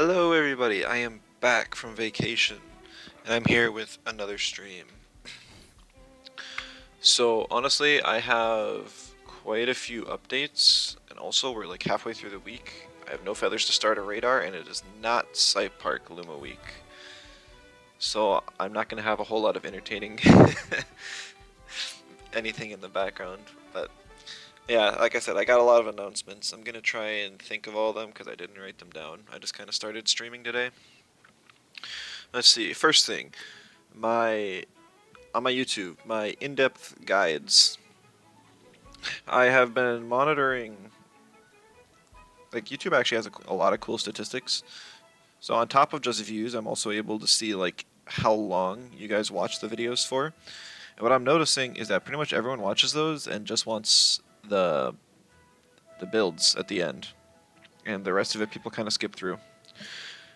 Hello everybody, I am back from vacation and I'm here with another stream. So honestly, I have quite a few updates and also we're like halfway through the week. I have no feathers to start a radar and it is not Site Park Luma week. So I'm not going to have a whole lot of entertaining anything in the background, but yeah, like I said, I got a lot of announcements. I'm going to try and think of all of them because I didn't write them down. I just kind of started streaming today. Let's see. First thing, my on my YouTube, my in-depth guides. I have been monitoring. Like YouTube actually has a lot of cool statistics. So on top of just views, I'm also able to see like how long you guys watch the videos for. And what I'm noticing is that pretty much everyone watches those and just wants the builds at the end, and the rest of it people kind of skip through.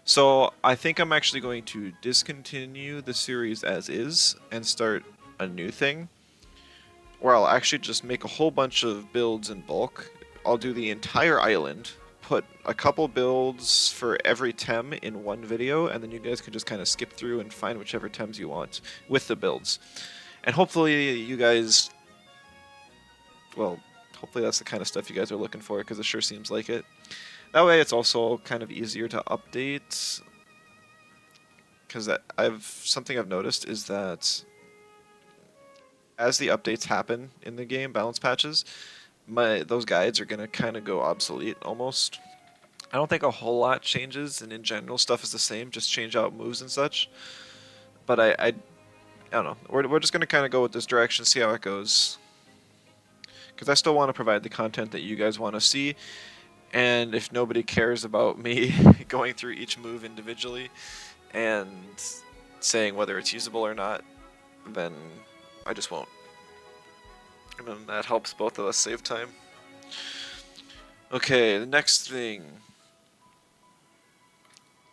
So I think I'm actually going to discontinue the series as is and start a new thing where I'll actually just make a whole bunch of builds in bulk. I'll do the entire island, put a couple builds for every Tem in one video, and then you guys can just kind of skip through and find whichever Tems you want with the builds. And hopefully you guys, well, hopefully that's the kind of stuff you guys are looking for, because it sure seems like it. That way it's also kind of easier to update, because something I've noticed is that as the updates happen in the game, balance patches, those guides are gonna kind of go obsolete almost. I don't think a whole lot changes, and in general stuff is the same, just change out moves and such. But I don't know. We're just gonna kind of go with this direction, see how it goes, because I still want to provide the content that you guys want to see. And if nobody cares about me going through each move individually and saying whether it's usable or not, then I just won't. And then that helps both of us save time. Okay, the next thing.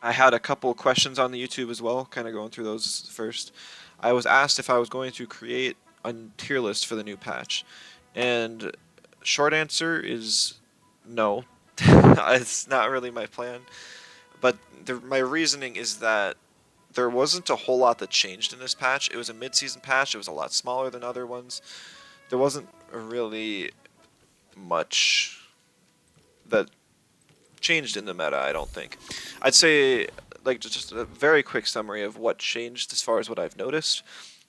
I had a couple questions on the YouTube as well, kind of going through those first. I was asked if I was going to create a tier list for the new patch. And short answer is no. It's not really my plan. But my reasoning is that there wasn't a whole lot that changed in this patch. It was a mid-season patch. It was a lot smaller than other ones. There wasn't really much that changed in the meta, I don't think. I'd say, like, just a very quick summary of what changed as far as what I've noticed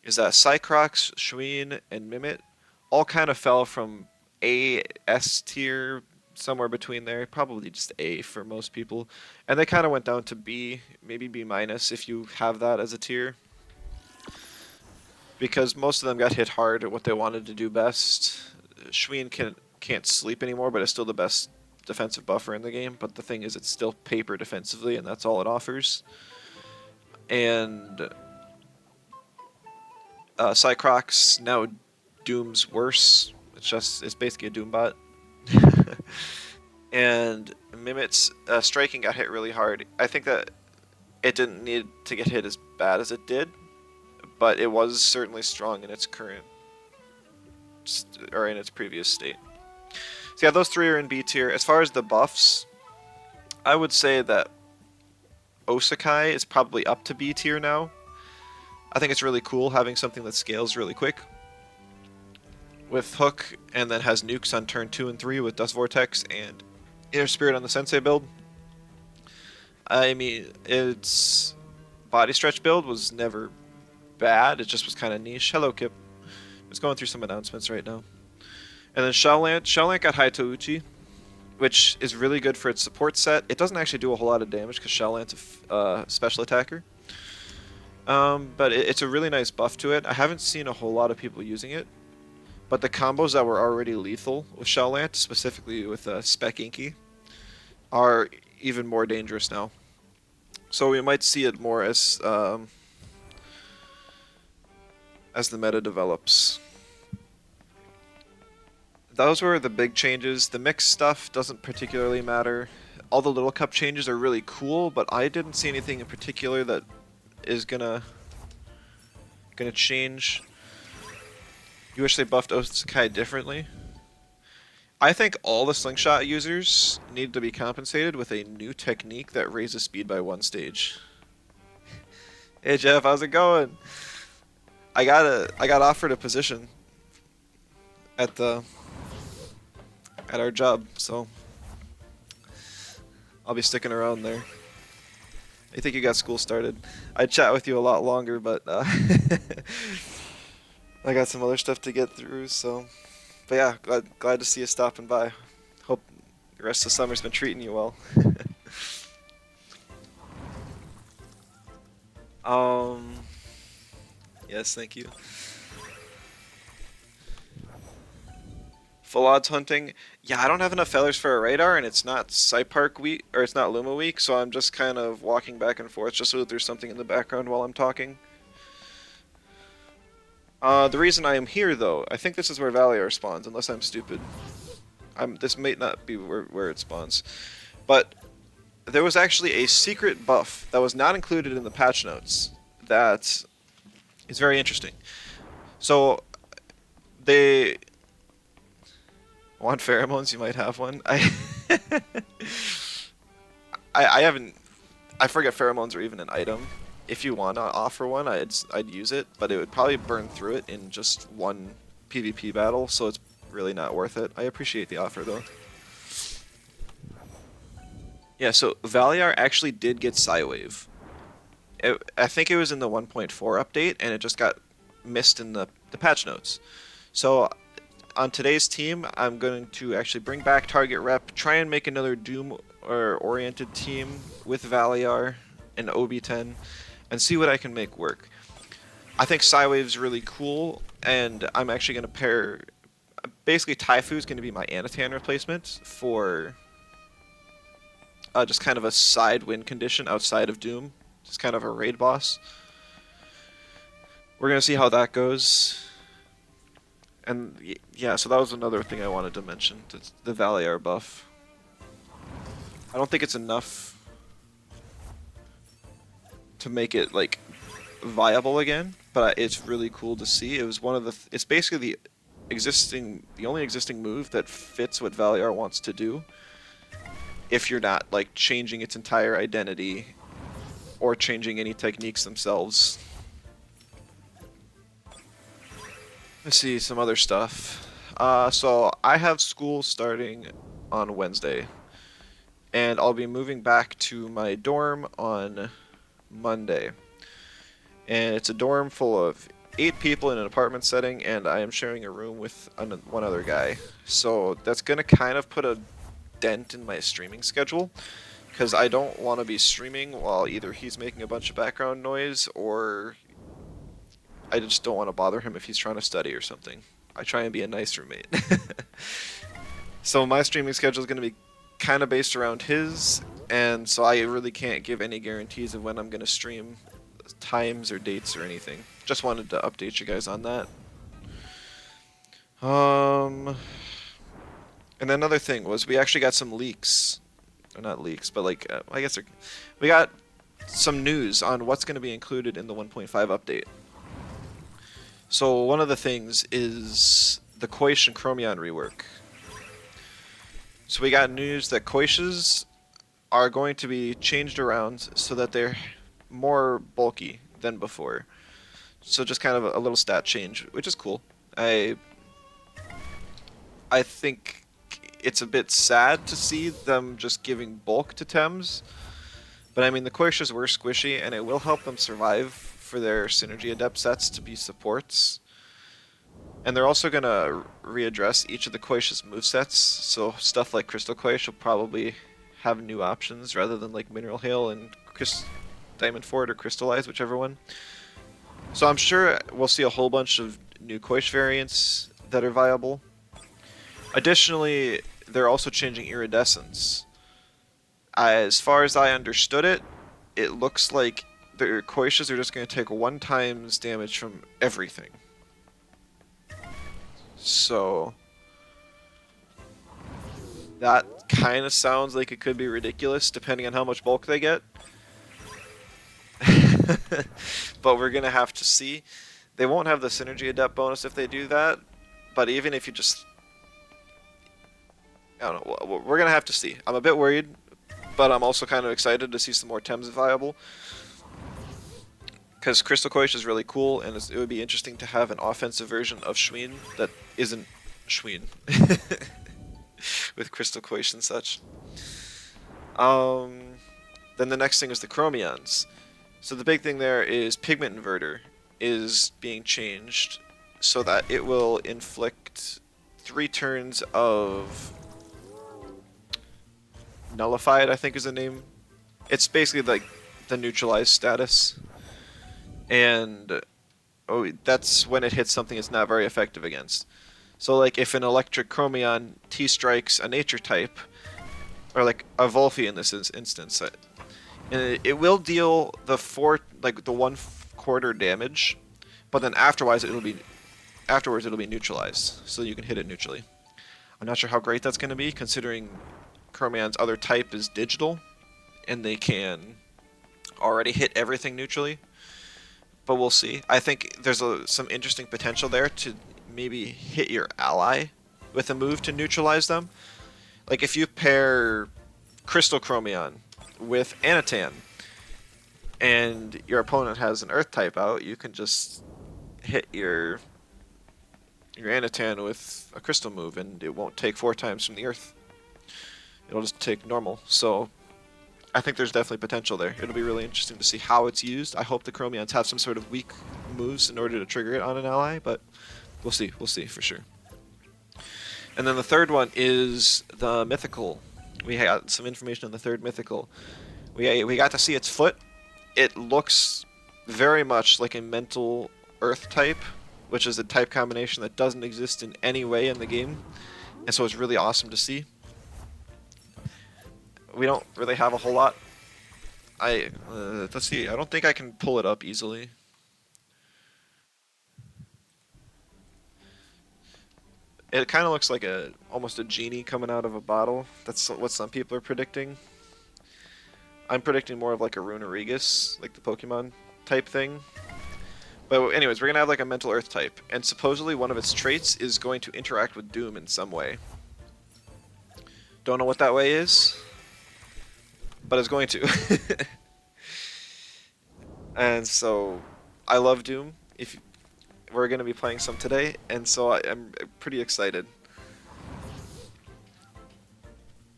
is that Cycrox, Schween, and Mimit all kind of fell from A, S tier, somewhere between there, probably just A for most people, and they kind of went down to B, maybe B minus if you have that as a tier, because most of them got hit hard at what they wanted to do best. Schween can't sleep anymore, but it's still the best defensive buffer in the game, but the thing is it's still paper defensively, and that's all it offers. And Cycrox, now Doom's worse. It's basically a Doom bot. And Mimit's striking got hit really hard. I think that it didn't need to get hit as bad as it did, but it was certainly strong in its current, or in its previous state. So yeah, those three are in B tier. As far as the buffs, I would say that Osakai is probably up to B tier now. I think it's really cool having something that scales really quick with Hook, and then has nukes on turn 2 and 3 with Dust Vortex and Inner Spirit on the Sensei build. I mean, its body stretch build was never bad, it just was kind of niche. Hello, Kip. Just going through some announcements right now. And then Shelllant got High Touchi, which is really good for its support set. It doesn't actually do a whole lot of damage because Shellant's a special attacker. But it's a really nice buff to it. I haven't seen a whole lot of people using it, but the combos that were already lethal with Shelllant, specifically with Spec Inky, are even more dangerous now. So we might see it more as the meta develops. Those were the big changes. The mix stuff doesn't particularly matter. All the little cup changes are really cool, but I didn't see anything in particular that is gonna change. You wish they buffed Osakai differently? I think all the slingshot users need to be compensated with a new technique that raises speed by one stage. Hey Jeff, how's it going? I got offered a position at the at our job, so I'll be sticking around there. I think you got school started. I'd chat with you a lot longer, but I got some other stuff to get through, so. But yeah, glad to see you stopping by. Hope the rest of the summer's been treating you well. um, yes, thank you. Full odds hunting. Yeah, I don't have enough feathers for a radar, and it's not Sci Park week, or it's not Luma week, so I'm just kind of walking back and forth just so that there's something in the background while I'm talking. The reason I am here, though, I think this is where valiar spawns, unless I'm stupid. This may not be where it spawns. But there was actually a secret buff that was not included in the patch notes that is very interesting. So, they want pheromones, you might have one. I haven't... I forget pheromones are even an item. If you want to offer one, I'd use it, but it would probably burn through it in just one PvP battle, so it's really not worth it. I appreciate the offer, though. Yeah, so Valiar actually did get Psywave. I think it was in the 1.4 update, and it just got missed in the patch notes. So on today's team, I'm going to actually bring back Target Rep, try and make another Doom or oriented team with Valiar and OB10, and see what I can make work. I think Psywave's really cool, and I'm actually going to pair... Basically, Taifu's going to be my Anatan replacement for just kind of a side win condition outside of Doom. Just kind of a raid boss. We're going to see how that goes. And yeah, so that was another thing I wanted to mention. The Valiar buff. I don't think it's enough to make it like viable again, but it's really cool to see. It was one of the it's basically the only existing move that fits what Valiar wants to do. If you're not like changing its entire identity or changing any techniques themselves. Let's see some other stuff. So I have school starting on Wednesday, and I'll be moving back to my dorm on Monday. And it's a dorm full of 8 people in an apartment setting, and I am sharing a room with one other guy. So that's gonna kind of put a dent in my streaming schedule, because I don't want to be streaming while either he's making a bunch of background noise or I just don't want to bother him if he's trying to study or something. I try and be a nice roommate. So my streaming schedule is going to be kind of based around his, and so I really can't give any guarantees of when I'm going to stream, times or dates or anything. Just wanted to update you guys on that. And then another thing was we actually got some leaks. Or not leaks, but like, I guess we got some news on what's going to be included in the 1.5 update. So one of the things is the Koish and Chromion rework. So we got news that Koishes are going to be changed around so that they're more bulky than before. So just kind of a little stat change, which is cool. I think it's a bit sad to see them just giving bulk to Tems. But I mean, the Koishes were squishy, and it will help them survive for their Synergy Adept sets to be supports. And they're also going to readdress each of the Koish's movesets, so stuff like Crystal Koish will probably have new options rather than like Mineral Hail and Diamond Fort or Crystallize, whichever one. So I'm sure we'll see a whole bunch of new Koish variants that are viable. Additionally, they're also changing Iridescence. As far as I understood it, it looks like the Koishas are just going to take 1 times damage from everything. So that kind of sounds like it could be ridiculous depending on how much bulk they get. But we're going to have to see. They won't have the Synergy Adept bonus if they do that, but even if you just... I don't know. We're gonna have to see. I'm a bit worried, but I'm also kind of excited to see some more Tems viable. Because Crystal Coish is really cool, and it would be interesting to have an offensive version of Schween that isn't Schween. With Crystal Coish and such. Then the next thing is the Chromions. So the big thing there is Pigment Inverter is being changed so that it will inflict 3 turns of Nullified, I think is the name. It's basically like the neutralized status. And that's when it hits something it's not very effective against. So like if an electric Chromion T-strikes a nature type, or like a Volphy in this instance, and it will deal the 1/4 damage, but then afterwards it'll be neutralized, so you can hit it neutrally. I'm not sure how great that's going to be, considering Chromion's other type is digital, and they can already hit everything neutrally. But we'll see. I think there's some interesting potential there to maybe hit your ally with a move to neutralize them. Like if you pair Crystal Chromion with Anatan, and your opponent has an Earth type out, you can just hit your Anatan with a Crystal move, and it won't take 4 times from the Earth. It'll just take normal. So I think there's definitely potential there. It'll be really interesting to see how it's used. I hope the Chromions have some sort of weak moves in order to trigger it on an ally, but we'll see. We'll see for sure. And then the third one is the Mythical. We got some information on the third Mythical. We got to see its foot. It looks very much like a mental Earth type, which is a type combination that doesn't exist in any way in the game. And so it's really awesome to see. We don't really have a whole lot. Let's see. I don't think I can pull it up easily. It kind of looks like almost a genie coming out of a bottle. That's what some people are predicting. I'm predicting more of like a Runerigus, like the Pokemon type thing. But anyways, we're gonna have like a mental Earth type, and supposedly one of its traits is going to interact with Doom in some way. Don't know what that way is, but it's going to. And so, I love Doom. We're going to be playing some today, and so I'm pretty excited.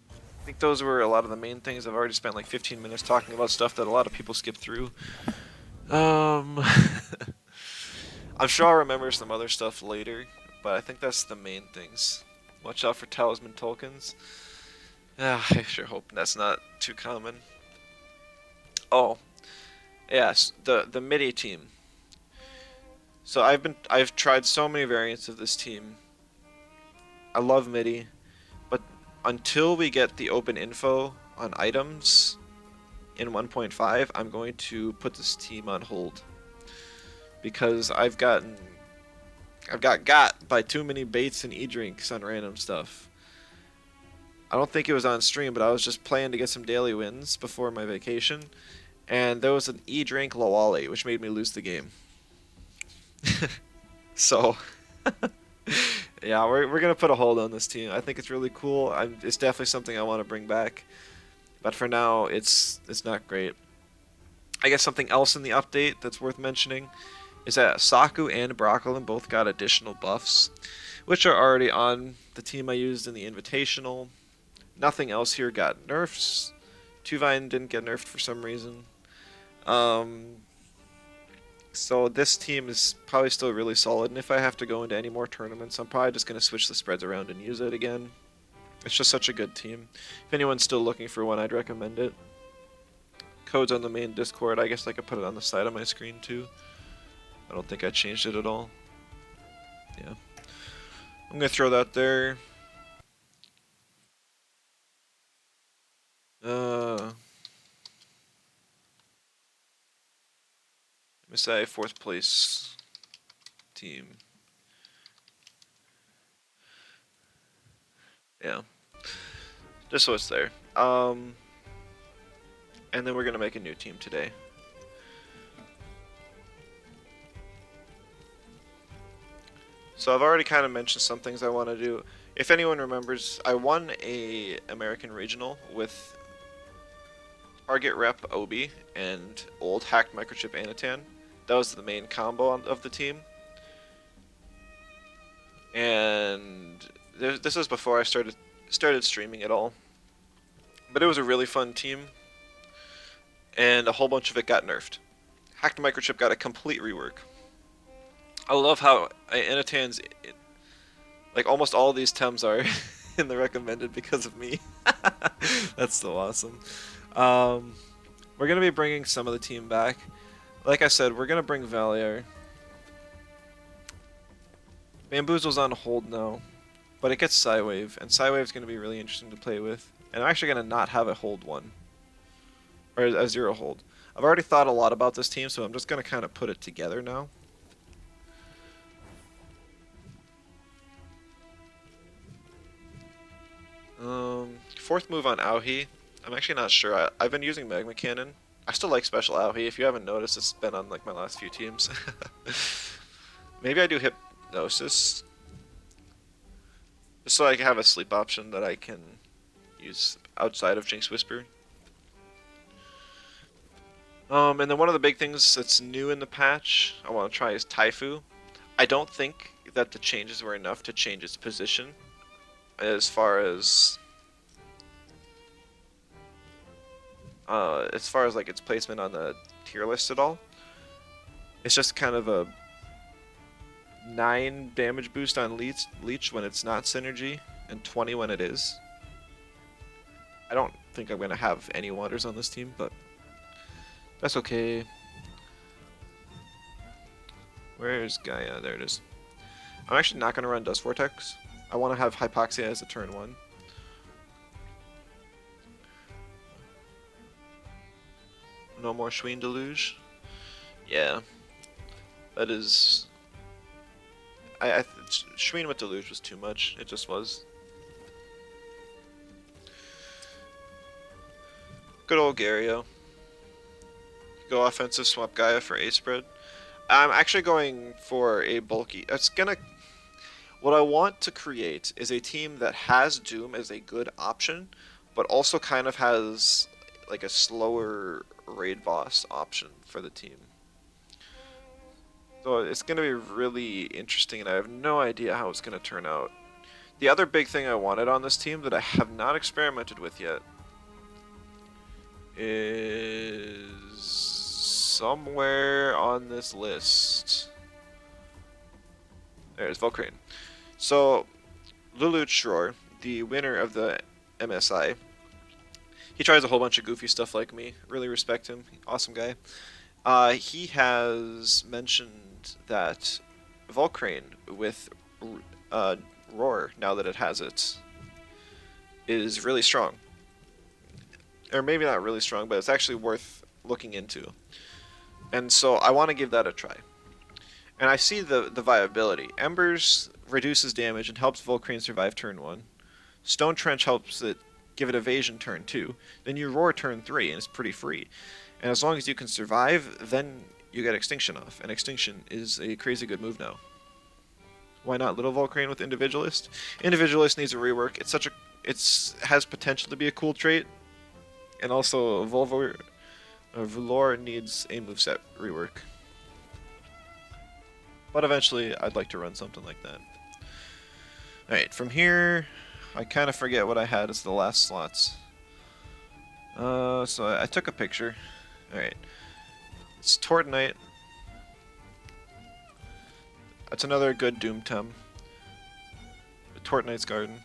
I think those were a lot of the main things. I've already spent like 15 minutes talking about stuff that a lot of people skip through. I'm sure I'll remember some other stuff later, but I think that's the main things. Watch out for Talisman tokens. I sure hope that's not too common. Oh, yes, the MIDI team. So I've tried so many variants of this team. I love MIDI, but until we get the open info on items in 1.5, I'm going to put this team on hold because I've got by too many baits and e-drinks on random stuff. I don't think it was on stream, but I was just playing to get some daily wins before my vacation, and there was an e-drink Lawali, which made me lose the game. So, yeah, we're gonna put a hold on this team. I think it's really cool. It's definitely something I want to bring back, but for now, it's not great. I guess something else in the update that's worth mentioning is that Saku and Broccolin both got additional buffs, which are already on the team I used in the Invitational. Nothing else here got nerfs. Tuvine didn't get nerfed for some reason. So this team is probably still really solid, and if I have to go into any more tournaments, I'm probably just going to switch the spreads around and use it again. It's just such a good team. If anyone's still looking for one, I'd recommend it. Code's on the main Discord. I guess I could put it on the side of my screen too. I don't think I changed it at all. Yeah. I'm going to throw that there. Let me say 4th place team. Yeah. Just so it's there. And then we're going to make a new team today. So I've already kind of mentioned some things I want to do. If anyone remembers, I won a American regional with target rep Obi and old hacked microchip Anatan. That was the main combo of the team. And this was before I started streaming at all. But it was a really fun team, and a whole bunch of it got nerfed. Hacked microchip got a complete rework. I love how Anatan's like almost all these Tems are in the recommended because of me. That's so awesome. Um, we're gonna be bringing some of the team back. Like I said, we're gonna bring valiar. Bamboozle's on hold now, but it gets Psywave, and Psywave's gonna be really interesting to play with. And I'm actually gonna not have a hold one, or a zero hold. I've already thought a lot about this team, so I'm just gonna kind of put it together now. Fourth move on Aohi. I'm actually not sure. I've been using Magma Cannon. I still like Special Aohi. If you haven't noticed, it's been on like my last few teams. Maybe I do Hypnosis, just so I can have a sleep option that I can use outside of Jinx Whisper. And then one of the big things that's new in the patch I want to try is Taifu. I don't think that the changes were enough to change its position as far as like its placement on the tier list at all. It's just kind of a 9 damage boost on Leech when it's not synergy, and 20 when it is. I don't think I'm gonna have any wonders on this team, but that's okay. Where's Gaia? There it is. I'm actually not gonna run Dust Vortex. I want to have Hypoxia as a turn 1. No more Schween Deluge. Yeah, that is. Schween with Deluge was too much. It just was. Good old Gario. Go offensive, swap Gaia for A spread. I'm actually going for a bulky. What I want to create is a team that has Doom as a good option, but also kind of has like a slower raid boss option for the team. So it's going to be really interesting, and I have no idea how it's going to turn out. The other big thing I wanted on this team that I have not experimented with yet is somewhere on this list. There's Volcrane. So, Lulu Shroor, the winner of the MSI, he tries a whole bunch of goofy stuff like me. Really respect him. Awesome guy. He has mentioned that Volcrane with Roar, now that it has it, is really strong. Or maybe not really strong, but it's actually worth looking into. And so I want to give that a try. And I see the viability. Embers reduces damage and helps Volcrane survive turn 1. Stone Trench helps it give it evasion turn 2. Then you Roar turn 3, and it's pretty free. And as long as you can survive, then you get Extinction off. And Extinction is a crazy good move now. Why not Little Volcrane with Individualist? Individualist needs a rework. It has potential to be a cool trait. And also Velour needs a moveset rework. But eventually, I'd like to run something like that. Alright, from here, I kind of forget what I had as the last slots. So I took a picture. Alright. It's Tortonite. That's another good Doom Tem. Tortonite's Garden.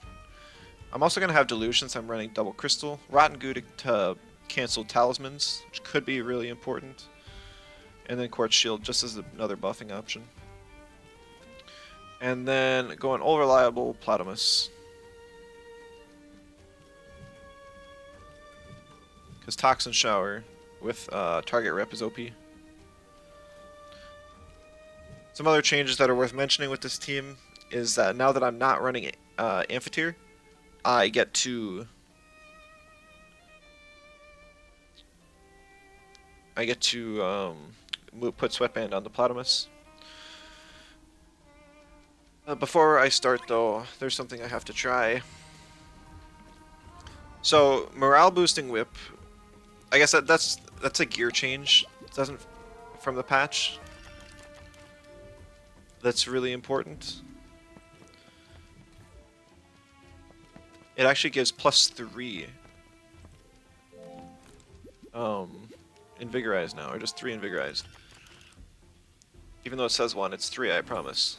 I'm also going to have Deluge since I'm running Double Crystal. Rotten Goo to cancel Talismans, which could be really important. And then Quartz Shield just as another buffing option. And then going All Reliable Platamus. Because Toxin Shower with target rep is OP. Some other changes that are worth mentioning with this team is that now that I'm not running Amphitheater, I get to put Sweatband on the Platamus. Before I start though, there's something I have to try. So morale boosting whip. I guess that's a gear change. It doesn't from the patch. That's really important. It actually gives +3. Invigorized now, or just 3 invigorized. Even though it says 1, it's 3, I promise.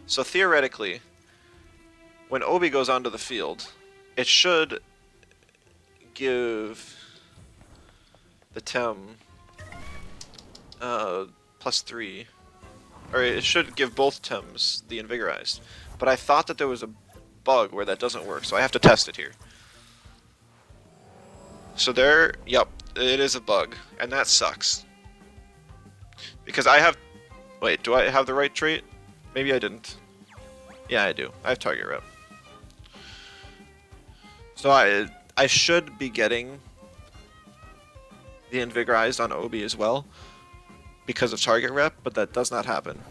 So theoretically, when Obi goes onto the field, it should give the Tem +3. Or it should give both Tems the invigorized. But I thought that there was a bug where that doesn't work, so I have to test it here. So there, yep, it is a bug, and that sucks. Because I have, wait, do I have the right trait? Maybe I didn't. Yeah, I do. I have target rep. So I should be getting the invigorized on Obi as well because of target rep, but that does not happen.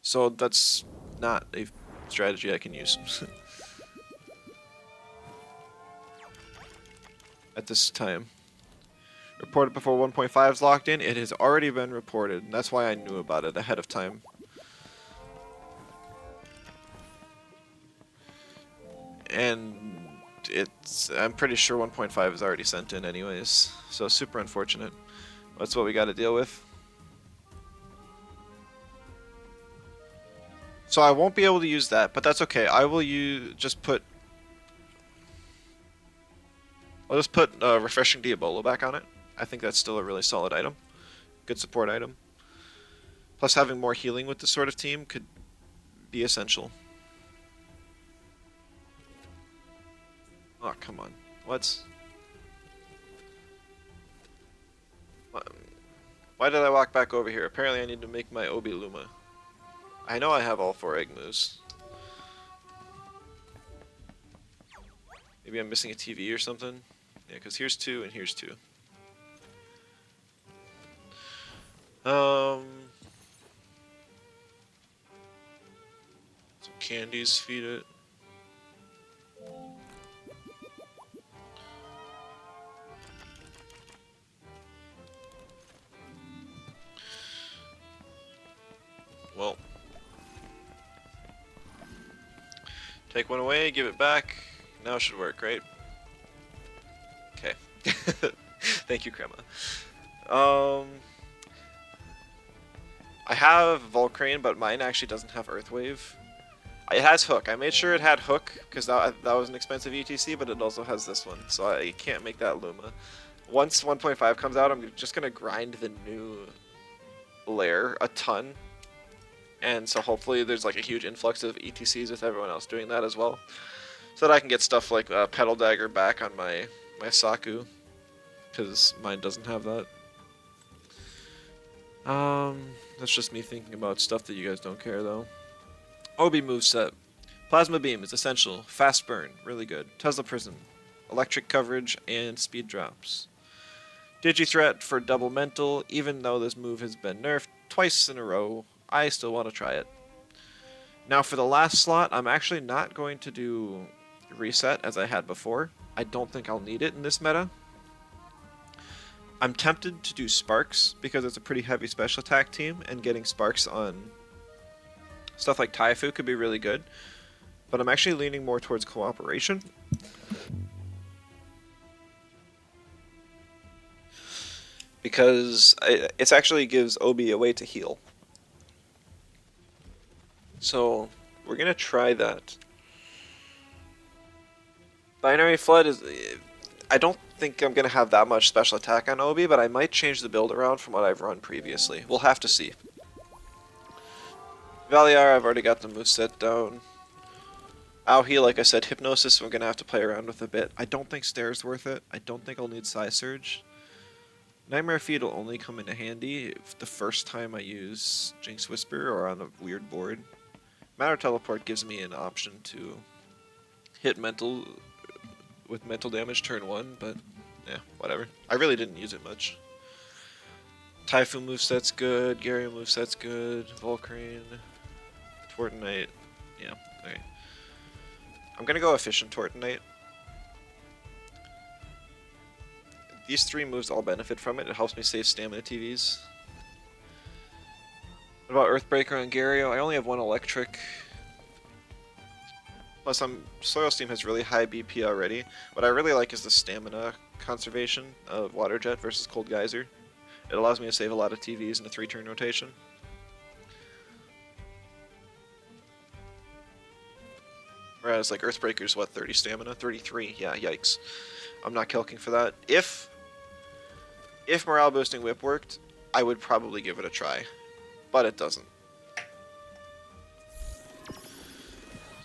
So that's not a strategy I can use. At this time. Reported before 1.5 is locked in. It has already been reported. That's why I knew about it ahead of time. And I'm pretty sure 1.5 is already sent in anyways. So super unfortunate. That's what we got to deal with. So I won't be able to use that, but that's okay. I will I'll just put Refreshing Diabolo back on it. I think that's still a really solid item. Good support item. Plus having more healing with this sort of team could be essential. Oh, come on. What? Why did I walk back over here? Apparently I need to make my Obi Luma. I know I have all 4 egg moves. Maybe I'm missing a TV or something? Yeah, because here's 2 and here's 2. Some candies, feed it. Well. Take one away, give it back. Now it should work, right? Okay. Thank you, Crema. I have Volcrane, but mine actually doesn't have Earthwave. It has Hook. I made sure it had Hook, because that was an expensive ETC, but it also has this one, so I can't make that Luma. Once 1.5 comes out, I'm just going to grind the new layer a ton. And so hopefully there's like a huge influx of ETCs with everyone else doing that as well. So that I can get stuff like Petal Dagger back on my Saku. Because mine doesn't have that. That's just me thinking about stuff that you guys don't care though. Obi moveset. Plasma Beam is essential. Fast burn, really good. Tesla Prism. Electric coverage and speed drops. Digi-Threat for double mental. Even though this move has been nerfed twice in a row, I still want to try it. Now for the last slot, I'm actually not going to do Reset as I had before. I don't think I'll need it in this meta. I'm tempted to do Sparks because it's a pretty heavy special attack team, and getting Sparks on stuff like Taifu could be really good. But I'm actually leaning more towards Cooperation. Because it actually gives Obi a way to heal. So we're going to try that. Binary Flood is... I don't think I'm going to have that much special attack on Obi, but I might change the build around from what I've run previously. We'll have to see. Valiar, I've already got the moveset down. Aohi, like I said, Hypnosis we're going to have to play around with a bit. I don't think Stair's worth it. I don't think I'll need Psy Surge. Nightmare Feed will only come into handy if the first time I use Jinx Whisper or on a weird board. Matter Teleport gives me an option to hit mental with mental damage turn 1, but yeah, whatever. I really didn't use it much. Taifu moveset's good, Gary moveset's good, Volcrane. Tortonite. Yeah, alright. I'm gonna go Efficient Tortonite. These 3 moves all benefit from it. It helps me save stamina TVs. What about Earthbreaker on Gario? I only have 1 electric. Plus, Soil Steam has really high BP already. What I really like is the stamina conservation of Water Jet versus Cold Geyser. It allows me to save a lot of TVs in a 3-turn rotation. Whereas, like, Earthbreaker's, what, 30 stamina? 33? Yeah, yikes. I'm not calking for that. If Morale Boosting Whip worked, I would probably give it a try. But it doesn't. So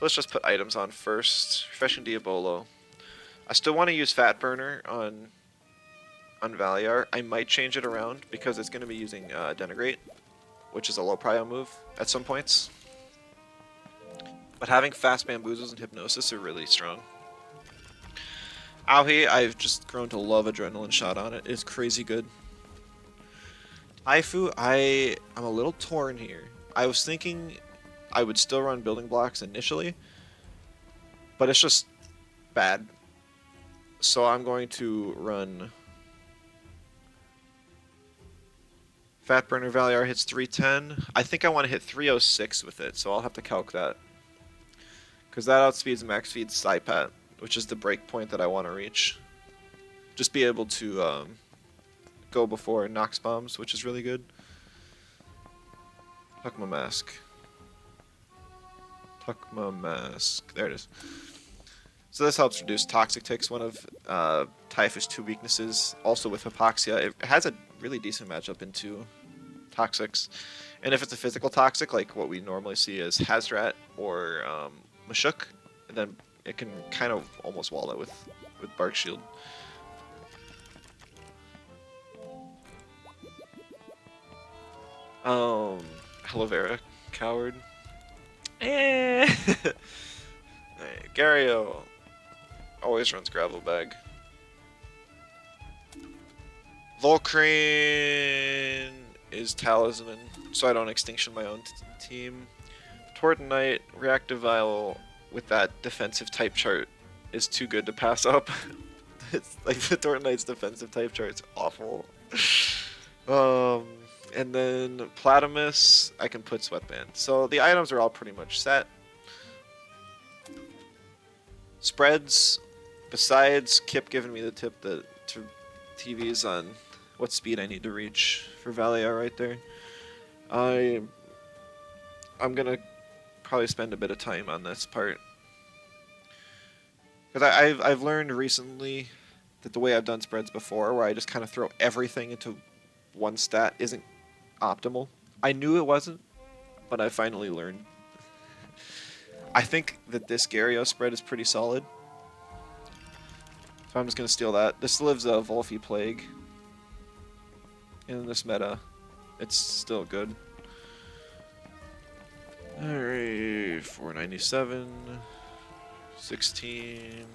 let's just put items on first. Refreshing Diabolo. I still want to use Fat Burner on Valiar. I might change it around because it's going to be using Denigrate, which is a low prio move at some points. But having Fast Bamboozles and Hypnosis are really strong. Aohi, I've just grown to love Adrenaline Shot on it. It's crazy good. Taifu, I'm a little torn here. I was thinking I would still run Building Blocks initially, but it's just bad. So I'm going to run Fat Burner Valiar hits 310. I think I want to hit 306 with it, so I'll have to calc that. Because that outspeeds max feed Saipat, which is the break point that I want to reach. Just be able to go before Nox Bombs, which is really good. Tukma Mask. Tukma Mask. There it is. So this helps reduce Toxic Ticks, one of Taifu's 2 weaknesses. Also with Hypoxia, it has a really decent matchup into Toxics. And if it's a physical Toxic, like what we normally see as Hazrat or Mashuk, then it can kind of almost wall it with Bark Shield. Aloe Vera, Coward. Alright, Gario always runs Gravel Bag. Volcrane is Talisman, so I don't Extinction my own team. Tortonite, Reactive Vial with that defensive type chart is too good to pass up. It's like the Tortonite's defensive type chart's awful. And then Platamus, I can put Sweatband. So the items are all pretty much set. Spreads, besides Kip giving me the tip that to TVs on what speed I need to reach for Valiar right there, I'm gonna probably spend a bit of time on this part. Because I've learned recently that the way I've done spreads before, where I just kind of throw everything into one stat, isn't optimal. I knew it wasn't, but I finally learned. I think that this Gario spread is pretty solid. So I'm just going to steal that. This lives a Volphy Plague. In this meta, it's still good. Alright, 497, 16,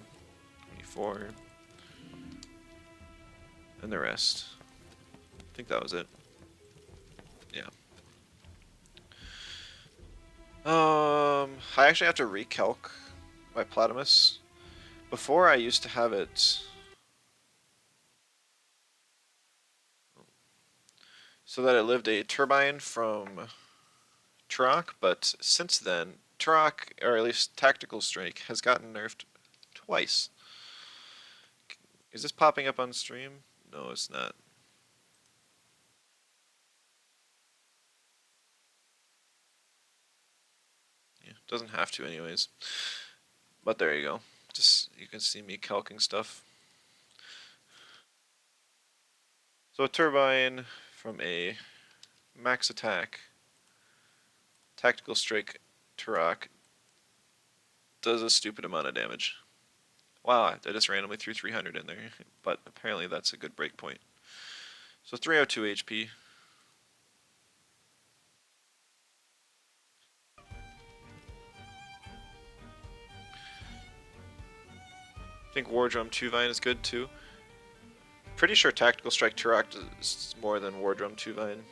24, and the rest. I think that was it. Yeah. I actually have to recalc my Platamus. Before I used to have it so that it lived a turbine from Turok, but since then, Turok, or at least Tactical Strike, has gotten nerfed twice. Is this popping up on stream? No, it's not. Yeah, doesn't have to anyways. But there you go. Just, you can see me calcing stuff. So a turbine from a max attack Tactical Strike Turok does a stupid amount of damage. Wow, I just randomly threw 300 in there, but apparently that's a good breakpoint. So 302 HP. I think War Drum 2 Vine is good too. Pretty sure Tactical Strike Turok is more than War Drum 2 Vine.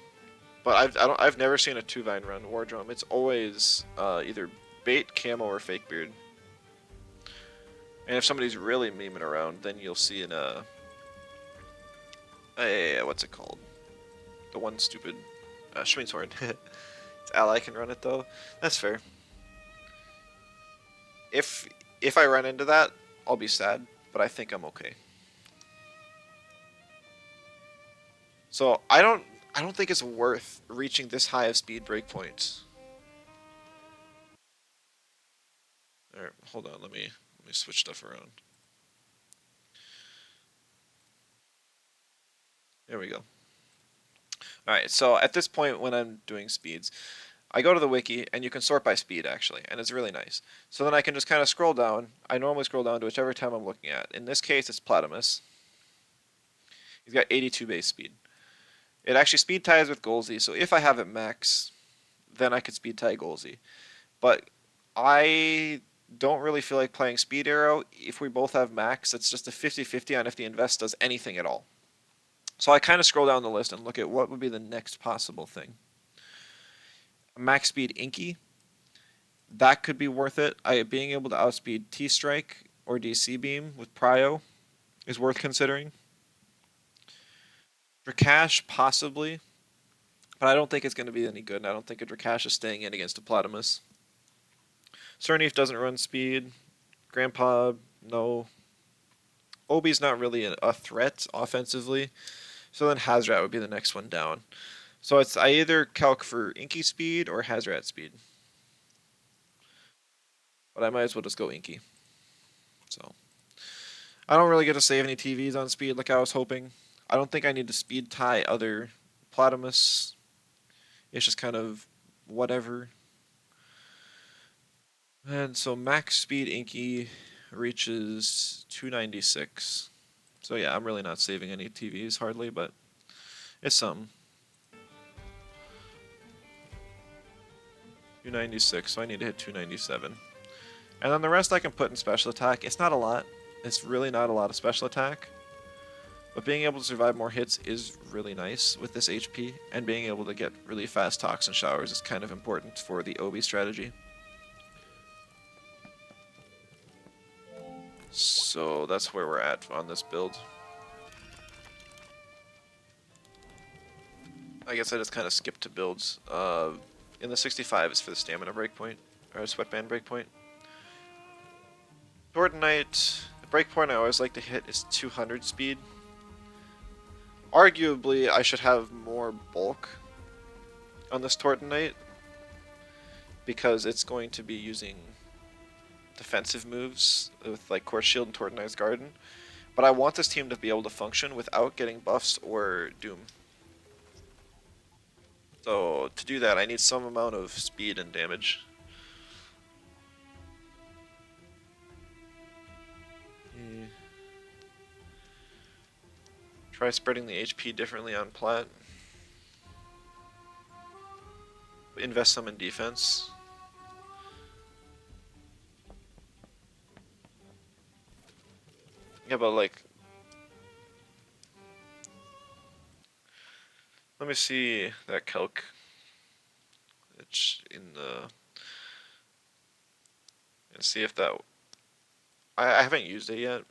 But I've never seen a 2 vine run War Drum. It's always either bait, camo, or fake beard. And if somebody's really memeing around, then you'll see in a what's it called? The one stupid Swing Sword. Its ally can run it though. That's fair. If if I run into that, I'll be sad, but I think I'm okay. So I don't think it's worth reaching this high of speed breakpoints. Alright, hold on, let me switch stuff around. There we go. Alright, so at this point when I'm doing speeds, I go to the wiki and you can sort by speed actually, and it's really nice. So then I can just kind of scroll down. I normally scroll down to whichever time I'm looking at. In this case, it's Platimus. He's got 82 base speed. It actually speed ties with Golzy, so if I have it max, then I could speed tie Golzy. But I don't really feel like playing Speed Arrow. If we both have max, it's just a 50-50 on if the invest does anything at all. So I kind of scroll down the list and look at what would be the next possible thing. Max speed Inky, that could be worth it. Being able to outspeed T-Strike or DC Beam with Prio is worth considering. Drakash, possibly, but I don't think it's going to be any good, and I don't think a Drakash is staying in against a Platimus. Cerneef doesn't run speed. Grandpa, no. Obi's not really a threat offensively, so then Hazrat would be the next one down. So I either calc for Inky speed or Hazrat speed. But I might as well just go Inky. So I don't really get to save any TVs on speed like I was hoping. I don't think I need to speed tie other Platimus. It's just kind of whatever. And so max speed Inky reaches 296. So yeah, I'm really not saving any TVs hardly, but it's something. 296, so I need to hit 297. And then the rest I can put in special attack. It's not a lot. It's really not a lot of special attack. But being able to survive more hits is really nice with this HP, and being able to get really fast toxin showers is kind of important for the Obi strategy. So that's where we're at on this build. I guess I just kind of skipped to builds. In the 65 is for the stamina breakpoint, or sweatband breakpoint. Sword Knight, the breakpoint I always like to hit is 200 speed. Arguably, I should have more bulk on this Torton Knight because it's going to be using defensive moves with like Court Shield and Torton Knight's Garden. But I want this team to be able to function without getting buffs or Doom. So to do that, I need some amount of speed and damage. Try spreading the HP differently on Plat. Invest some in defense. Yeah, but like, let me see that calc. It's in the, and see if that, I haven't used it yet.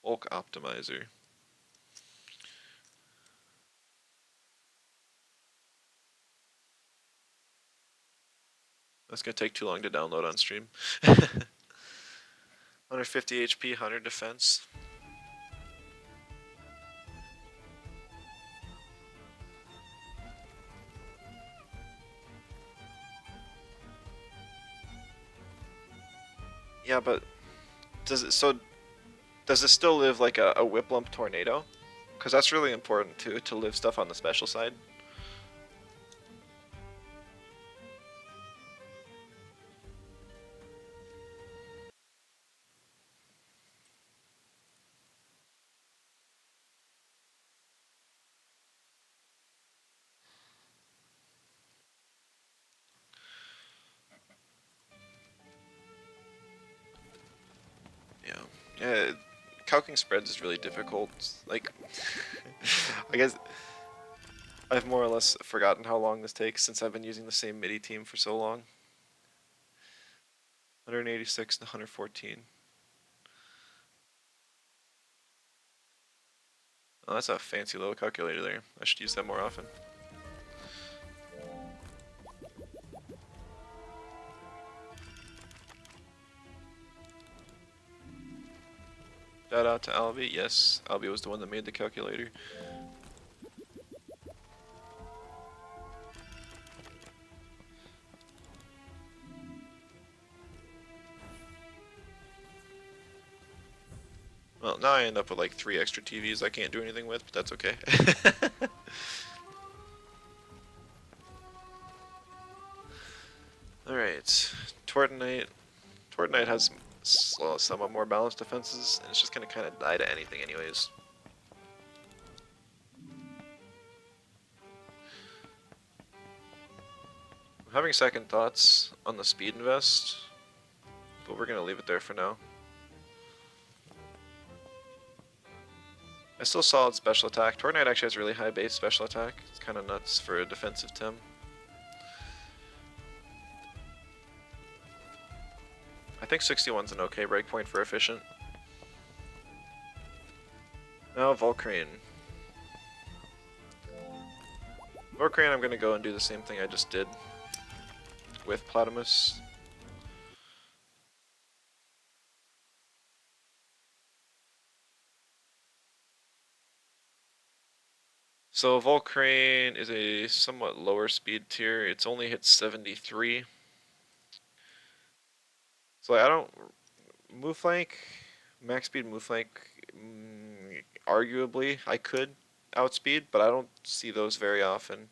Bulk optimizer. That's gonna take too long to download on stream. 150 HP, 100 defense. Yeah, but does it does it still live like a whip lump tornado? Because that's really important too, to live stuff on the special side. Yeah. Yeah, calcing spreads is really difficult. Like, I guess I've more or less forgotten how long this takes since I've been using the same MIDI team for so long. 186 and 114. Oh, that's a fancy little calculator there. I should use that more often. Shout out to Albie. Yes, Albie was the one that made the calculator. Well, now I end up with like 3 extra TVs I can't do anything with, but that's okay. Alright, Tortonite. Tortonite has somewhat more balanced defenses, and it's just gonna kind of die to anything anyways. I'm having second thoughts on the speed invest, but we're gonna leave it there for now. I still solid special attack. Tornado actually has really high base special attack. It's kind of nuts for a defensive Tem. I think 61's an okay breakpoint for efficient. Now Volcrane. Volcrane, I'm gonna go and do the same thing I just did with Platamus. So Volcrane is a somewhat lower speed tier. It's only hit 73. So I don't move flank, max speed move flank. Arguably, I could outspeed, but I don't see those very often.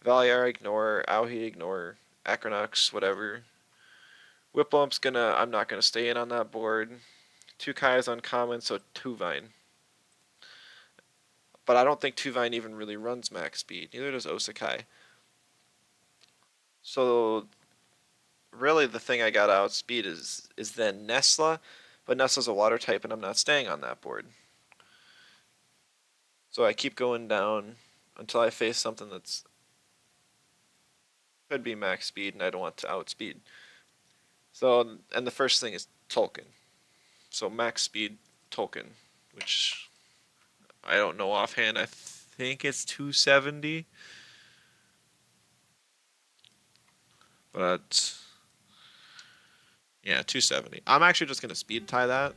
Valiar, ignore. Auhi, ignore. Acronox, whatever. Whiplump's I'm not gonna stay in on that board. 2 Kai is uncommon, so 2 Vine. But I don't think 2 Vine even really runs max speed. Neither does Osakai. So really the thing I got to outspeed is then Nesla, but Nesla's a water type and I'm not staying on that board. So I keep going down until I face something that's could be max speed and I don't want to outspeed. So, and the first thing is Tolkien. So max speed Tolkien, which I don't know offhand. I think it's 270. But yeah, 270. I'm actually just gonna speed tie that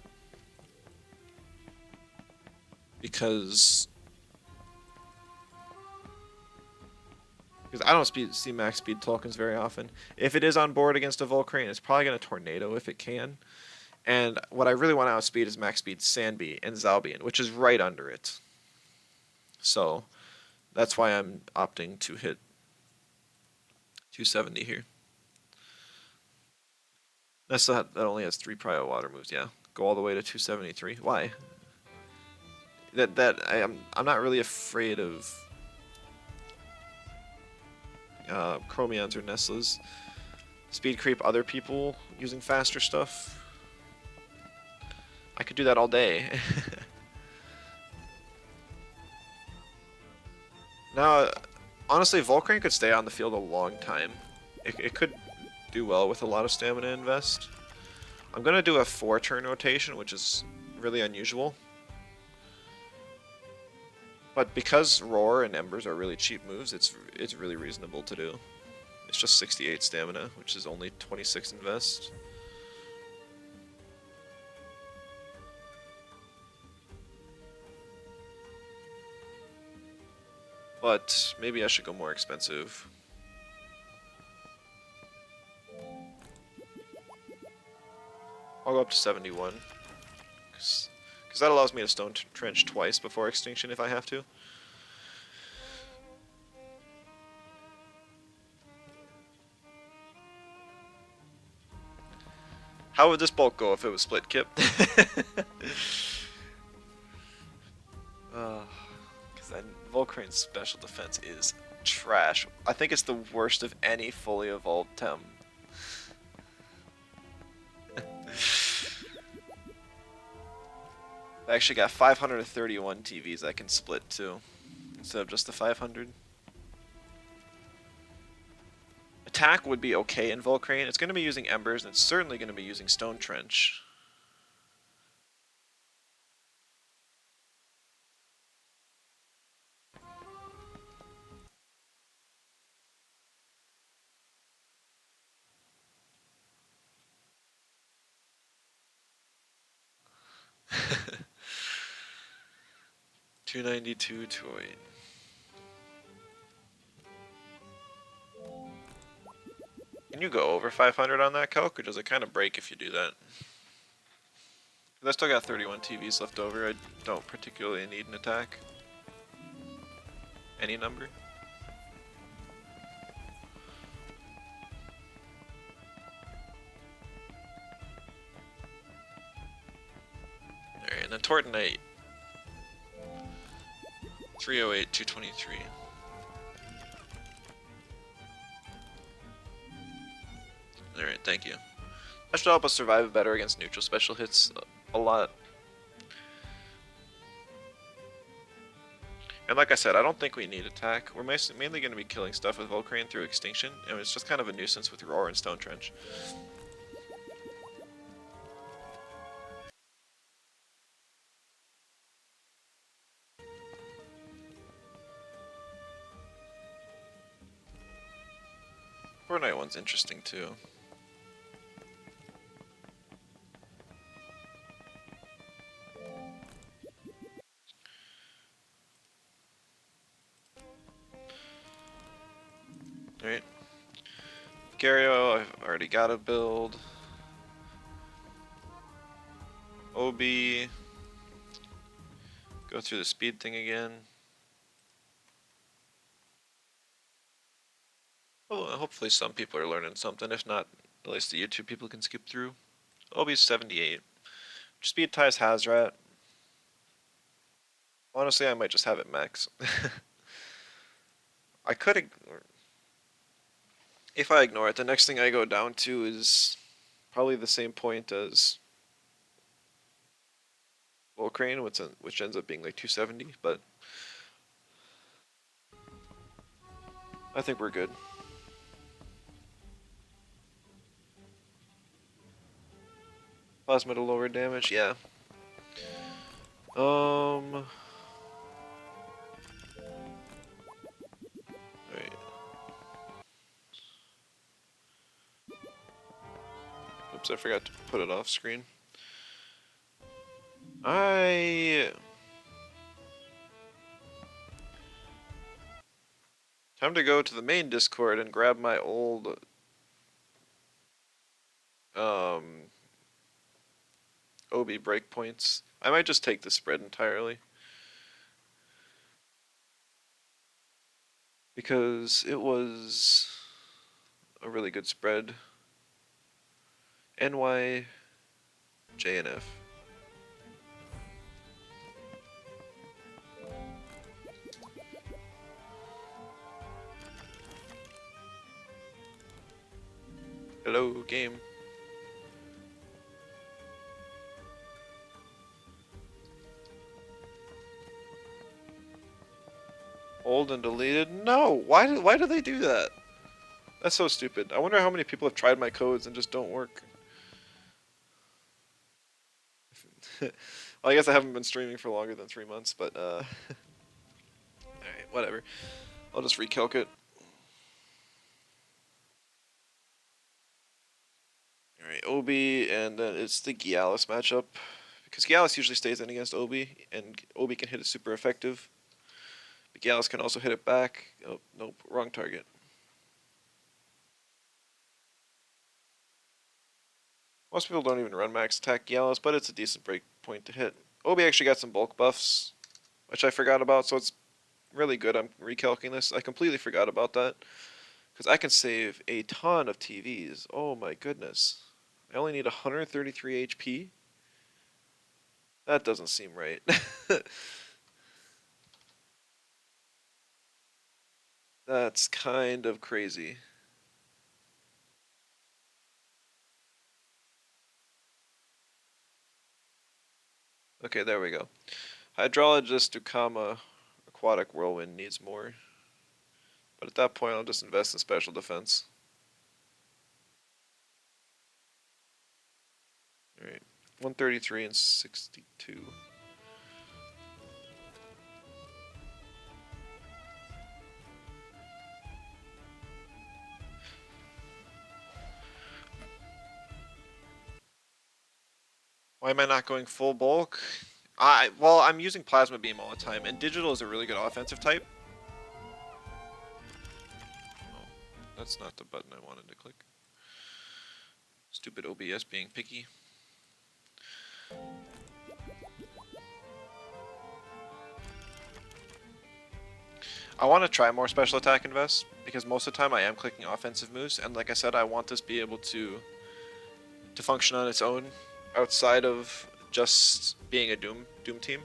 because I don't see max speed Tolkien's very often. If it is on board against a Volcrane, it's probably gonna tornado if it can. And what I really want to outspeed is max speed Sandby and Zalbian, which is right under it. So that's why I'm opting to hit 270 here. That only has 3 prio water moves. Yeah, go all the way to 273. Why? I'm not really afraid of Chromions or Neslas. Speed creep other people using faster stuff. I could do that all day. Now, honestly, Volcrane could stay on the field a long time. It could do well with a lot of stamina invest. I'm gonna do a 4-turn rotation, which is really unusual. But because Roar and Embers are really cheap moves, it's really reasonable to do. It's just 68 stamina, which is only 26 invest. But maybe I should go more expensive. I'll go up to 71. Because that allows me to Stone Trench twice before Extinction if I have to. How would this bulk go if it was split, Kip? Because that Volcrane's special defense is trash. I think it's the worst of any fully evolved Tem. I actually got 531 TVs I can split too, instead of just the 500. Attack would be okay in Volcrane. It's going to be using Embers, and it's certainly going to be using Stone Trench. $292, $208. Can you go over 500 on that calc, or does it kind of break if you do that? Because I still got 31 TVs left over. I don't particularly need an attack. Any number. Alright, and then Tortonite. 308, 223. Alright, thank you. That should help us survive better against neutral special hits a lot. And like I said, I don't think we need attack. We're mainly going to be killing stuff with Volcrane through Extinction, and it's just kind of a nuisance with Roar and Stone Trench. Fortnite one's interesting too. Alright. Gario, I've already got a build. OB. Go through the speed thing again. Well, hopefully some people are learning something. If not, at least the YouTube people can skip through. OB's 78. Speed ties Hazrat. Honestly, I might just have it max. I could ignore. If I ignore it, the next thing I go down to is probably the same point as Volcrane, which ends up being like 270, but I think we're good. Plasma to lower damage, yeah. Alright. Oops, I forgot to put it off screen. Time to go to the main Discord and grab my old OB breakpoints. I might just take the spread entirely. Because it was a really good spread. NY, JNF. Hello, game. Old and deleted? No! Why do they do that? That's so stupid. I wonder how many people have tried my codes and just don't work. Well, I guess I haven't been streaming for longer than 3 months, but alright, whatever. I'll just recalc it. Alright, OB, and then it's the Gialis matchup. Because Gialis usually stays in against OB, and OB can hit it super effective. But Gialis can also hit it back. Oh, nope, wrong target. Most people don't even run max attack Gialis, but it's a decent break point to hit. OB actually got some bulk buffs, which I forgot about, so it's really good. I'm recalculating this. I completely forgot about that. Because I can save a ton of TVs. Oh my goodness. I only need 133 HP? That doesn't seem right. That's kind of crazy. Okay, there we go. Hydrologist Dukama Aquatic Whirlwind needs more. But at that point, I'll just invest in special defense. Alright. 133 and 62. Why am I not going full bulk? Well, I'm using Plasma Beam all the time, and Digital is a really good offensive type. Oh, that's not the button I wanted to click. Stupid OBS being picky. I want to try more special attack invest, because most of the time I am clicking offensive moves, and like I said, I want this to be able to function on its own, outside of just being a Doom team.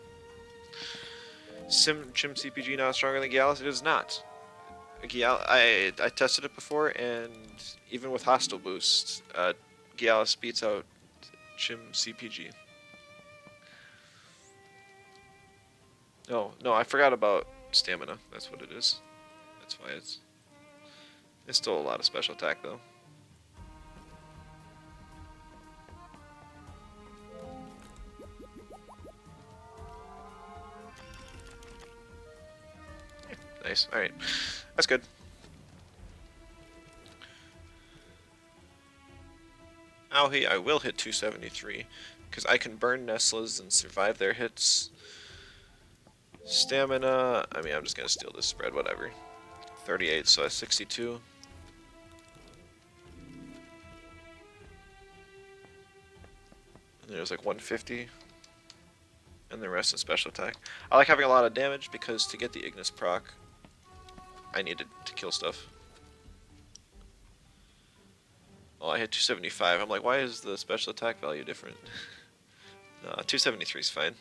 Chim CPG not stronger than Gallus? It is not. I tested it before, and even with hostile boost, Gallus beats out Chim CPG. No, I forgot about stamina. That's what it is. That's why it's still a lot of special attack though. Nice. All right, that's good. I will hit 273 because I can burn Nestlas and survive their hits. Stamina. I mean, I'm just gonna steal this spread. Whatever. 38, so that's 62. And there's like 150. And the rest is special attack. I like having a lot of damage because to get the Ignis proc, I needed to kill stuff. Oh, I hit 275. I'm like, why is the special attack value different? No, 273 is fine.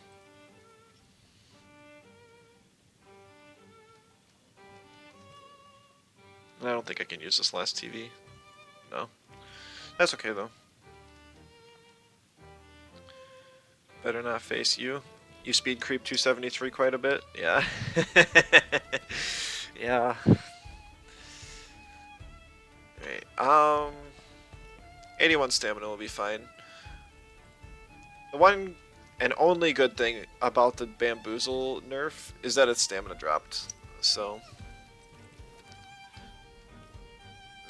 I don't think I can use this last TV. No. That's okay though. Better not face you. You speed creep 273 quite a bit. Yeah. Yeah. Alright, 81 stamina will be fine. The one and only good thing about the Bamboozle nerf is that its stamina dropped. So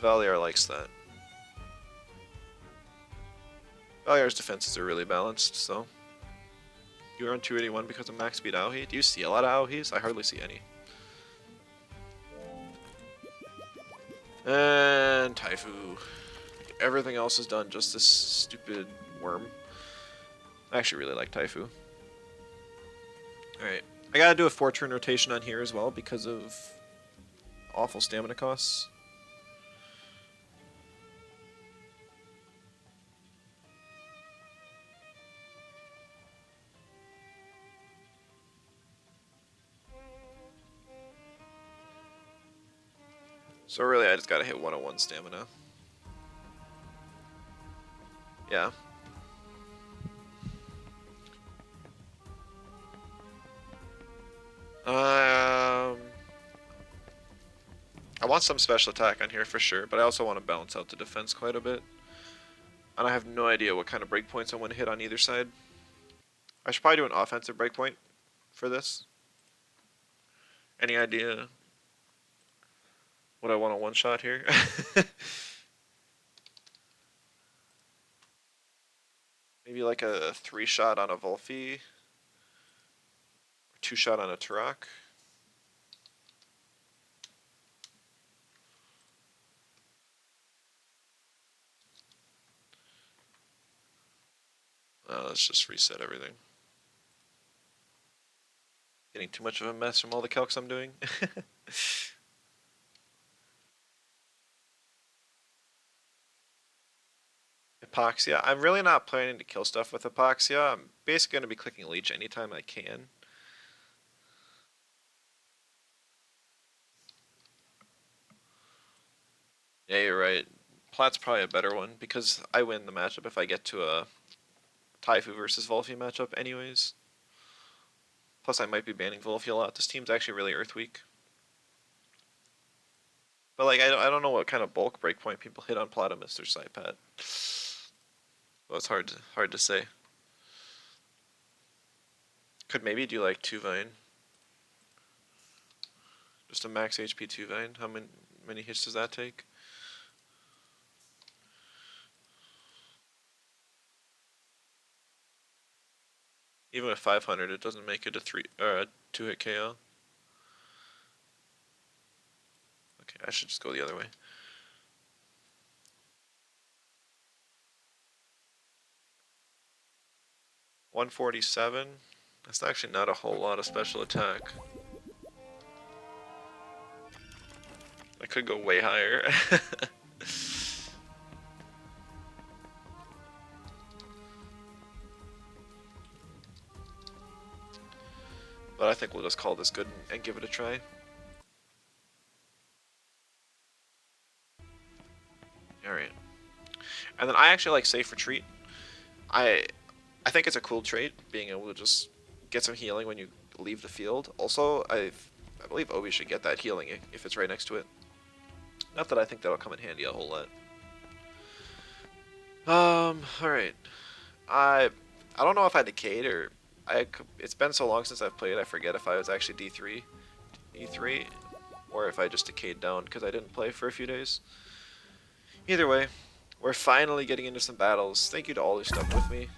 Valiar likes that. Valiar's defenses are really balanced, so you're on 281 because of max speed Aohi. Do you see a lot of Aohis? I hardly see any. And Taifu. Everything else is done, just this stupid worm. I actually really like Taifu. Alright. I gotta do a 4-turn rotation on here as well because of awful stamina costs. So really I just gotta hit 101 stamina. Yeah. I want some special attack on here for sure, but I also want to balance out the defense quite a bit. And I have no idea what kind of breakpoints I want to hit on either side. I should probably do an offensive breakpoint for this. Any idea what I want to one-shot here? Maybe like a 3-shot on a Volphy. Or 2-shot on a Turok. Let's just reset everything. Getting too much of a mess from all the calcs I'm doing. Epoxia. I'm really not planning to kill stuff with Epoxia. I'm basically going to be clicking Leech anytime I can. Yeah, you're right. Plat's probably a better one because I win the matchup if I get to a Taifu versus Volphy matchup anyways. Plus I might be banning Volphy a lot. This team's actually really Earth weak. But like I don't know what kind of bulk breakpoint people hit on Platamus or Saipat. Well, it's hard to say. Could maybe do like 2 Vine. Just a max HP 2 Vine. How many hits does that take? Even with 500, it doesn't make it a 3 or a 2-hit KO. Okay, I should just go the other way. 147. That's actually not a whole lot of special attack. I could go way higher. But I think we'll just call this good and give it a try. Alright. And then I actually like Safe Retreat. I think it's a cool trait, being able to just get some healing when you leave the field. Also, I believe Obi should get that healing if it's right next to it. Not that I think that'll come in handy a whole lot. Alright. I don't know if I decayed or it's been so long since I've played, I forget if I was actually E3, or if I just decayed down because I didn't play for a few days. Either way, we're finally getting into some battles. Thank you to all who stuck with me.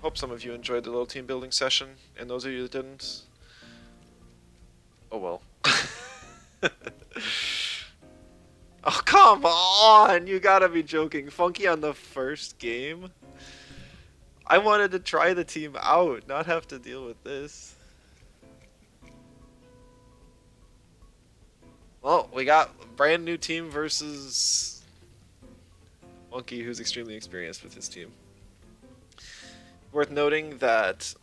Hope some of you enjoyed the little team building session, and those of you that didn't, oh well. Oh, come on! You gotta be joking. Funky on the first game? I wanted to try the team out, not have to deal with this. Well, we got a brand new team versus Funky, who's extremely experienced with his team. Worth noting that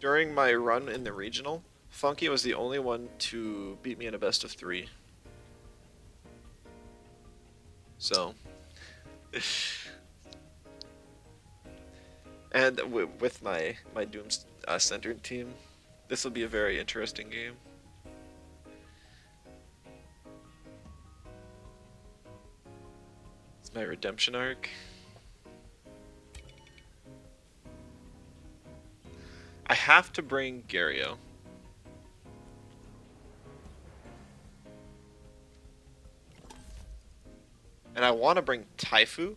during my run in the regional, Funky was the only one to beat me in a best of 3. So, and with my Doom centered team, this will be a very interesting game. It's my redemption arc. I have to bring Gario. And I want to bring Taifu.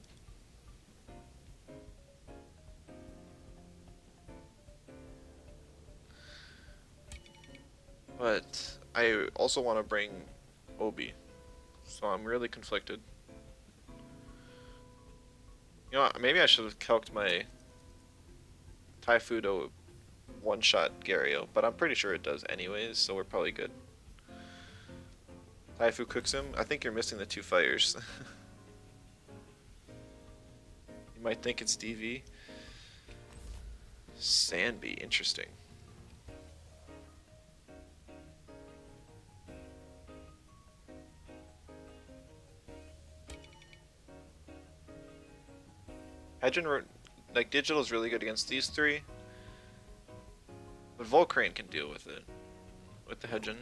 But I also want to bring Obi. So I'm really conflicted. You know what, maybe I should have calced my Taifu to one-shot Gario, but I'm pretty sure it does anyways, so we're probably good. Taifu cooks him. I think you're missing the 2 fires. You might think it's DV. Sandby, interesting. Hedgen, like, Digital is really good against these 3. But Volcrane can deal with it. With the Hedgen.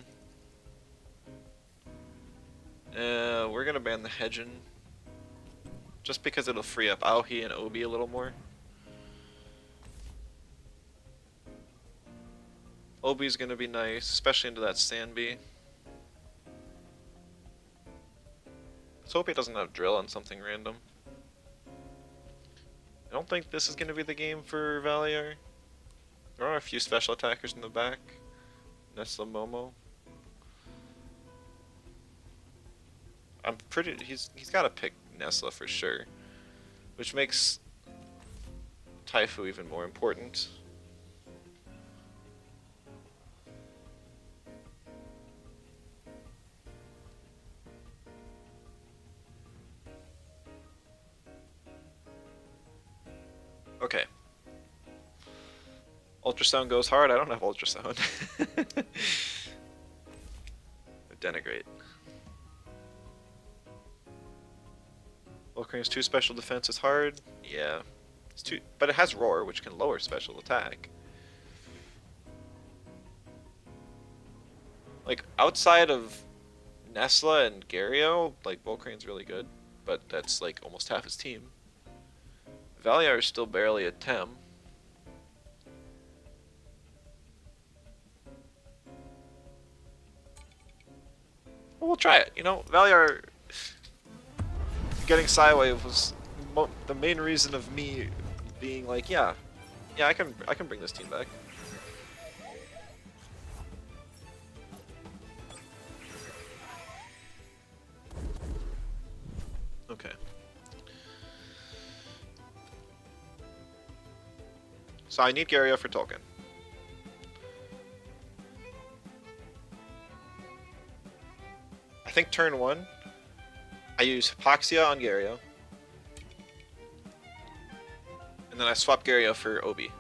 We're gonna ban the Hedgen. Just because it'll free up Aohi and Obi a little more. Obi's gonna be nice, especially into that Sandby. Let's hope he doesn't have drill on something random. I don't think this is gonna be the game for valiar. There are a few special attackers in the back. Nesla Momo. I'm pretty. He's got to pick Nesla for sure, which makes Taifu even more important. Okay. Ultrasound goes hard. I don't have ultrasound. Denigrate. Volcrane's 2 special defense is hard. Yeah. It's 2, but it has roar, which can lower special attack. Like, outside of Nesla and Gario, like, Volcrane's really good. but that's like almost half his team. Valiar is still barely a Tem. Well, we'll try it. You know, Valiar getting Psywave was the main reason of me being like, yeah, I can bring this team back. Okay. So I need Garia for token. I think turn 1, I use Hypoxia on Garia. And then I swap Garia for Obi.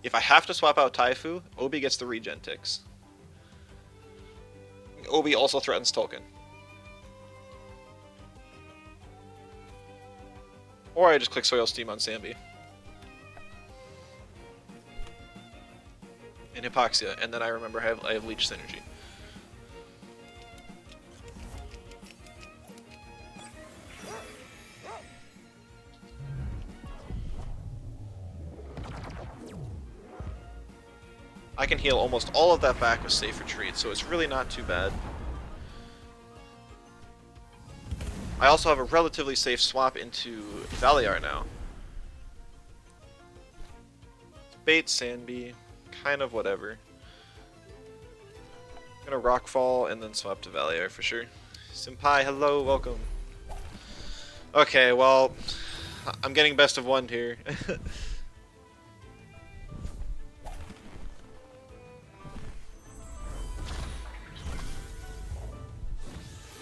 If I have to swap out Taifu, Obi gets the regen ticks. Obi also threatens token. Or I just click Soil Steam on Sambi. And Hypoxia, and then I remember I have Leech Synergy. I can heal almost all of that back with Safe Retreat, so it's really not too bad. I also have a relatively safe swap into Valiar now. Bait, Sandbee, kind of whatever. I'm gonna Rockfall and then swap to Valiar for sure. Senpai, hello, welcome. Okay, well, I'm getting best of 1 here.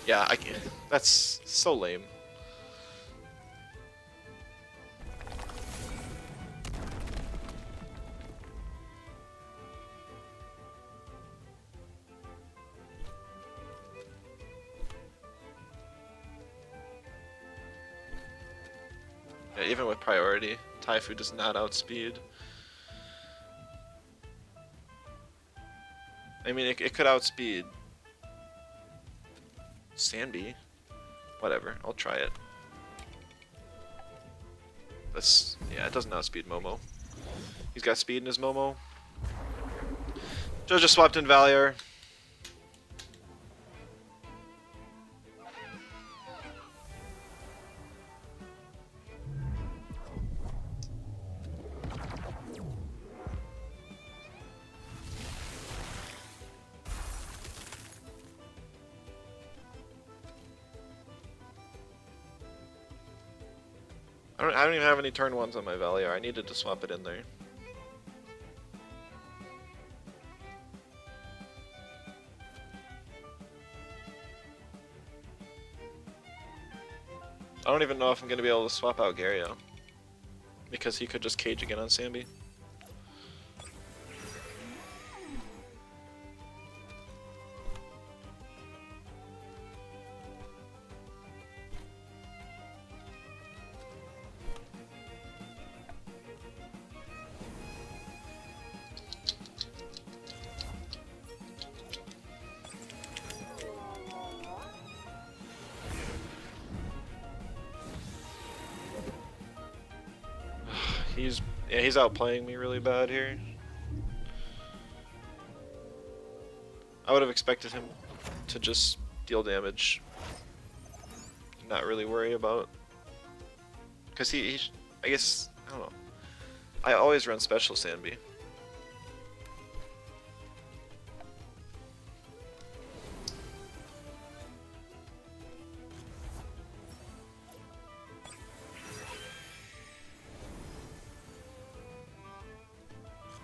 Yeah, that's so lame. Yeah, even with priority, Taifu does not outspeed. I mean, it could outspeed Sandbee. Whatever, I'll try it. Yeah, it doesn't outspeed Momo. He's got speed in his Momo. Joe just swapped in Valiar. I don't even have any turn 1s on my Valiar. I needed to swap it in there. I don't even know if I'm going to be able to swap out Garia. Because he could just cage again on Sambi. He's outplaying me really bad here. I would have expected him to just deal damage, not really worry about. Because I guess, I don't know. I always run special Sandbee.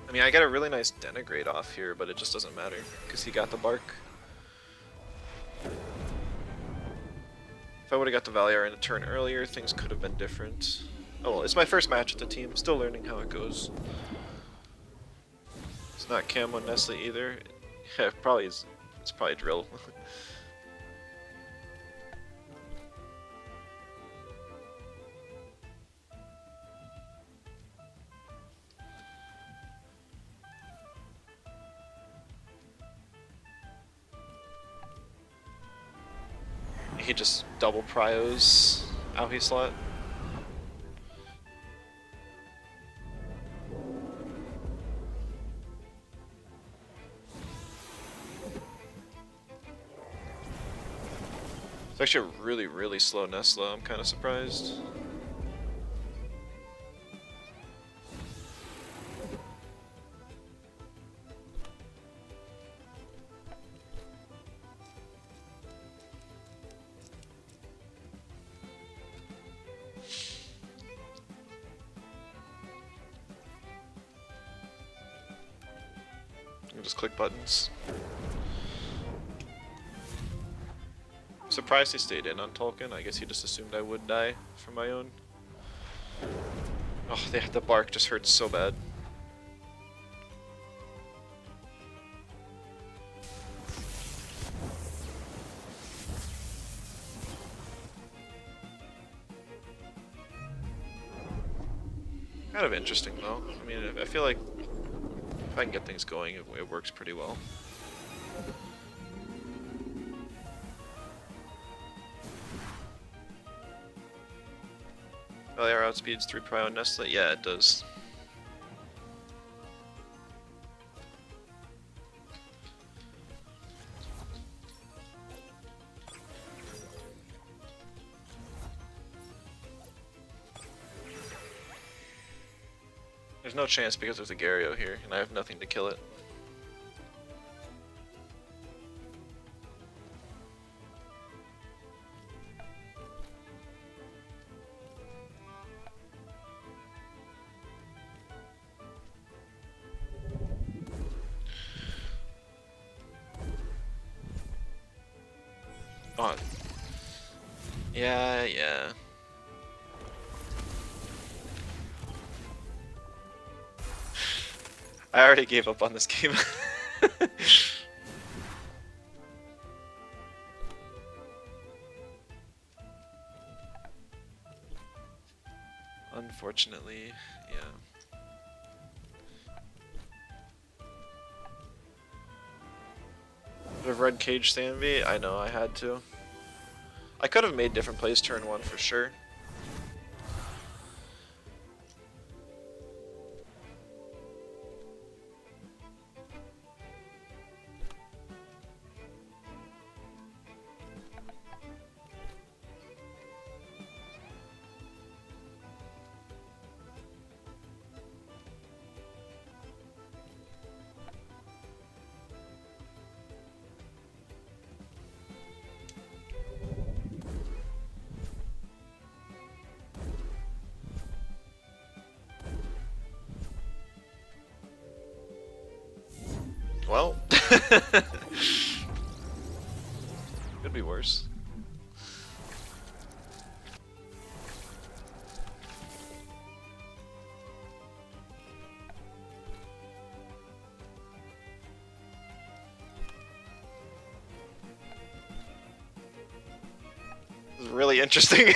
I mean, I got a really nice Denigrate off here, but it just doesn't matter, because he got the Bark. If I would have got the Valiar in a turn earlier, things could have been different. Oh well, it's my first match with the team, still learning how it goes. It's not Camo Nestle either. Yeah, it probably is. It's probably Drill. he just double pryos out he slot. It's actually a really, really slow Nesla. I'm kind of surprised. Just click buttons. I'm surprised he stayed in on Tolkien. I guess he just assumed I would die for my own. Oh, the bark just hurts so bad. Kind of interesting though. I mean, I feel like if I can get things going, it works pretty well. Valiar outspeeds 3 prio Nestle? Yeah, it does. There's no chance because there's a Gario here, and I have nothing to kill it. Oh. Yeah. I already gave up on this game. Unfortunately, yeah. Would have red cage Stanby? I know, I had to. I could have made different plays turn 1 for sure. Well, could be worse. This is really interesting.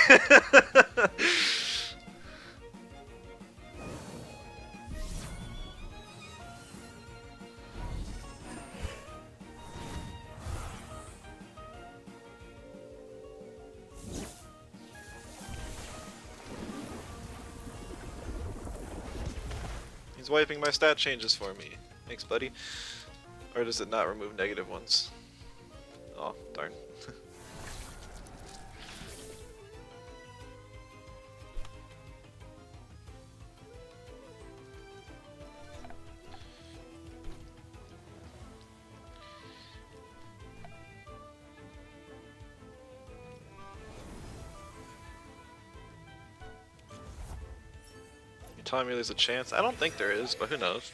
He's wiping my stat changes for me. Thanks, buddy. Or does it not remove negative ones? Oh, darn. You're telling me there's a chance? I don't think there is, but who knows?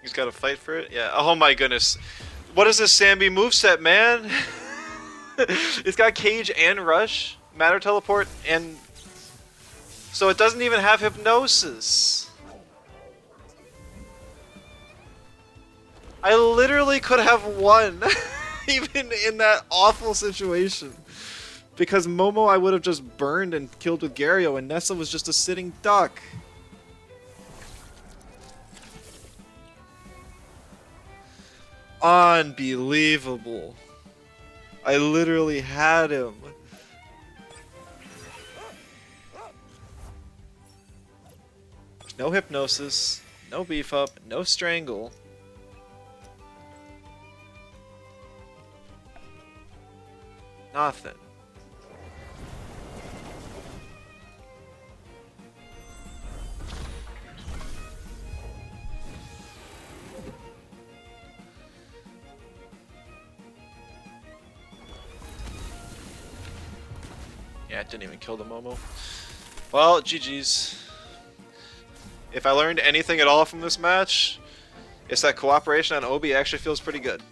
He's got to fight for it? Yeah. Oh my goodness. What is this Sambi moveset, man? It's got Cage and Rush, Matter Teleport, and... So it doesn't even have Hypnosis. I literally could have won, even in that awful situation. Because Momo I would have just burned and killed with Gario, and Nessa was just a sitting duck. Unbelievable. I literally had him. No Hypnosis, no Beef Up, no Strangle. Nothing. Yeah, it didn't even kill the Momo. Well, GG's. If I learned anything at all from this match, it's that cooperation on Obi actually feels pretty good.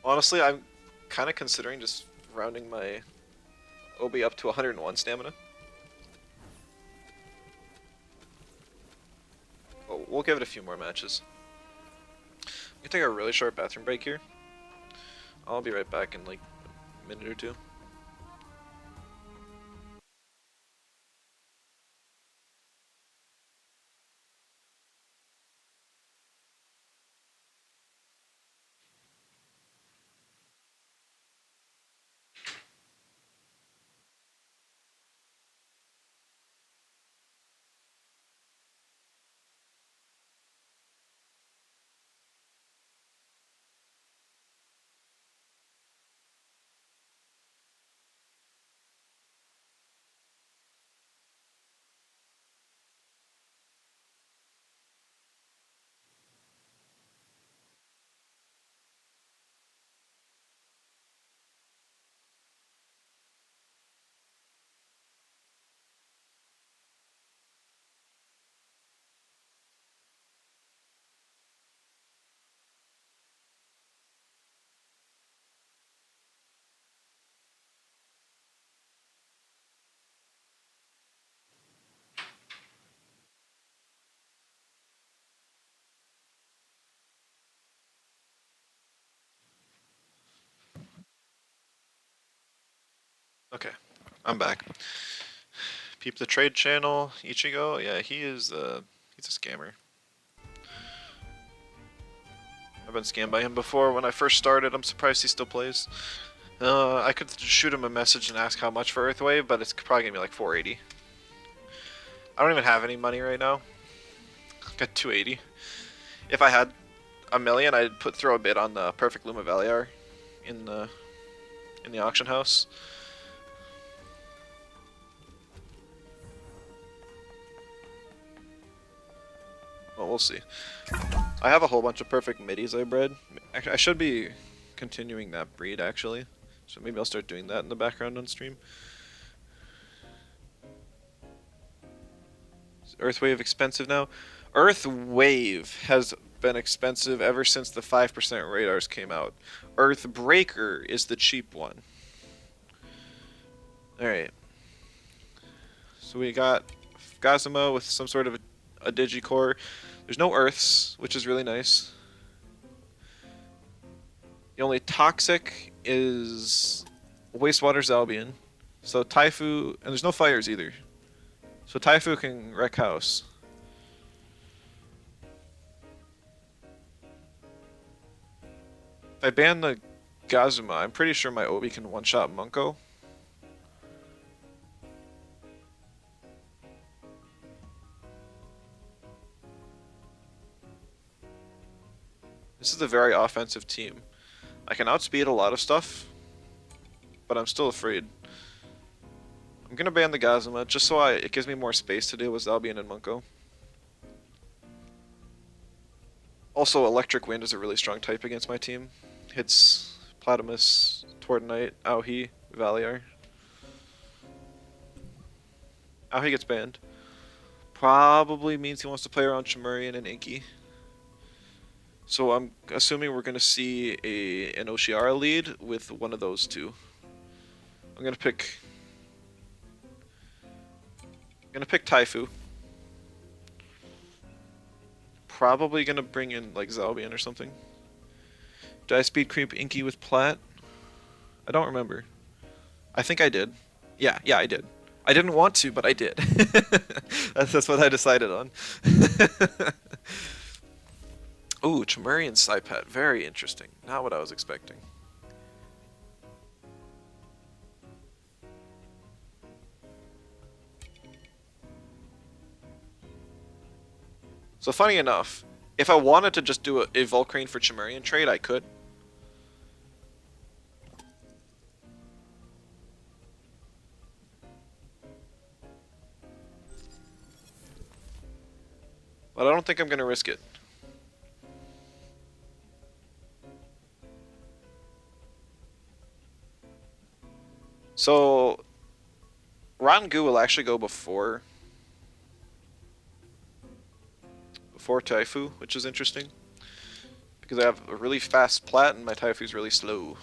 Honestly, I'm kind of considering just rounding my Obi up to 101 stamina. But we'll give it a few more matches. I'm gonna take a really short bathroom break here. I'll be right back in like a minute or two. Okay, I'm back. Peep the trade channel, Ichigo. Yeah, he's a scammer. I've been scammed by him before when I first started. I'm surprised he still plays. I could shoot him a message and ask how much for Earthwave, but it's probably gonna be like 480. I don't even have any money right now. I've got 280. If I had a million, I'd throw a bid on the Perfect Luma Valiar in the auction house. Well, we'll see. I have a whole bunch of perfect middies I bred. Actually, I should be continuing that breed, actually. So maybe I'll start doing that in the background on stream. Is Earthwave expensive now? Earthwave has been expensive ever since the 5% radars came out. Earthbreaker is the cheap one. Alright. So we got Gazuma with some sort of a Digicore. There's no Earths, which is really nice. The only toxic is Wastewater's Albion. So Taifu, and there's no fires either. So Taifu can wreck house. If I ban the Gazuma, I'm pretty sure my Obi can one-shot Munko. This is a very offensive team. I can outspeed a lot of stuff, but I'm still afraid. I'm gonna ban the Gazuma just so it gives me more space to deal with Albion and Munko. Also, Electric Wind is a really strong type against my team. Hits Platamus, Tortonite, Aohi, Valiar. How he gets banned. Probably means he wants to play around Chimerian and Inky. So I'm assuming we're going to see an Oshiara lead with one of those two. I'm going to pick Taifu. Probably going to bring in like Zalbian or something. Did I speed creep Inky with Plat? I don't remember. I think I did. Yeah, I did. I didn't want to, but I did. That's what I decided on. Ooh, Chimerian Saipat. Very interesting. Not what I was expecting. So funny enough, if I wanted to just do a Volcrane for Chimerian trade, I could. But I don't think I'm going to risk it. So, Rangu will actually go before Taifu, which is interesting. Because I have a really fast Plat and my Taifu's really slow.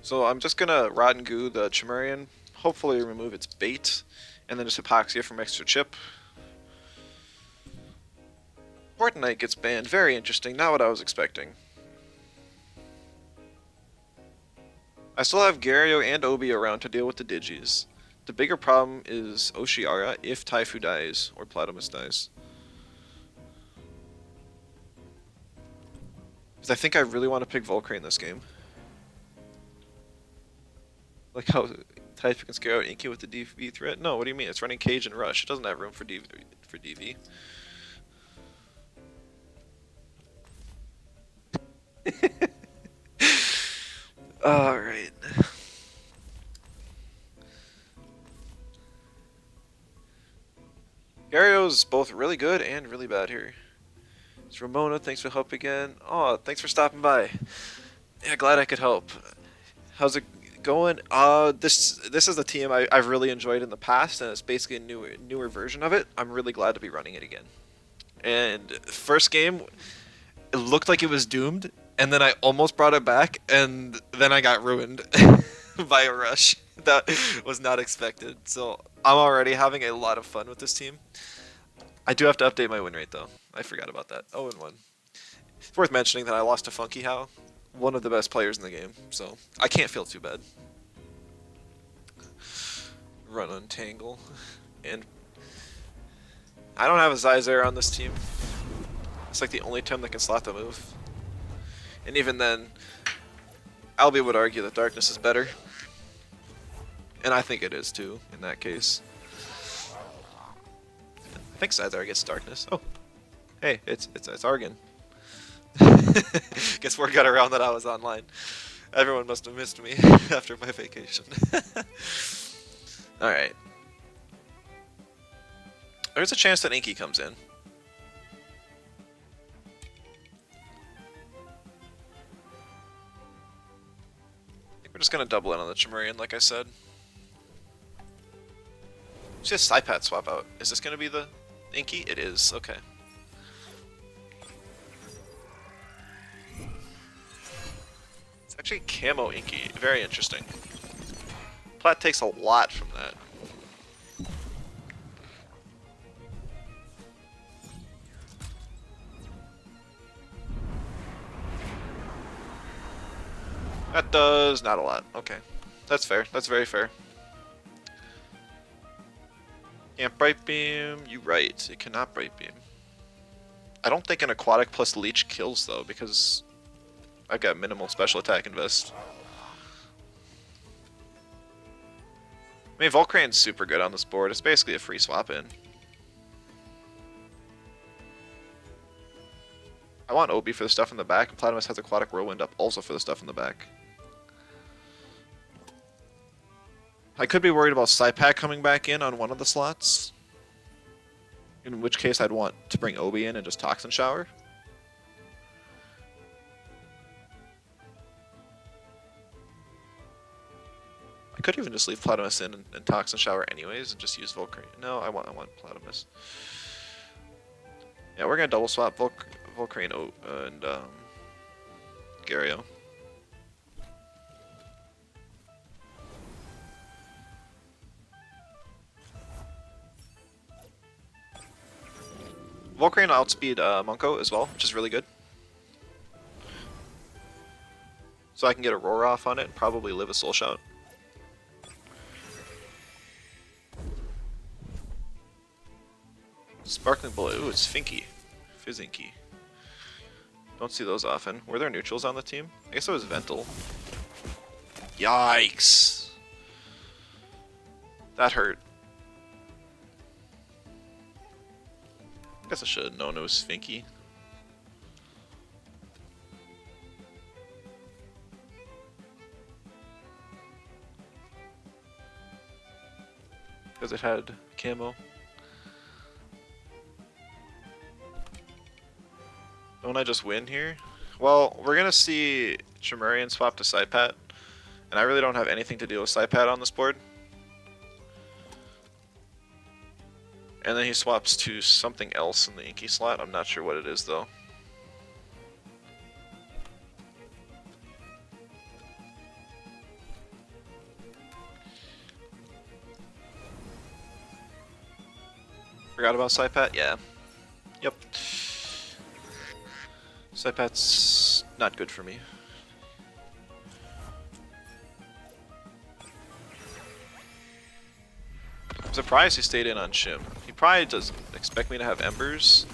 So I'm just gonna Rangu the Chimerian, hopefully remove its bait, and then just Hypoxia from extra chip. Fortnite gets banned, very interesting, not what I was expecting. I still have Gario and Obi around to deal with the Digis. The bigger problem is Oshiara if Taifu dies or Platomus dies. Because I think I really want to pick Volcrane this game. Like how Taifu can scare out Inky with the DV threat? No, what do you mean? It's running Cage and Rush. It doesn't have room for DV. Alright. Gario's both really good and really bad here. It's Ramona, thanks for help again. Oh, thanks for stopping by. Yeah, glad I could help. How's it going? This is a team I've really enjoyed in the past, and it's basically a newer version of it. I'm really glad to be running it again. And first game, it looked like it was doomed, and then I almost brought it back, and then I got ruined by a rush. That was not expected. So I'm already having a lot of fun with this team. I do have to update my win rate though. I forgot about that. 0-1. It's worth mentioning that I lost to Funky How, one of the best players in the game, so I can't feel too bad. Run Untangle. And I don't have a Zyzare on this team. It's like the only Tem that can slot the move. And even then, Albie would argue that Darkness is better. And I think it is too, in that case. I think Zyzare gets Darkness. Oh, hey, it's Argon. Guess word got around that I was online. Everyone must have missed me after my vacation. Alright. There's a chance that Inky comes in. I think we're just gonna double in on the Chimerian, like I said. Just Saipat swap out. Is this gonna be the Inky? It is. Okay. It's actually Camo Inky. Very interesting. Plat takes a lot from that. That does not a lot. Okay. That's fair. That's very fair. Can't Bright Beam. You right. It cannot Bright Beam. I don't think an Aquatic plus Leech kills, though, because I've got minimal special attack invest. I mean, Volcrane's super good on this board. It's basically a free swap in. I want Obi for the stuff in the back, and Platomus has Aquatic Whirlwind up also for the stuff in the back. I could be worried about Saipat coming back in on one of the slots. In which case I'd want to bring Obi in and just Toxin Shower. could even just leave Platimus in and Toxin Shower anyways and just use Volcrane. No, I want Platimus. Yeah, we're gonna double swap Volcrane and Gario. Volcrane outspeed Monko as well, which is really good. So I can get a Roar off on it and probably live a Soul Shout. Sparkling Bullet, ooh, it's Finky. Fizzinky. Don't see those often. Were there neutrals on the team? I guess it was Vental. Yikes! That hurt. I guess I should have known it was Finky. Because it had camo. Don't I just win here? Well, we're gonna see Chimerian swap to Saipat, and I really don't have anything to deal with Saipat on this board. And then he swaps to something else in the Inky slot. I'm not sure what it is though. Forgot about Saipat? Yeah. Yep. Saipat's not good for me. I'm surprised he stayed in on Shim. He probably doesn't expect me to have Embers,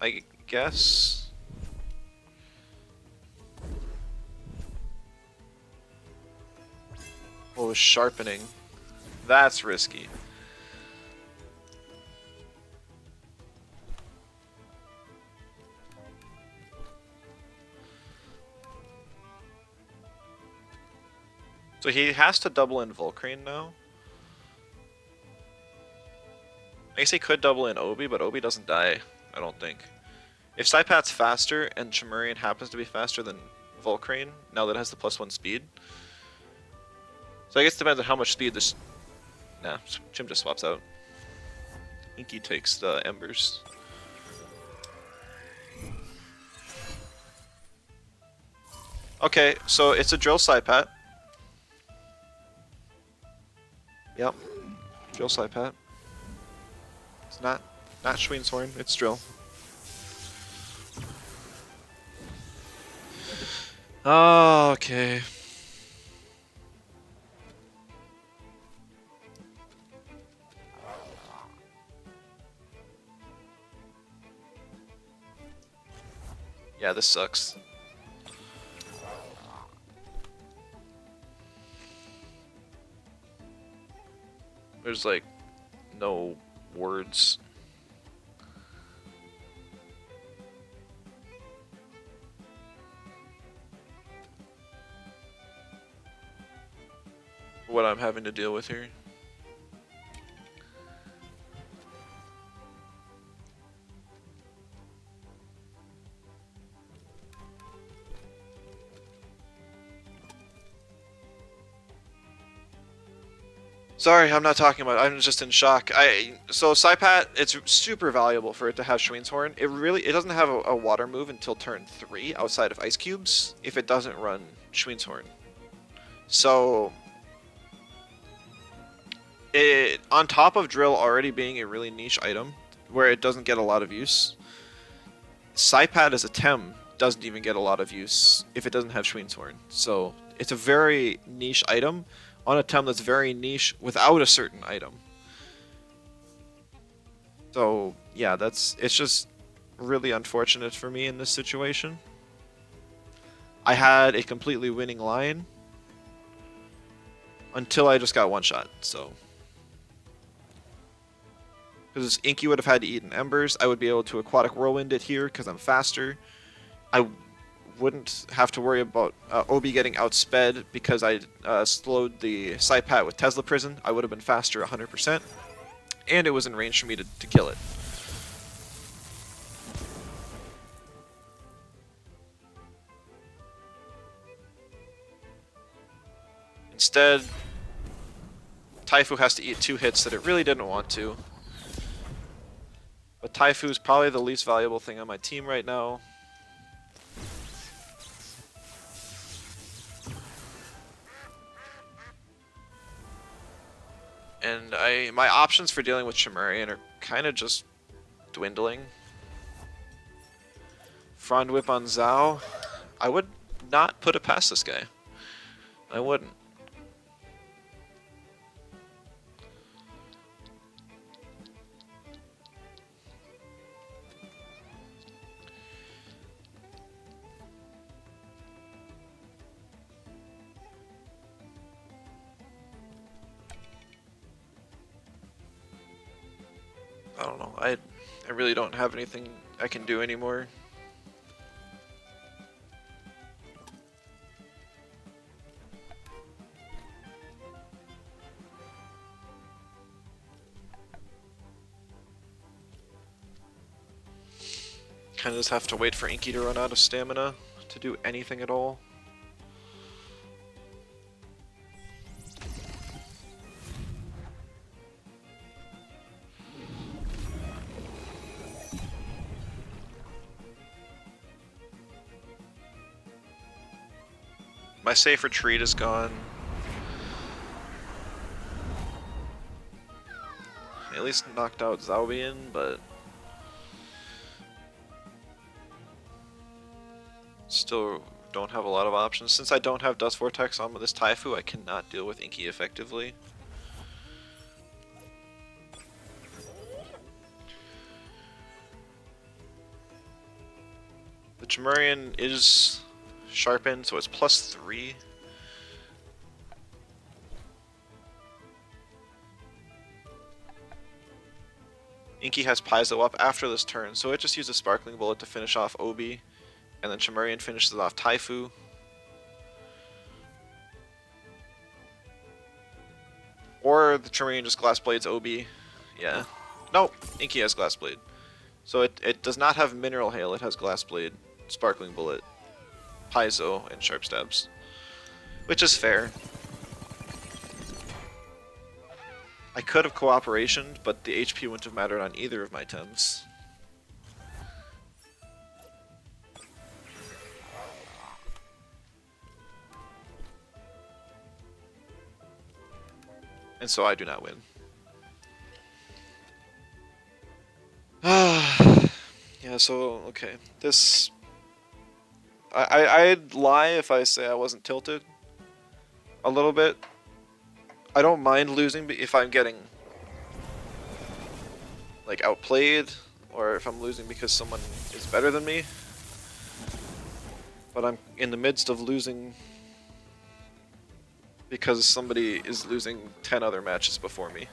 I guess. Oh, sharpening. That's risky. So he has to double in Volcrane now. I guess he could double in Obi, but Obi doesn't die, I don't think. If Saipat's faster and Chimerian happens to be faster than Volcrane, now that it has the +1 speed. So I guess it depends on how much speed this... Nah, Chim just swaps out. Inky takes the Embers. Okay, so it's a Drill Saipat. Yep. Drill Saipat. It's not Schween's Horn, it's Drill. Oh, okay. Yeah, this sucks. There's like no words. What I'm having to deal with here. Sorry, I'm not talking about it. I'm just in shock. So Saipat, it's super valuable for it to have Schween's Horn. It doesn't have a water move until turn 3 outside of Ice Cubes if it doesn't run Schween's Horn. So on top of Drill already being a really niche item where it doesn't get a lot of use, Saipat as a Tem doesn't even get a lot of use if it doesn't have Schween's Horn. So it's a very niche item on a Tem that's very niche without a certain item. So yeah, it's just really unfortunate for me in this situation. I had a completely winning line until I just got one shot, so. Because Inky would have had to eat an Embers, I would be able to Aquatic Whirlwind it here because I'm faster. I wouldn't have to worry about Obi getting outsped because I slowed the Saipat with Tesla Prison. I would have been faster 100%. And it was in range for me to kill it. Instead, Taifu has to eat 2 hits that it really didn't want to. But Taifu's probably the least valuable thing on my team right now. And my options for dealing with Chimerian are kind of just dwindling. Frond Whip on Zhao. I would not put it past this guy. I wouldn't. I don't know. I really don't have anything I can do anymore. Kind of just have to wait for Inky to run out of stamina to do anything at all. My safe retreat is gone. At least knocked out Zhaobian, but still don't have a lot of options. Since I don't have Dust Vortex on this Taifu, I cannot deal with Inky effectively. The Chimerian is sharpened, so it's +3. Inky has Paizo up after this turn, so it just uses Sparkling Bullet to finish off Obi, and then Chimerian finishes off Taifu. Or the Chimerian just Glass Blades Obi. Yeah. Nope, Inky has Glass Blade. So it does not have Mineral Hail, it has Glass Blade, Sparkling Bullet, Paizo, and Sharp Stabs. Which is fair. I could have Cooperationed, but the HP wouldn't have mattered on either of my Tems. And so I do not win. Yeah, so, okay. This... I'd lie if I say I wasn't tilted. A little bit. I don't mind losing if I'm getting like outplayed, or if I'm losing because someone is better than me. But I'm in the midst of losing because somebody is losing 10 other matches before me.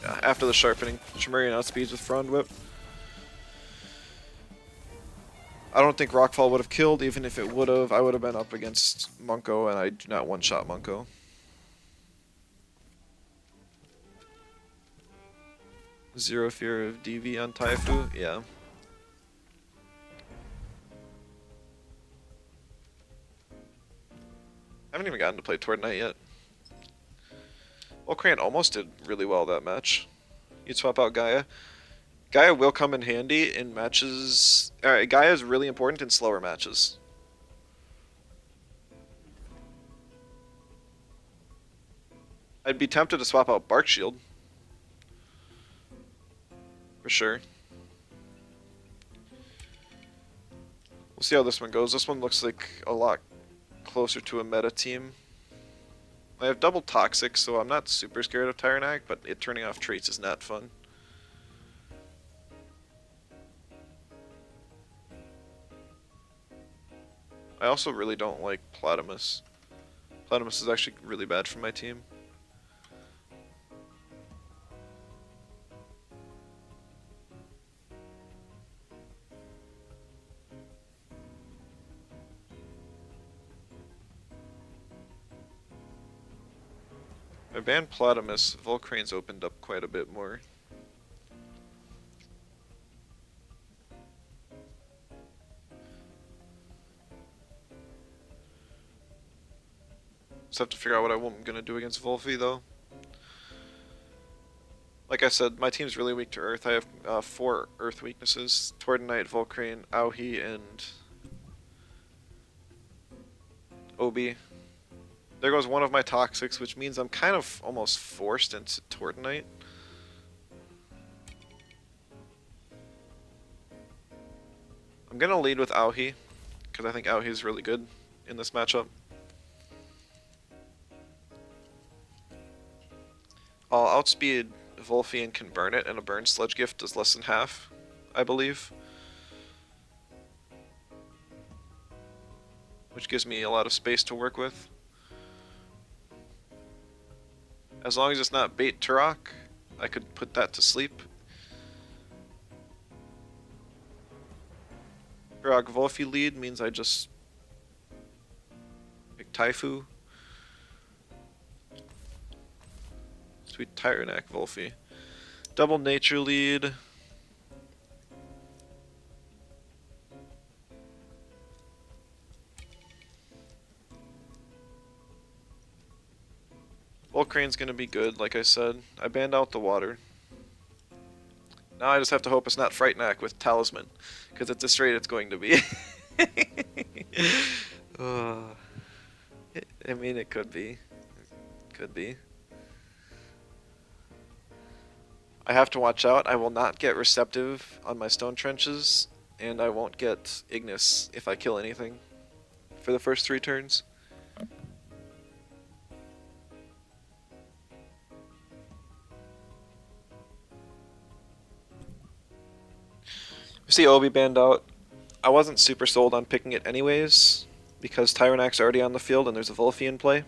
Yeah, after the sharpening, Chimerian outspeeds with Frond Whip. I don't think Rockfall would have killed. Even if it would have, I would have been up against Munko, and I do not one-shot Munko. Zero fear of DV on Taifu? Yeah. I haven't even gotten to play Toward Night yet. Volcran almost did really well that match. You'd swap out Gaia. Gaia will come in handy in matches... Alright, Gaia is really important in slower matches. I'd be tempted to swap out Bark Shield. For sure. We'll see how this one goes. This one looks like a lot closer to a meta team. I have double Toxic, so I'm not super scared of Tyrannac, but it turning off traits is not fun. I also really don't like Platimus. Platimus is actually really bad for my team. I banned Platimus, Volcrane's opened up quite a bit more. Just have to figure out what I'm going to do against Volfi, though. Like I said, my team's really weak to Earth. I have 4 Earth weaknesses. Tordenite, Volcrane, Auhi, and Obi. There goes one of my Toxics, which means I'm kind of almost forced into Tordenite. I'm going to lead with Auhi, because I think Auhi is really good in this matchup. I'll outspeed Volfi and can burn it, and a burn Sludge Gift does less than half, I believe. Which gives me a lot of space to work with. As long as it's not Bait Turok, I could put that to sleep. Turok Volfi lead means I just pick Taifu. Sweet Tyrannac Volfi. Double Nature lead. Volcrane's gonna be good, like I said. I banned out the water. Now I just have to hope it's not Frightnac with Talisman, because at this rate it's going to be. I mean, it could be. Could be. I have to watch out. I will not get Receptive on my Stone Trenches, and I won't get Ignis if I kill anything for the first 3 turns. You see Obi banned out. I wasn't super sold on picking it anyways, because Tyrannac's already on the field and there's a Volfi in play.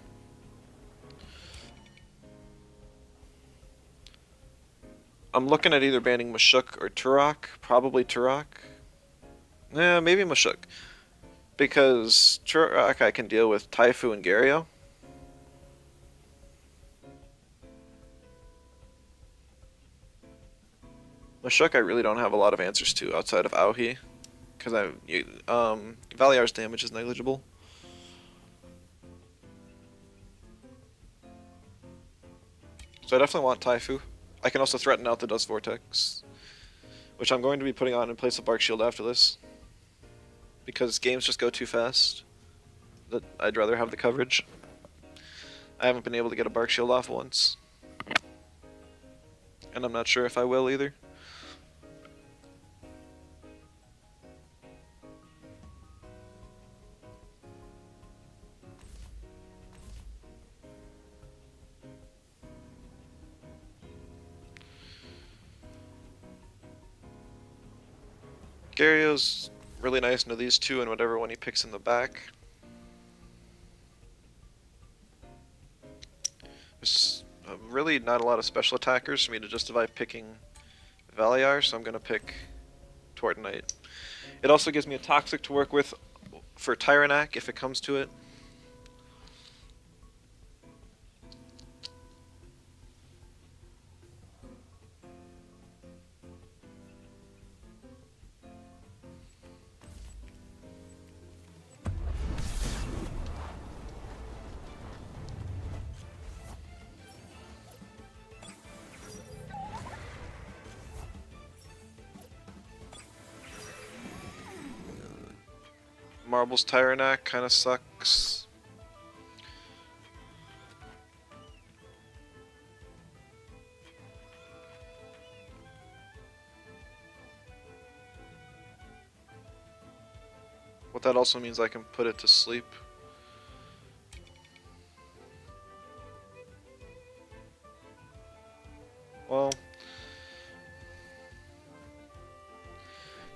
I'm looking at either banning Mashuk or Turok. Probably Turok. Maybe Mashuk. Because Turok I can deal with Taifu and Gario. Mashuk I really don't have a lot of answers to outside of Auhi. Because Valiar's damage is negligible. So I definitely want Taifu. I can also threaten out the Dust Vortex, which I'm going to be putting on in place of Bark Shield after this, because games just go too fast. That I'd rather have the coverage. I haven't been able to get a Bark Shield off once, and I'm not sure if I will either. Gario's really nice into these 2 and whatever one he picks in the back. There's really not a lot of special attackers for me to justify picking Valiar, so I'm going to pick Tordenite. It also gives me a Toxic to work with for Tyrannac if it comes to it. Marbles Tyrannac kind of sucks. What that also means I can put it to sleep. Well,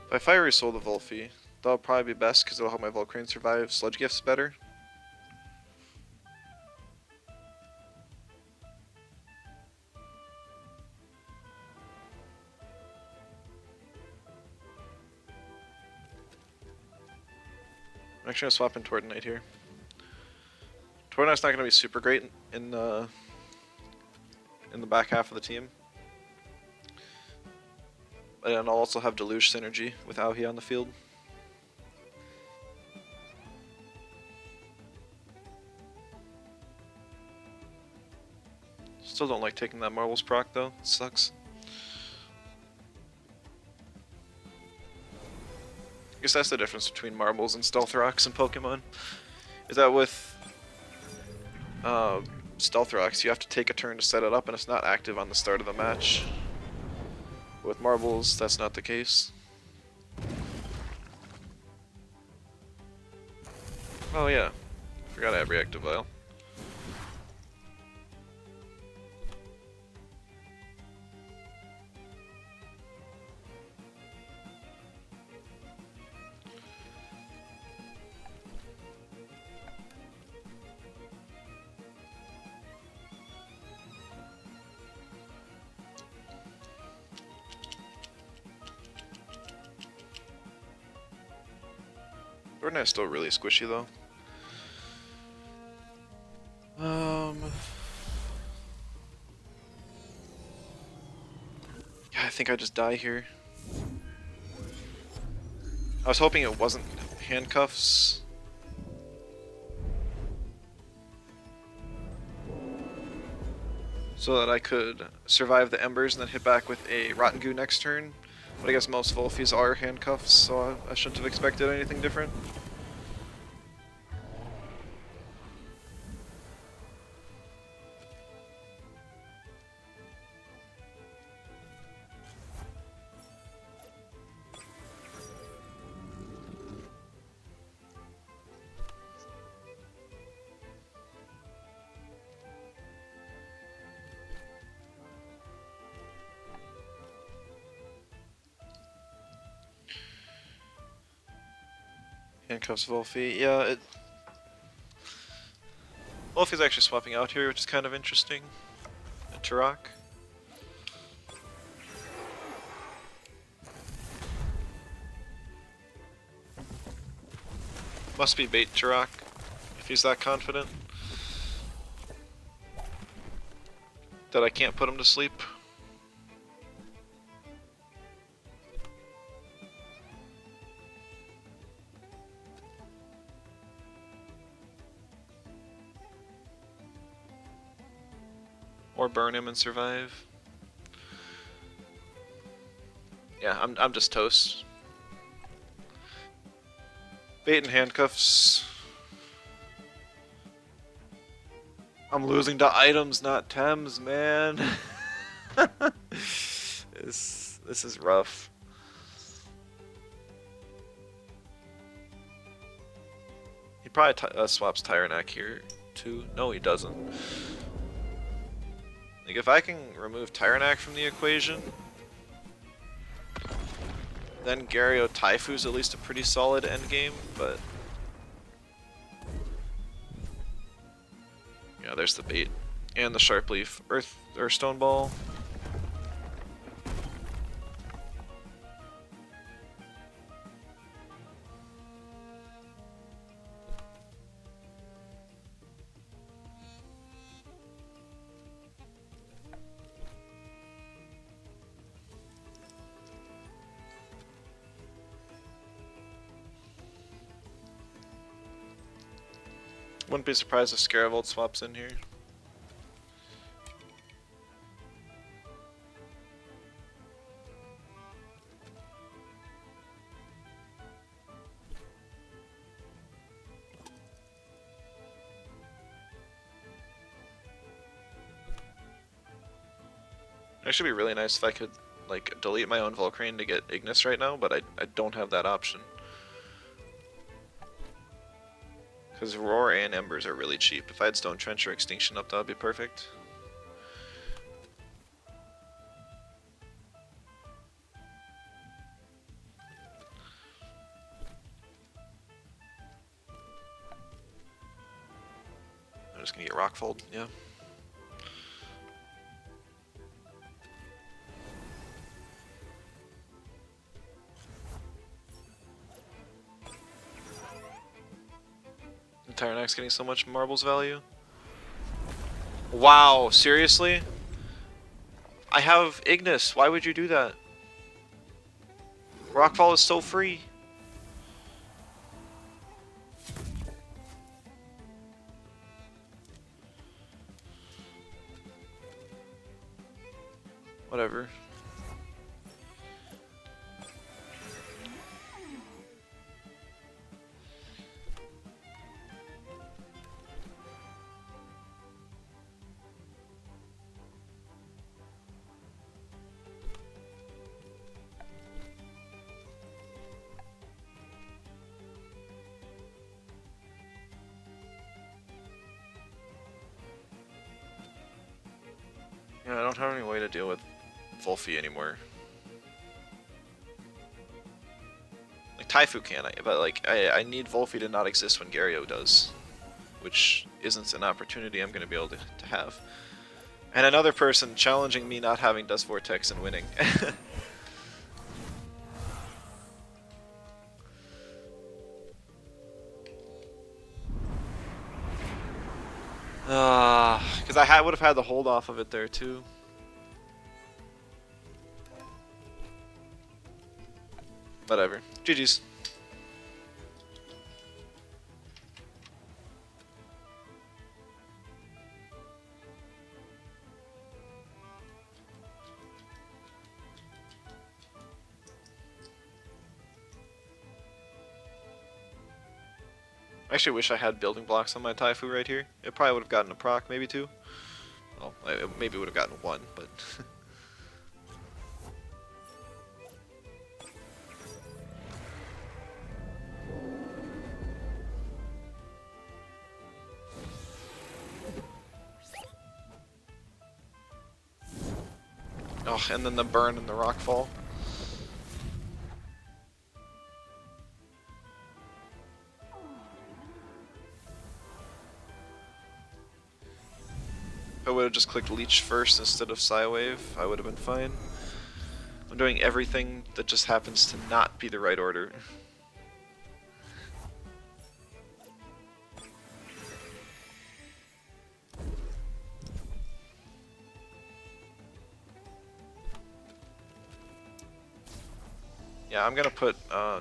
if I Fiery Soul the Volfi, that'll probably be best because it'll help my Volcrane survive Sludge Gifts better. I'm actually going to swap in Tordenite here. Tordenite's not going to be super great in the back half of the team. And I'll also have Deluge synergy with Auhi on the field. Still don't like taking that marbles proc though. It sucks. I guess that's the difference between marbles and stealth rocks in Pokemon. Is that with stealth rocks, you have to take a turn to set it up, and it's not active on the start of the match. With marbles, that's not the case. Oh yeah, forgot I have reactive vial. Ordinar's still really squishy though. Yeah, I think I just die here. I was hoping it wasn't handcuffs. So that I could survive the embers and then hit back with a Rotten Goo next turn. But I guess most Volfies are handcuffs, so I shouldn't have expected anything different. Handcuffs Volfie, yeah, Volfie's actually swapping out here, which is kind of interesting. A Turok. Must be bait Turok, if he's that confident. That I can't put him to sleep. Or burn him and survive. Yeah, I'm just toast. Bait and handcuffs. I'm losing to items, not Tems, man. This is rough. He probably swaps Tyrannac here too. No, he doesn't. Like, if I can remove Tyrannac from the equation, then Gario Taifu's at least a pretty solid endgame, but... yeah, there's the bait. And the Sharp Leaf. Earth or Stone Ball. Wouldn't be surprised if Scaravolt swaps in here. It'd actually be really nice if I could, like, delete my own Volcrane to get Ignis right now, but I don't have that option. Because Roar and Embers are really cheap. If I had Stone Trench or Extinction up, that would be perfect. I'm just gonna get Rockfold, yeah. Tyrannac's getting so much marbles value. Wow, seriously? I have Ignis, why would you do that? Rockfall is so free. don't have any way to deal with Volfi anymore. Like Taifu can, but like I need Volfi to not exist when Gario does, which isn't an opportunity I'm going to be able to have. And another person challenging me not having Dust Vortex and winning. Because I would have had the hold off of it there too. Whatever. GG's. I actually wish I had building blocks on my Taifu right here. It probably would have gotten a proc, maybe two. Well, maybe it would have gotten one, but... oh, and then the burn and the rockfall. If I would have just clicked Leech first instead of Psywave, I would have been fine. I'm doing everything that just happens to not be the right order. Yeah, I'm gonna put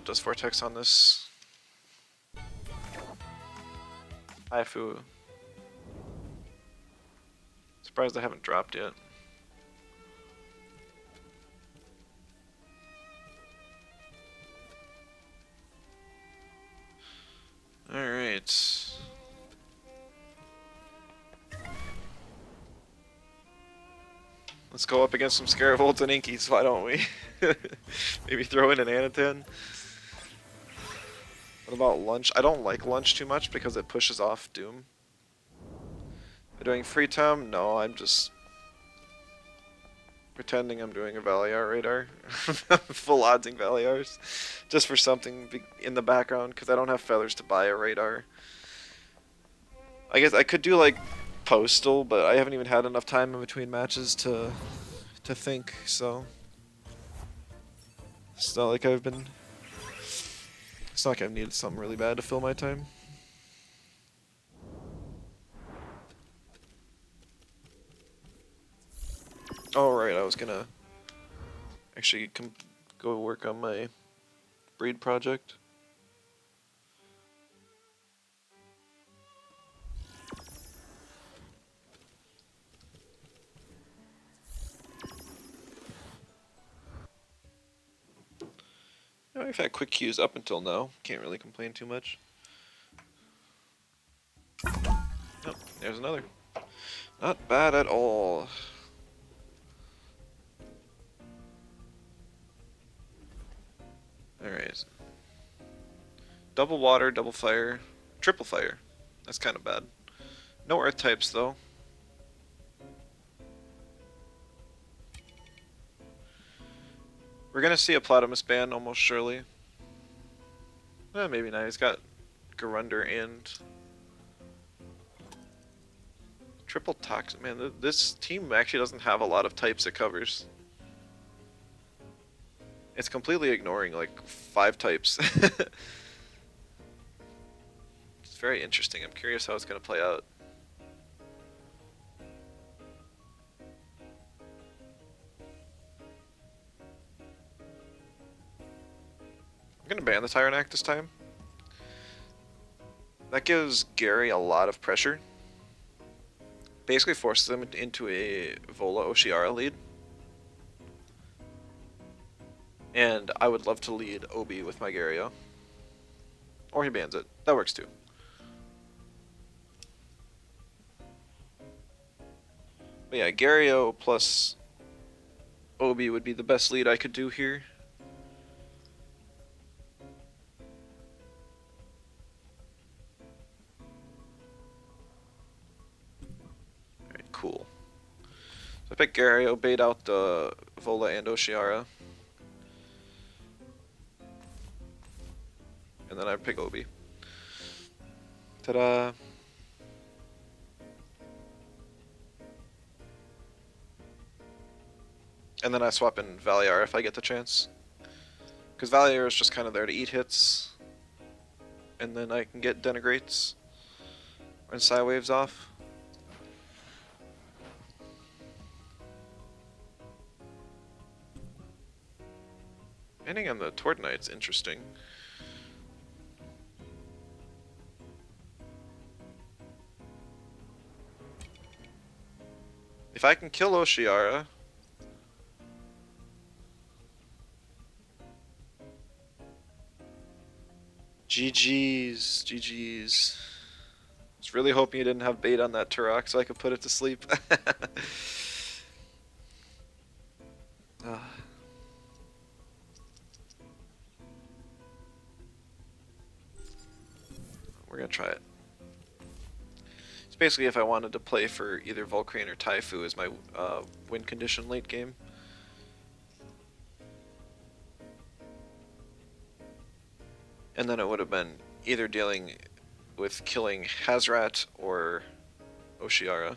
Dust Vortex on this Haifu. Surprised I haven't dropped yet. Alright. Let's go up against some Scaravolds and Inkies, why don't we? Maybe throw in an Anatin. What about Lunch? I don't like Lunch too much because it pushes off Doom. Am I doing Free Tom? No, I'm just pretending I'm doing a Valiar radar. Full oddsing Valiars. Just for something in the background, because I don't have feathers to buy a radar. I guess I could do like Postal, but I haven't even had enough time in between matches to think, so... It's not like I've been... It's not like I've needed something really bad to fill my time. Oh right, I was gonna actually go work on my breed project. Yeah, I've had quick queues up until now. Can't really complain too much. Oh, there's another. Not bad at all. Alright. Double water, double fire, triple fire. That's kind of bad. No earth types though. We're gonna see a Platamus ban almost surely. Maybe not. He's got Garunder and triple toxic. Man, this team actually doesn't have a lot of types it covers. It's completely ignoring like 5 types. It's very interesting. I'm curious how it's gonna play out. I'm gonna ban the Tyrannac this time. That gives Gary a lot of pressure. Basically forces him into a Vola Oshiara lead. And I would love to lead Obi with my Gario. Or he bans it. That works too. But yeah, Gario plus Obi would be the best lead I could do here. Alright, cool. So pick Gary, I'll bait out the Vola and Oshiara. And then I pick Obi. Ta-da! And then I swap in Valiar if I get the chance. Because Valiar is just kind of there to eat hits. And then I can get Denigrates. And Psy Waves off. Ending on the Tordnite's interesting. If I can kill Oshiara... GG's, GG's. I was really hoping you didn't have bait on that Turok so I could put it to sleep. We're gonna try it. It's basically if I wanted to play for either Volcrane or Taifu as my win condition late game. And then it would have been either dealing with killing Hazrat or Oshiara.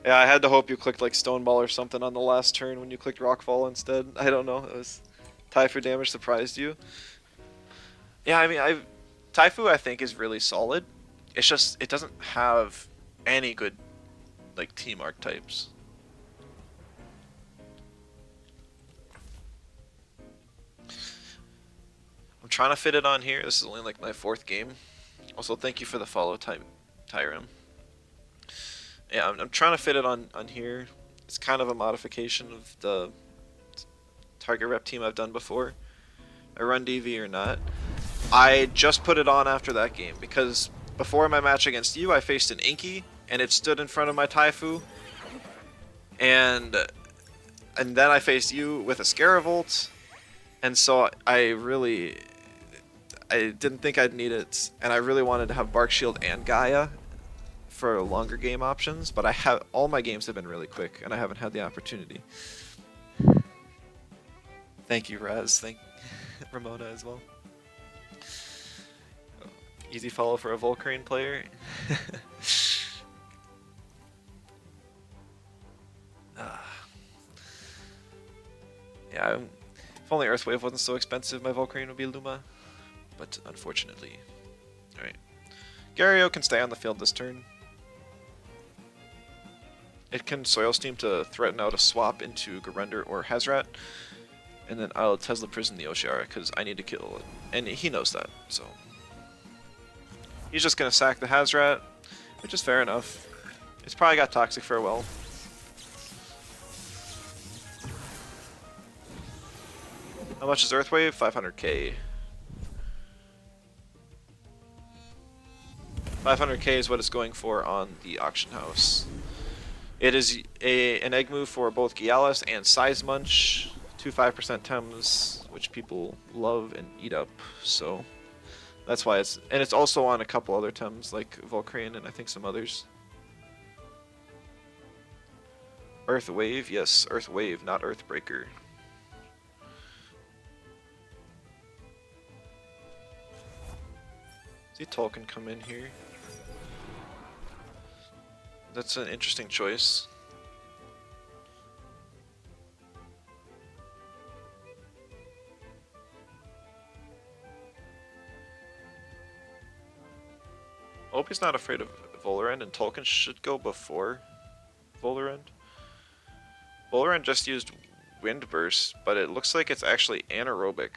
Yeah, I had to hope you clicked like Stoneball or something on the last turn when you clicked Rockfall instead. I don't know. It was Taifu damage surprised you. Yeah, I mean, Taifu I think is really solid. It's just it doesn't have any good like team archetypes. I'm trying to fit it on here. This is only like my 4th game. Also, thank you for the follow, Tyrim. Yeah, I'm trying to fit it on here. It's kind of a modification of the target rep team I've done before. I run DV or not. I just put it on after that game because before my match against you, I faced an Inky and it stood in front of my Taifu. And then I faced you with a Scaravolt. And so I didn't think I'd need it, and I really wanted to have Bark Shield and Gaia for longer game options, but all my games have been really quick, and I haven't had the opportunity. Thank you, Raz. Thank Ramona as well. Easy follow for a Volcrane player. Yeah, if only Earthwave wasn't so expensive, my Volcrane would be Luma. But unfortunately. Alright. Gario can stay on the field this turn. It can Soil Steam to threaten out a swap into Garender or Hazrat. And then I'll Tesla Prison the Oshiara because I need to kill it. And he knows that, so. He's just going to sack the Hazrat, which is fair enough. It's probably got Toxic Farewell. How much is Earthwave? 500k. 500k is what it's going for on the auction house. It is an egg move for both Gialis and Sizemunch. 2 5% Tems, which people love and eat up. So that's why it's also on a couple other Tems like Volcrane and I think some others. Earthwave, yes, Earthwave, not Earthbreaker. See Tolkien come in here. That's an interesting choice. Obi's not afraid of Volarend, and Tolkien should go before Volarend. Volarend just used Wind Burst, but it looks like it's actually anaerobic.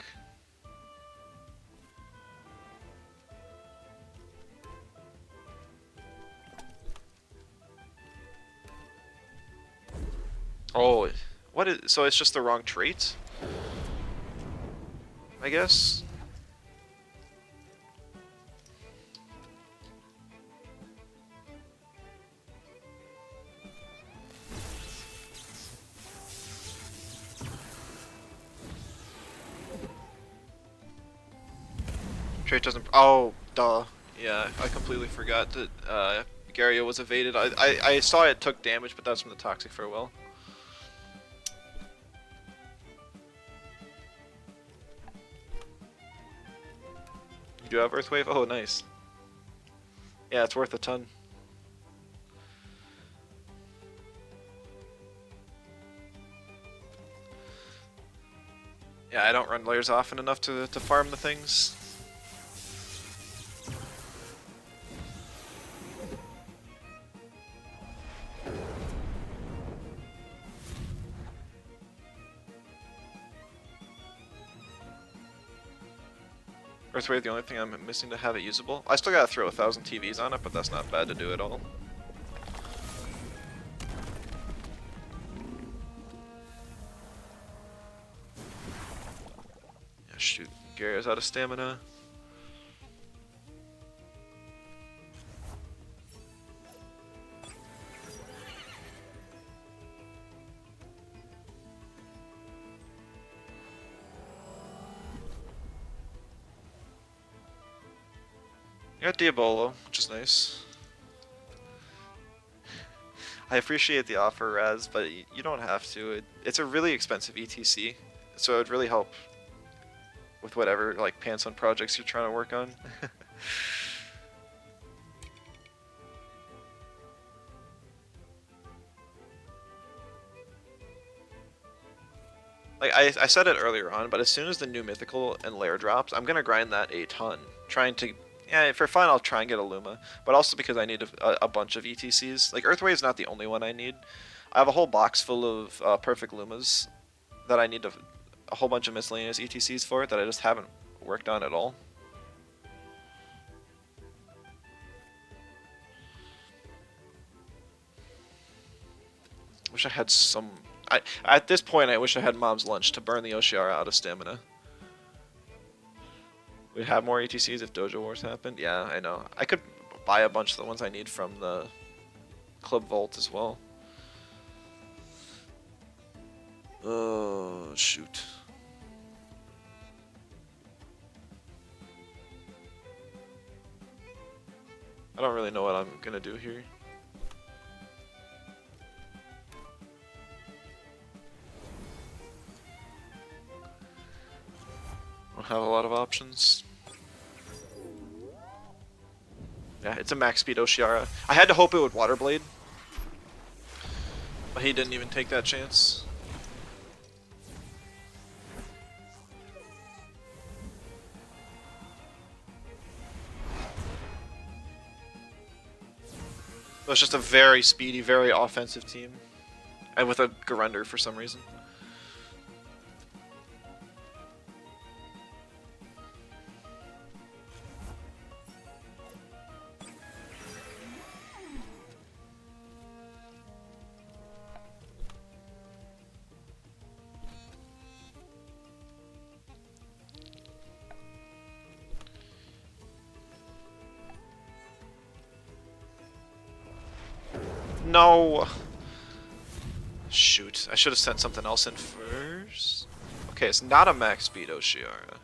Oh, what is... So it's just the wrong trait? I guess? Trait doesn't... Oh, duh. Yeah, I completely forgot that Gario was evaded. I saw it took damage, but that's from the Toxic Farewell. You do have Earthwave? Oh, nice. Yeah, it's worth a ton. Yeah, I don't run layers often enough to farm the things. Earthwave, the only thing I'm missing to have it usable. I still gotta throw 1,000 TVs on it, but that's not bad to do at all. Yeah, shoot. Gario's out of stamina. You got Diabolo, which is nice. I appreciate the offer, Raz, but you don't have to. It's a really expensive ETC, so it would really help with whatever like pants on projects you're trying to work on. Like I said it earlier on, but as soon as the new mythical and lair drops, I'm gonna grind that a ton, trying to. Yeah, for fun, I'll try and get a Luma, but also because I need a bunch of ETCs. Like Earthwave is not the only one I need. I have a whole box full of perfect Lumas that I need a whole bunch of miscellaneous ETCs for that I just haven't worked on at all. Wish I had some. At this point, I wish I had Mom's Lunch to burn the Oshiara out of stamina. We'd have more ETCs if Dojo Wars happened. Yeah, I know. I could buy a bunch of the ones I need from the Club Vault as well. Oh, shoot. I don't really know what I'm gonna do here. Don't have a lot of options. Yeah, it's a max speed Oshiara. I had to hope it would Water Blade, but he didn't even take that chance. It was just a very speedy, very offensive team, and with a Garunder for some reason. No! Shoot, I should have sent something else in first. Okay, it's not a max speed Oshiara.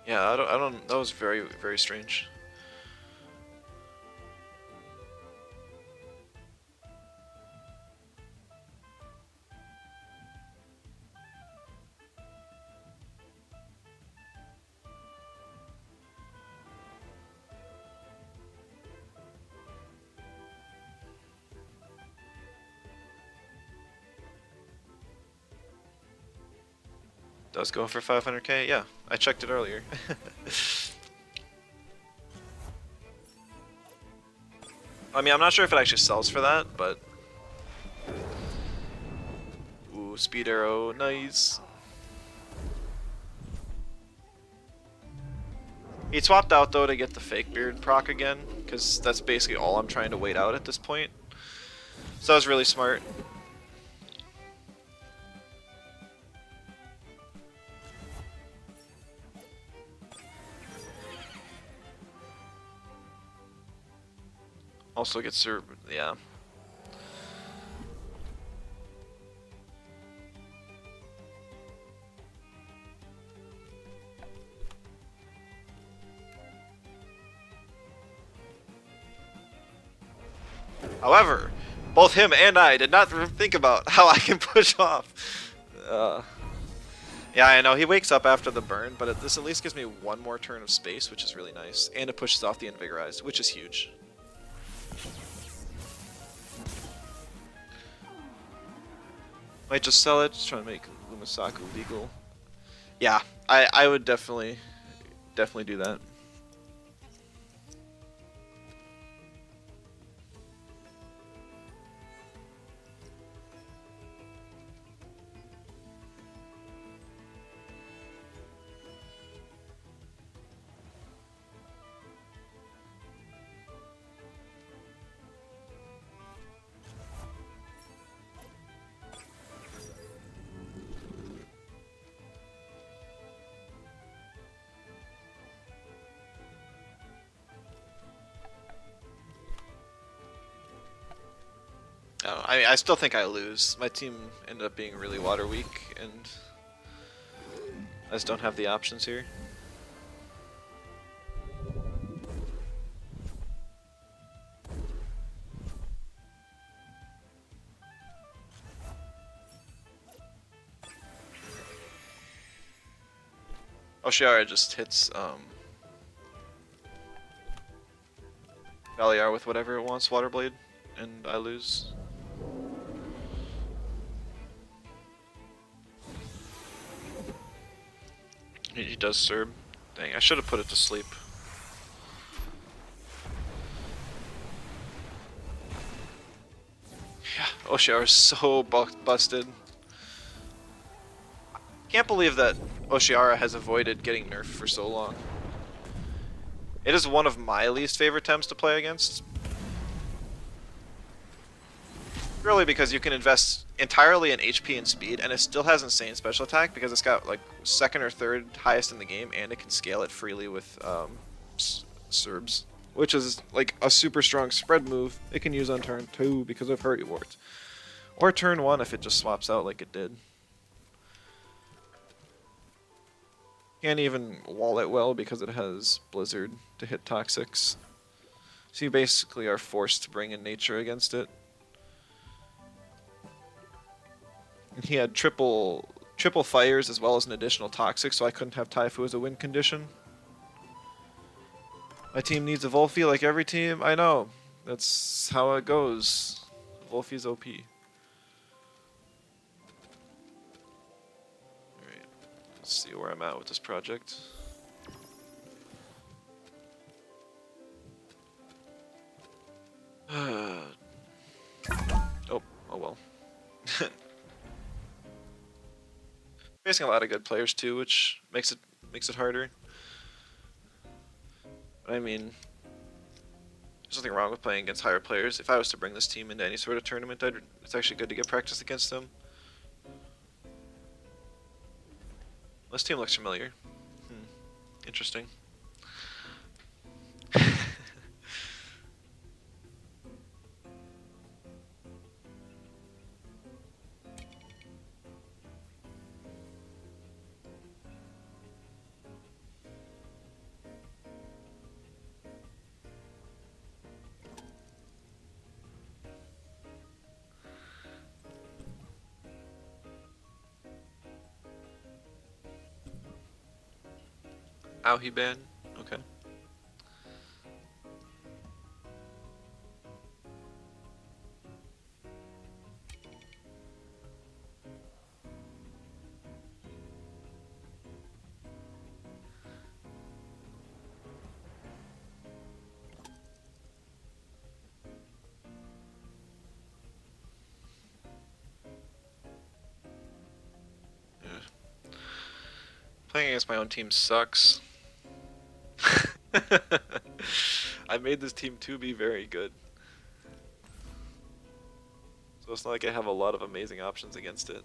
Yeah, I don't, that was very, very strange. Does go for 500k? Yeah, I checked it earlier. I mean, I'm not sure if it actually sells for that, but... Ooh, Speed Arrow, nice. He swapped out, though, to get the Fake Beard proc again, because that's basically all I'm trying to wait out at this point. So that was really smart. Also gets served, yeah. However, both him and I did not think about how I can push off. Yeah, I know, he wakes up after the burn, but this at least gives me one more turn of space, which is really nice. And it pushes off the Invigorized, which is huge. Might just sell it, just trying to make Lumisaku legal. Yeah, I would definitely do that. Oh, I still think I lose. My team ended up being really water weak, and I just don't have the options here. Oshiara just hits valiar with whatever it wants, Water Blade, and I lose. He does Serb. Dang, I should have put it to sleep. Yeah, Oshiara is so busted. Can't believe that Oshiara has avoided getting nerfed for so long. It is one of my least favorite Tems to play against. Purely because you can invest entirely in HP and speed, and it still has insane special attack because it's got like second or third highest in the game, and it can scale it freely with Serbs, which is like a super strong spread move it can use on turn 2 because of Hurry Wards. Or turn 1 if it just swaps out like it did. Can't even wall it well because it has Blizzard to hit Toxics. So you basically are forced to bring in Nature against it. And he had triple fires as well as an additional Toxic, so I couldn't have Taifu as a win condition. My team needs a Volphy like every team. I know. That's how it goes. Volphy's OP. Alright. Let's see where I'm at with this project. Oh well. Facing a lot of good players too, which makes it harder. I mean, there's nothing wrong with playing against higher players. If I was to bring this team into any sort of tournament, it's actually good to get practice against them. This team looks familiar. Interesting. He ban? Okay. Yeah. Playing against my own team sucks. I made this team to be very good. So it's not like I have a lot of amazing options against it.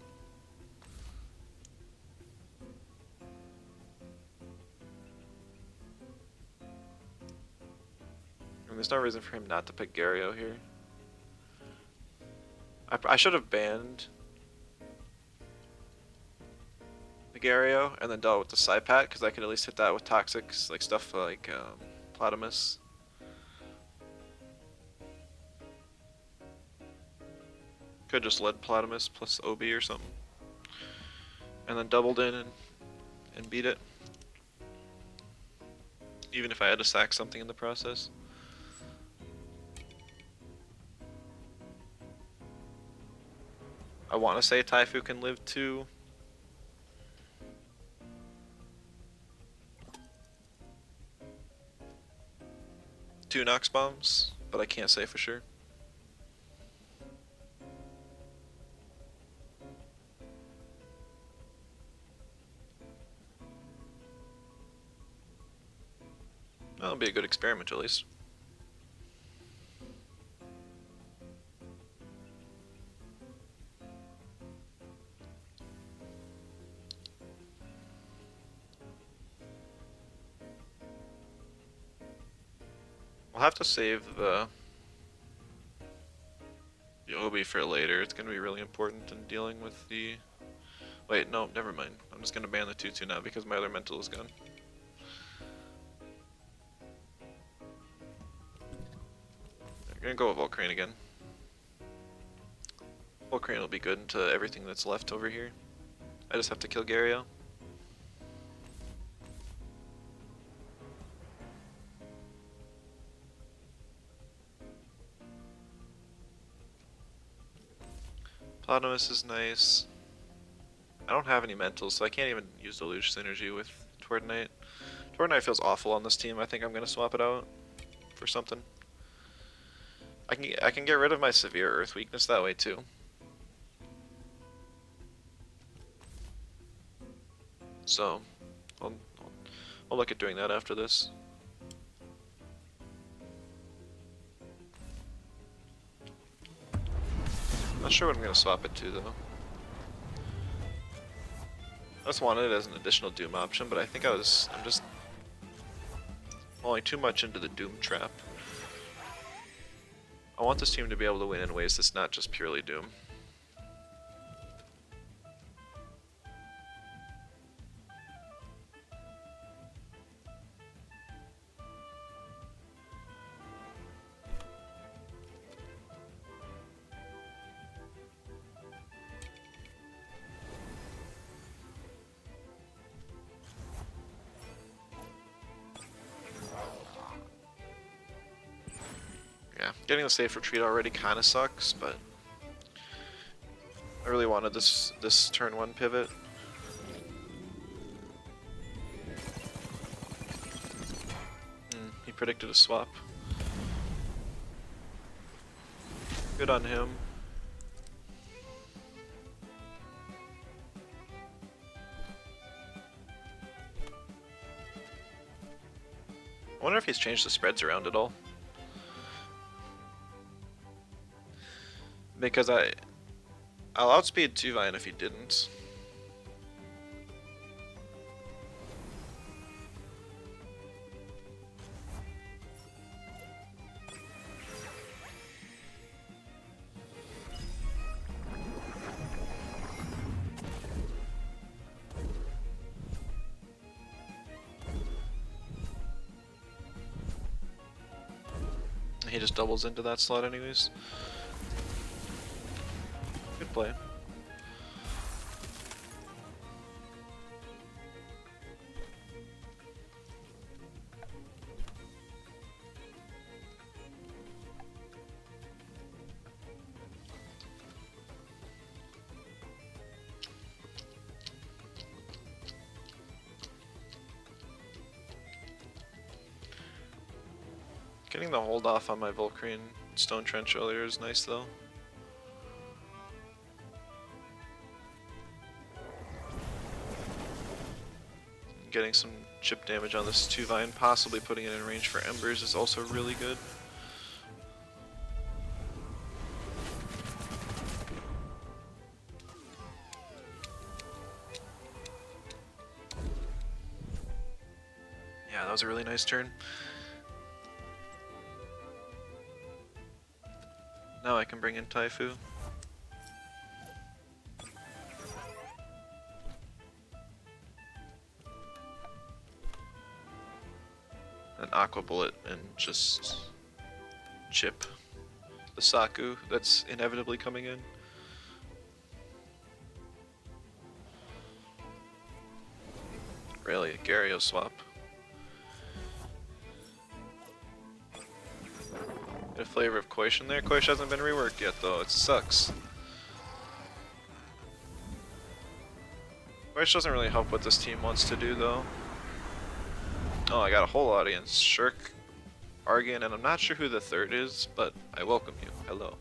And there's no reason for him not to pick Gario here. I should have banned the Gario and then dealt with the Psypat, because I could at least hit that with Toxics, like stuff like Platamus. Could just led Platamus plus OB or something. And then doubled in and beat it. Even if I had to sack something in the process. I want to say Taifu can live two Nox bombs, but I can't say for sure. That'll be a good experiment at least. We'll have to save the Obi for later. It's going to be really important in dealing with the... Wait, no, never mind. I'm just going to ban the 2-2 now because my other mental is gone. I'm going to go with Volcrane again. Volcrane will be good into everything that's left over here. I just have to kill Gario. Platamus is nice. I don't have any mentals, so I can't even use Deluge synergy with Tordinite. Tordinite feels awful on this team. I think I'm gonna swap it out for something. I can get rid of my severe Earth weakness that way too. So I'll look at doing that after this. Not sure what I'm gonna swap it to though. I just wanted it as an additional Doom option, but I think I'm just falling too much into the Doom trap. I want this team to be able to win in ways that's not just purely Doom. Yeah, getting the safe retreat already kind of sucks, but I really wanted this turn 1 pivot. He predicted a swap. Good on him. I wonder if he's changed the spreads around at all. Because I'll outspeed 2-Vine if he didn't. He just doubles into that slot anyways. Good play. Getting the hold off on my Volcrane Stone Trench earlier is nice though. Getting some chip damage on this 2-Vine, possibly putting it in range for Embers is also really good. Yeah, that was a really nice turn. Now I can bring in Taifu. An Aqua Bullet and just chip the Saku that's inevitably coming in. Really, a Gario swap. Get a flavor of Koish in there. Koish hasn't been reworked yet though, it sucks. Koish doesn't really help what this team wants to do though. Oh, I got a whole audience. Shirk, Argan, and I'm not sure who the third is, but I welcome you. Hello.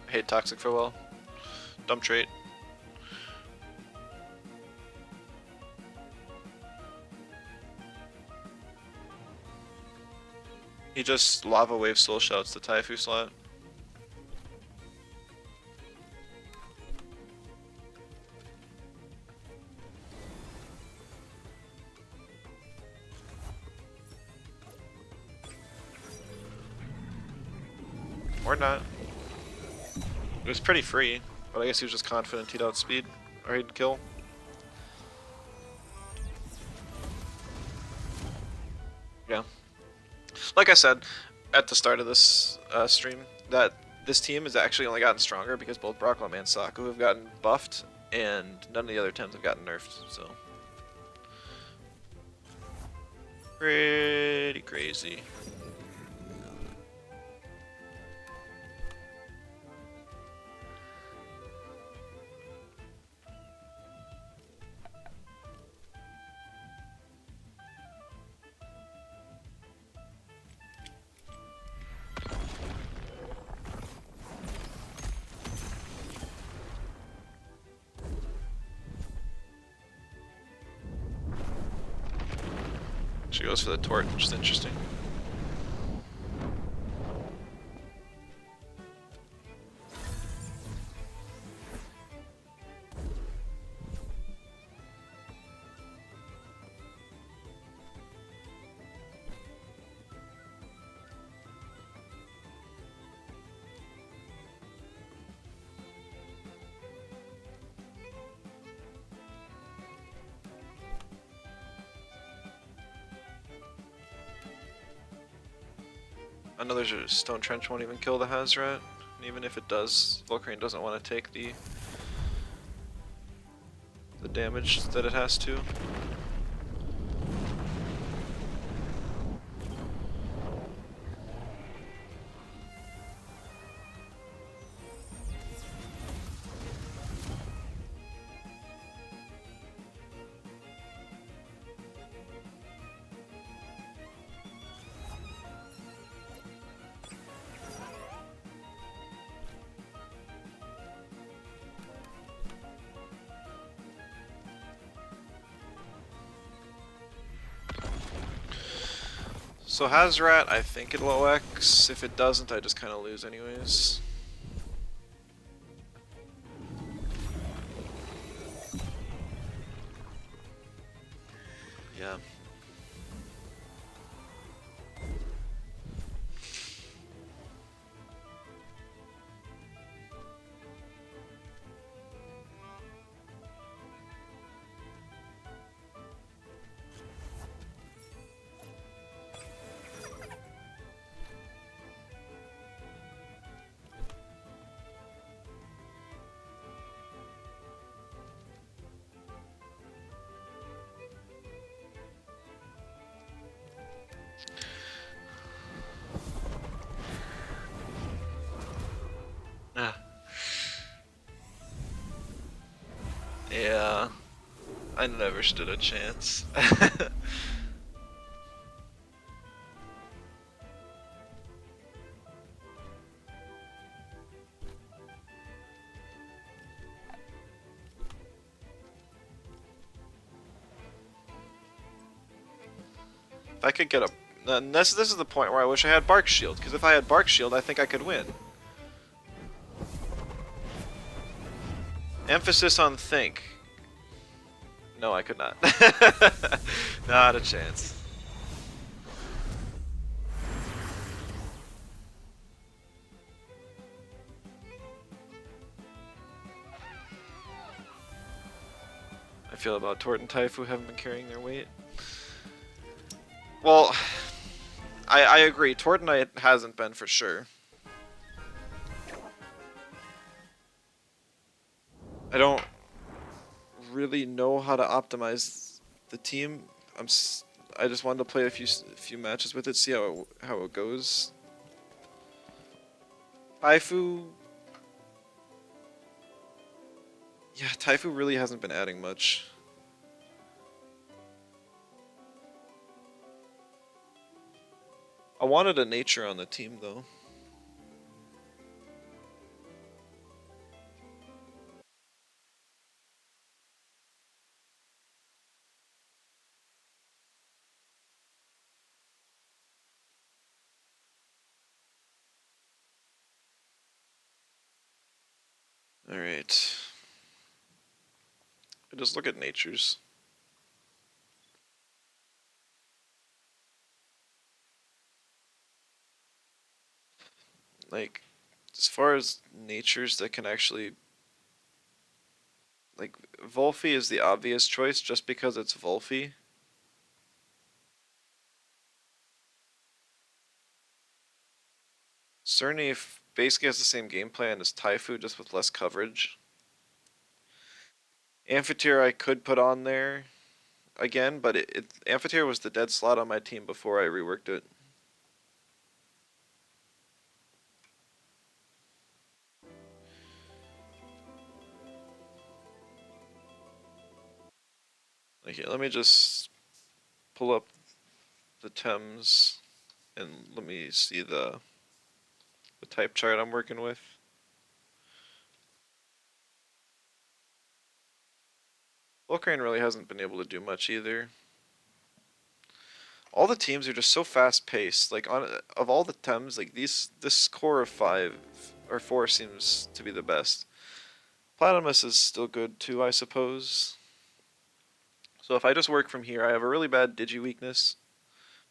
I hate Toxic Farewell. Dumb trait. He just Lava Wave Soul Shouts the Taifu slot. Or not. It was pretty free, but I guess he was just confident he'd outspeed, or he'd kill. Yeah. Like I said at the start of this stream, that this team has actually only gotten stronger because both Brocklom and Saku have gotten buffed, and none of the other Tems have gotten nerfed, so. Pretty crazy. She goes for the torch, which is interesting. Another Stone Trench won't even kill the Hazrat, and even if it does, Volcrane doesn't want to take the damage that it has to. So Hazrat, I think it'll OX. If it doesn't, I just kind of lose anyways. Yeah. Yeah. I never stood a chance. If I could get a... this is the point where I wish I had Bark Shield, because if I had Bark Shield, I think I could win. Emphasis on think. No, I could not. Not a chance. I feel about Tort and Taifu haven't been carrying their weight. Well, I agree. Tortonite hasn't been for sure. I don't really know how to optimize the team. I just wanted to play a few matches with it, see how it goes. Taifu, yeah, Taifu really hasn't been adding much. I wanted a nature on the team though. All right. Just look at natures. Like, as far as natures that can actually, like, Volphy is the obvious choice just because it's Volphy. Cerny basically has the same game plan as Taifu, just with less coverage. Amphitheater I could put on there again, but Amphitheater was the dead slot on my team before I reworked it. Okay, let me just pull up the Thames and let me see the type chart I'm working with. Volcrane really hasn't been able to do much either. All the teams are just so fast paced. Like of all the Thames, like this core of 5 or 4 seems to be the best. Platymus is still good too, I suppose. So if I just work from here, I have a really bad Digi weakness,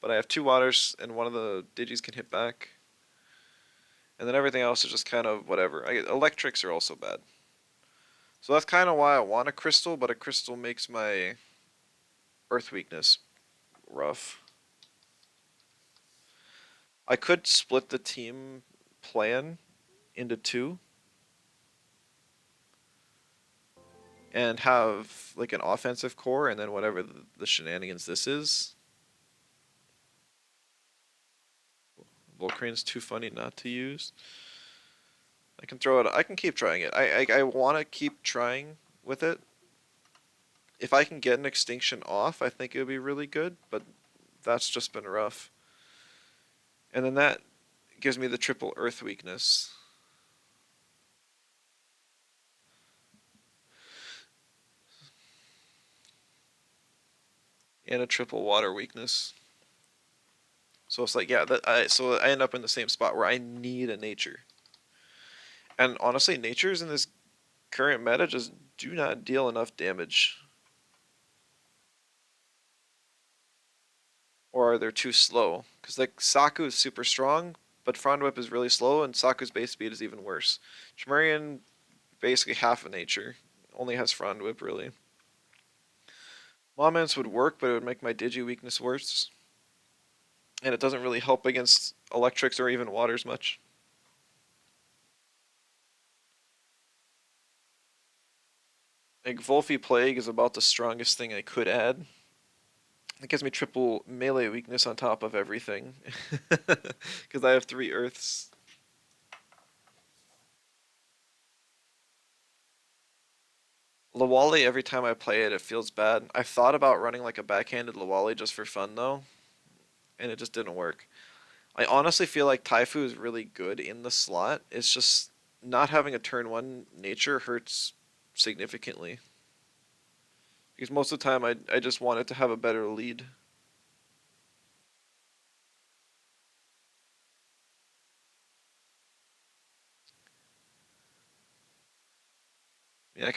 but I have 2 waters and one of the Digis can hit back. And then everything else is just kind of whatever. Electrics are also bad. So that's kind of why I want a crystal, but a crystal makes my earth weakness rough. I could split the team plan into 2 and have like an offensive core and then whatever the shenanigans this is. Volcrane's too funny not to use. I can throw it. I can keep trying it. I want to keep trying with it. If I can get an extinction off, I think it would be really good, but that's just been rough. And then that gives me the triple earth weakness. And a triple water weakness. So it's like, yeah, so I end up in the same spot where I need a nature. And honestly, natures in this current meta just do not deal enough damage. Or they're too slow. Because like Saku is super strong, but Frond Whip is really slow, and Saku's base speed is even worse. Chimerian, basically half a nature, only has Frond Whip really. Moments would work, but it would make my Digi weakness worse. And it doesn't really help against electrics or even waters much. Like Volphy Plague is about the strongest thing I could add. It gives me triple melee weakness on top of everything. Because I have 3 earths. Lawali, every time I play it, it feels bad. I've thought about running like a backhanded Lawali just for fun though, and it just didn't work. I honestly feel like Taifu is really good in the slot. It's just not having a turn one nature hurts significantly. Because most of the time I just want it to have a better lead. Yeah, I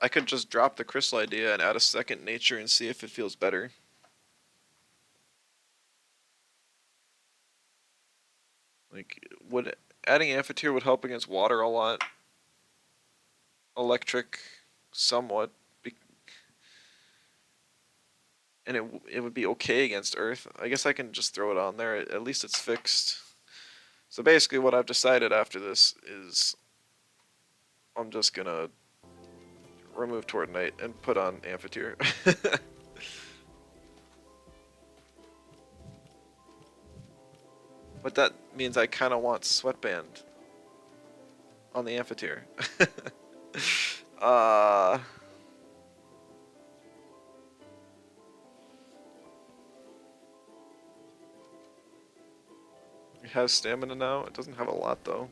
could just drop the crystal idea and add a second nature and see if it feels better. Like would adding amphitheater would help against water a lot. Electric somewhat, and it would be okay against earth. I guess I can just throw it on there. At least it's fixed. So basically what I've decided after this is I'm just gonna remove Toward Night and put on Amphitheater. But that means I kind of want Sweatband on the Amphitheater. uh, it has stamina now. It doesn't have a lot though.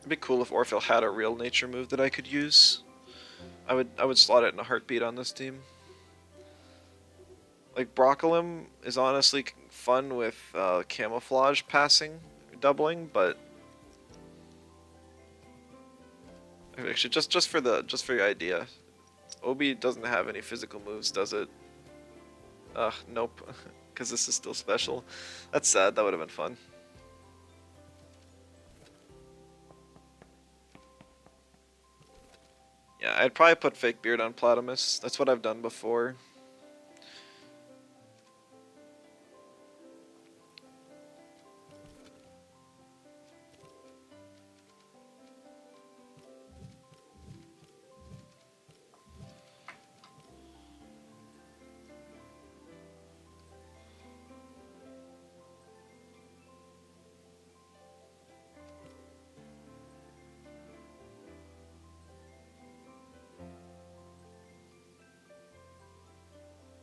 It'd be cool if Orpheal had a real nature move that I could use. I would slot it in a heartbeat on this team. Like Broccolum is honestly fun with camouflage passing, doubling, but actually just for the idea, Obi doesn't have any physical moves, does it? Nope, because this is still special. That's sad. That would have been fun. Yeah, I'd probably put Fake Beard on Platamus. That's what I've done before.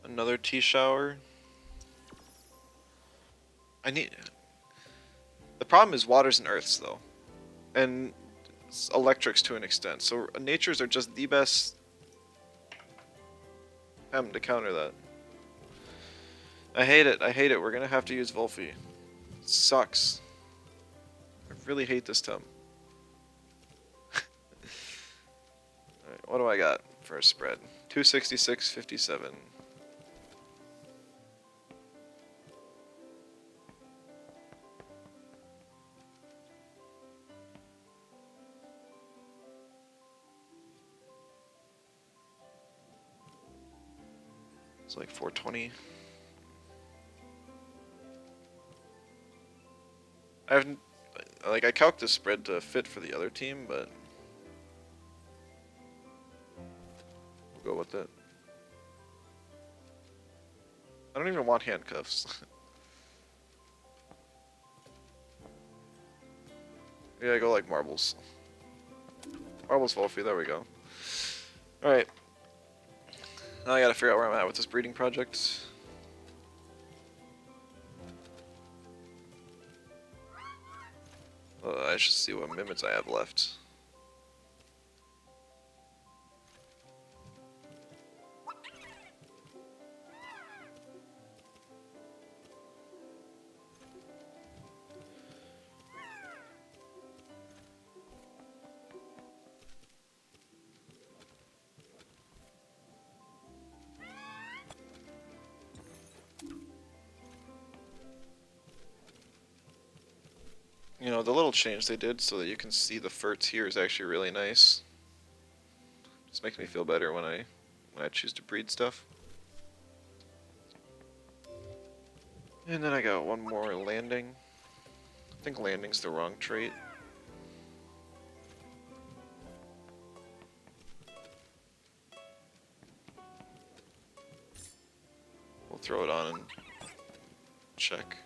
Another tea shower. I need. The problem is waters and earths though, and electrics to an extent. So natures are just the best to counter that. I hate it. I hate it. We're gonna have to use Volphy. It sucks. I really hate this Tem. Alright, what do I got for a spread? 266.57. It's like 420. I haven't like I calc this spread to fit for the other team, but we'll go with it. I don't even want handcuffs. Yeah, I go like marbles. Marbles Wolfie, there we go. Alright. Now I gotta figure out where I'm at with this breeding project. I should see what mimics I have left. You know, the little change they did so that you can see the ferts here is actually really nice. Just makes me feel better when I choose to breed stuff. And then I got one more landing. I think landing's the wrong trait. We'll throw it on and check.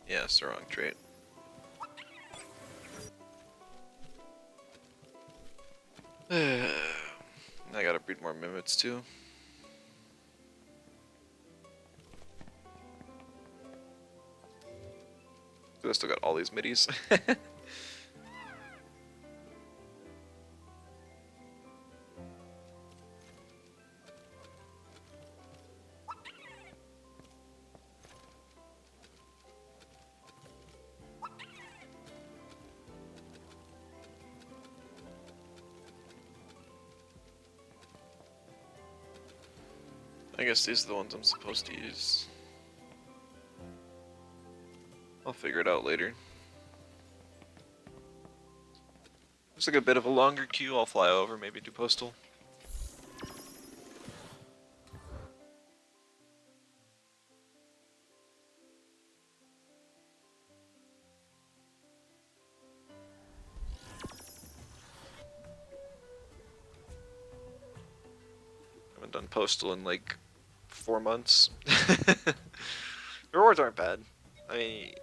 Yeah, it's the wrong trait. I gotta breed more mimics too. I still got all these middies. I guess these are the ones I'm supposed to use. I'll figure it out later. Looks like a bit of a longer queue. I'll fly over, maybe do postal. Haven't done postal in like 4 months. Rewards aren't bad. I mean,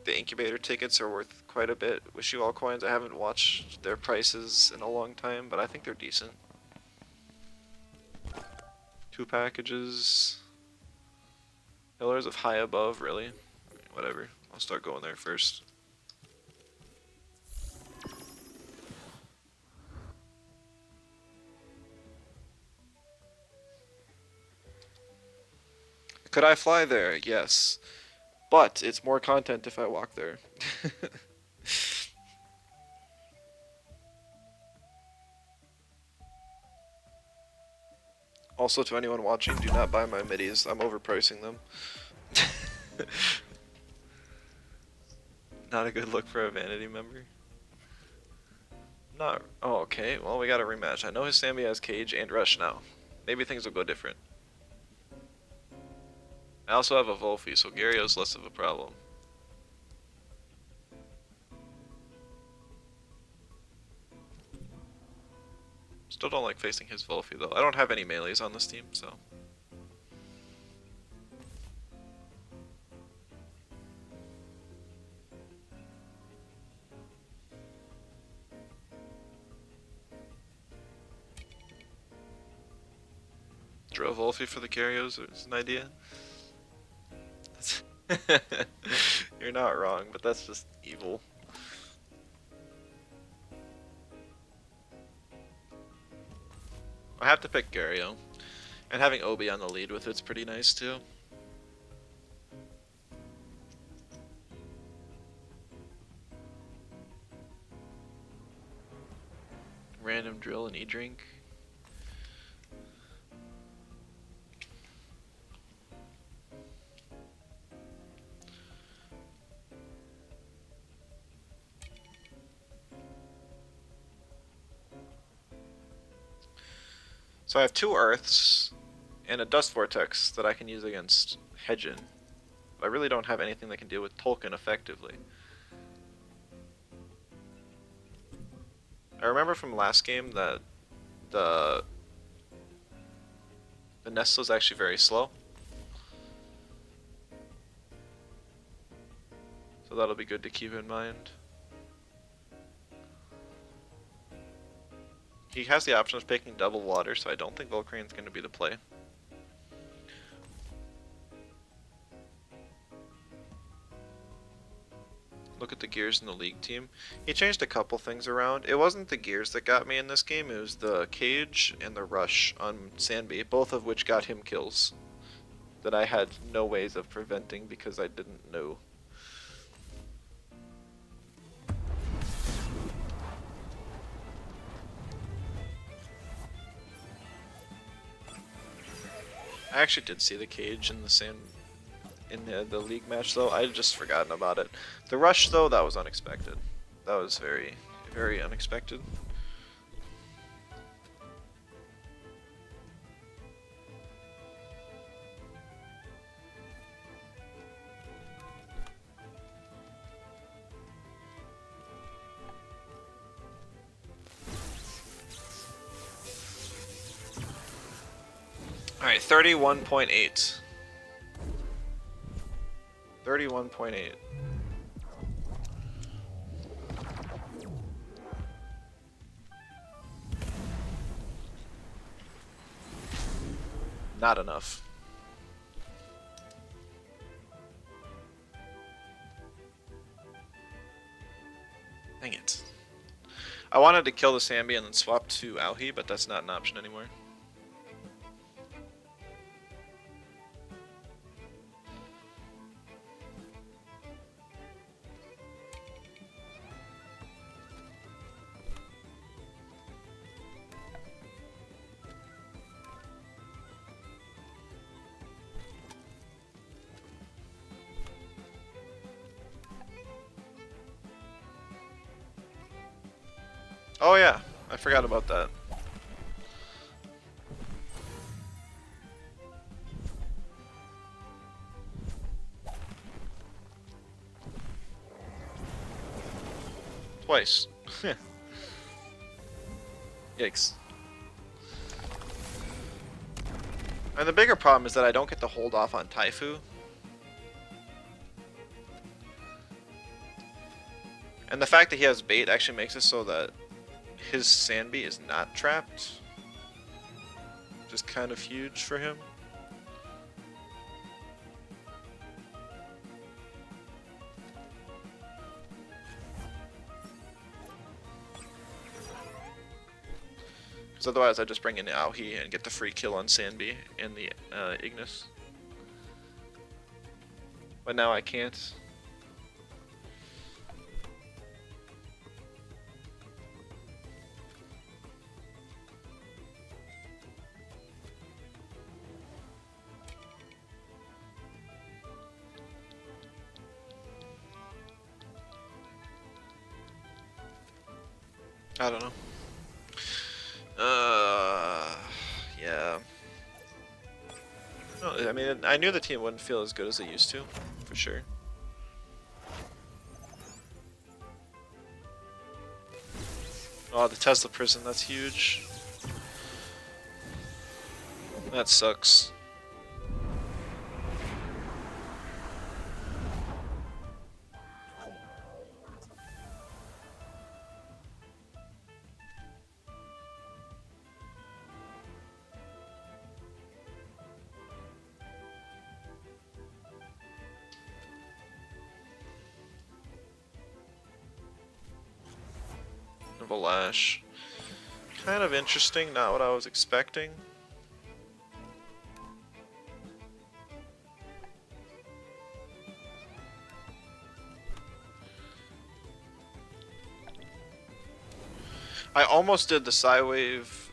the incubator tickets are worth quite a bit. Wish you all coins. I haven't watched their prices in a long time, but I think they're decent. 2 packages. Pillars of high above, really? Whatever. I'll start going there first. Could I fly there? Yes. But it's more content if I walk there. Also, to anyone watching, do not buy my middies. I'm overpricing them. Not a good look for a Vanity member. Not. Oh, okay. Well, we got a rematch. I know his Sammy has Cage and Rush now. Maybe things will go different. I also have a Volphy, so Gario's less of a problem. Still don't like facing his Volphy, though. I don't have any melees on this team, so... Draw Volphy for the Garios is an idea. You're not wrong, but that's just evil. I have to pick Gario. And having Obi on the lead with it's pretty nice too. Random drill and E-drink. So I have 2 Earths and a Dust Vortex that I can use against Hedgen. I really don't have anything that can deal with Tolkien effectively. I remember from last game that the Nestle's actually very slow. So that'll be good to keep in mind. He has the option of picking double water, so I don't think Volcrane's going to be the play. Look at the gears in the league team. He changed a couple things around. It wasn't the gears that got me in this game, it was the cage and the rush on Sandby, both of which got him kills that I had no ways of preventing because I didn't know. I actually did see the cage in the sand in the league match though. I had just forgotten about it. The rush though, that was unexpected. That was very, very unexpected. Alright, 31.8. 31.8. Not enough. Dang it. I wanted to kill the Sambi and then swap to Auhi, but that's not an option anymore. Oh yeah, I forgot about that. Twice. Yikes. And the bigger problem is that I don't get to hold off on Taifu. And the fact that he has bait actually makes it so that his Sanbi is not trapped. Which is kind of huge for him. Because otherwise I just bring in Auhi and get the free kill on Sanbi and the Ignis. But now I can't. I don't know. Yeah. No, I mean, I knew the team wouldn't feel as good as it used to, for sure. Oh, the Tesla prison, that's huge. That sucks. Lash. Kind of interesting, not what I was expecting. I almost did the Psywave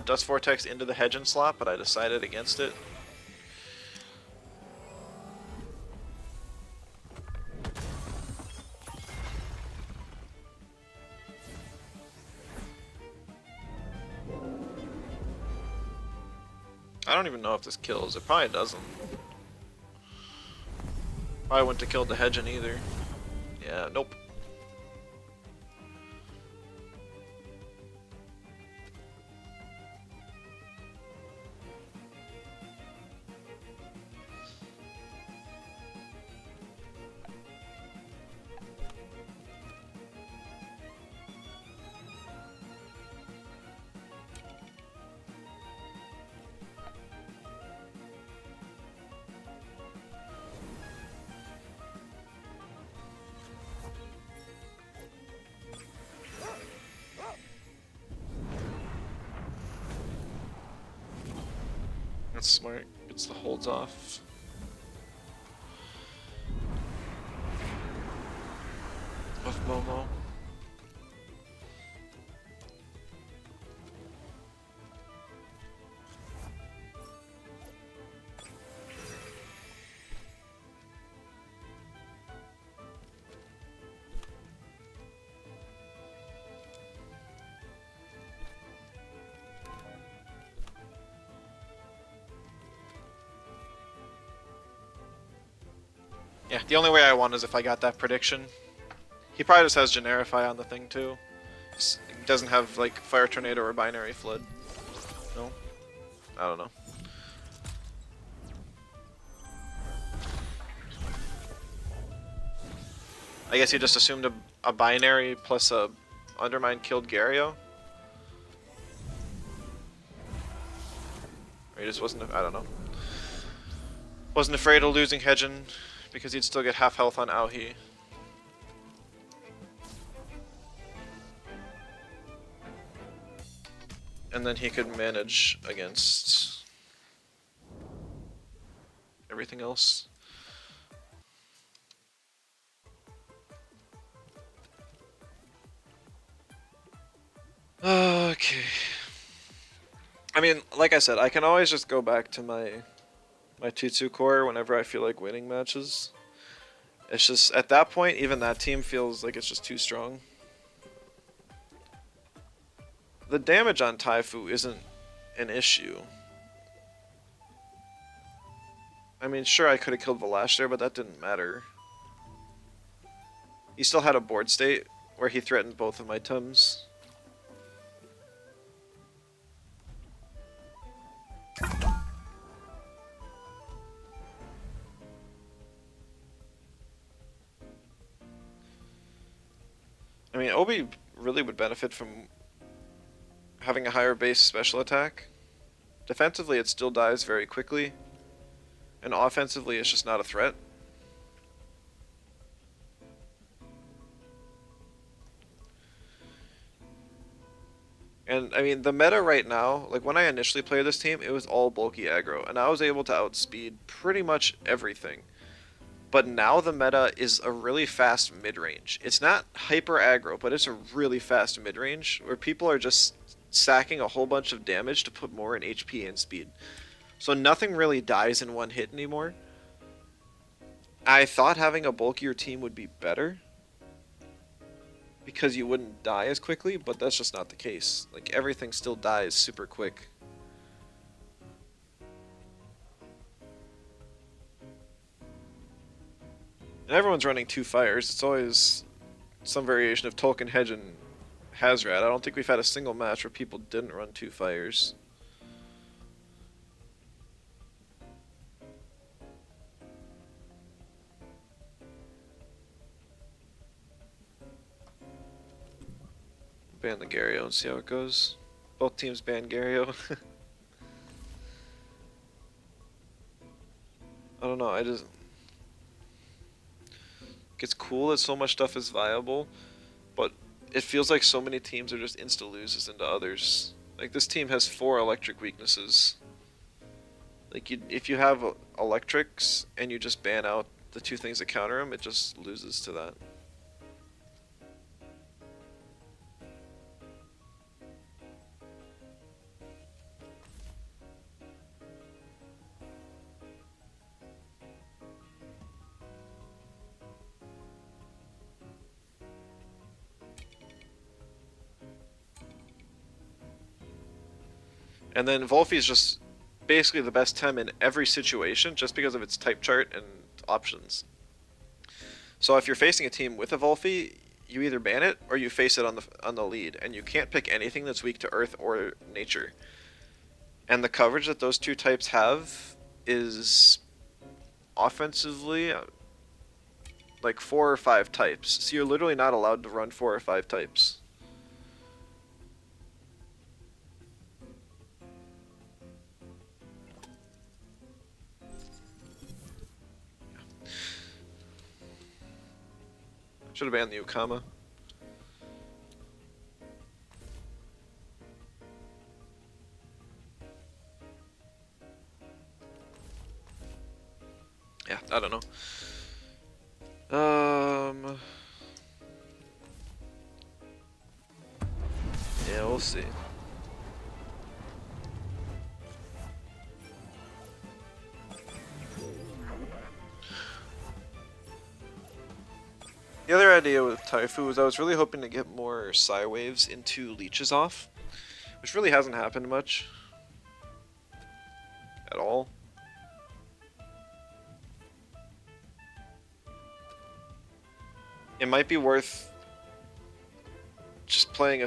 Dust Vortex into the Hedge and slot, but I decided against it. I don't even know if this kills. It probably doesn't. Probably wouldn't have killed the Hedge either. Yeah, nope. That's smart. Gets the holds off. Of Momo. Yeah, the only way I won is if I got that prediction. He probably just has Generify on the thing too. He doesn't have like Fire Tornado or Binary Flood. No? I don't know. I guess he just assumed a binary plus a undermine killed Gario. Or he just wasn't, I don't know. Wasn't afraid of losing Hedgen because he'd still get half health on Aohi. And then he could manage against everything else. Okay. I mean, like I said, I can always just go back to my 2-2 core whenever I feel like winning matches. It's just, at that point, even that team feels like it's just too strong. The damage on Taifu isn't an issue. I mean, sure, I could have killed Valash there, but that didn't matter. He still had a board state where he threatened both of my Tums. I mean, Obi really would benefit from having a higher base special attack. Defensively, it still dies very quickly. And offensively, it's just not a threat. And, I mean, the meta right now, like when I initially played this team, it was all bulky aggro. And I was able to outspeed pretty much everything. But now the meta is a really fast mid-range. It's not hyper aggro, but it's a really fast mid-range where people are just sacking a whole bunch of damage to put more in HP and speed. So nothing really dies in one hit anymore. I thought having a bulkier team would be better because you wouldn't die as quickly, but that's just not the case. Like, everything still dies super quick. And everyone's running 2 fires. It's always some variation of Tolkien, Hedge, and Hazrat. I don't think we've had a single match where people didn't run 2 fires. Ban the Gario and see how it goes. Both teams ban Gario. I don't know, I just... It's cool that so much stuff is viable, but it feels like so many teams are just insta-loses into others. Like, this team has 4 electric weaknesses. Like, if you have electrics and you just ban out the 2 things that counter them, it just loses to that. And then Volphy is just basically the best Tem in every situation just because of its type chart and options. So if you're facing a team with a Volphy, you either ban it or you face it on the lead, and you can't pick anything that's weak to Earth or Nature. And the coverage that those 2 types have is offensively like 4 or 5 types. So you're literally not allowed to run 4 or 5 types. Should have banned the Ukama. Yeah, I don't know. Yeah, we'll see. The other idea with Taifu was I was really hoping to get more Psy Waves into Leeches off, which really hasn't happened much at all. It might be worth just playing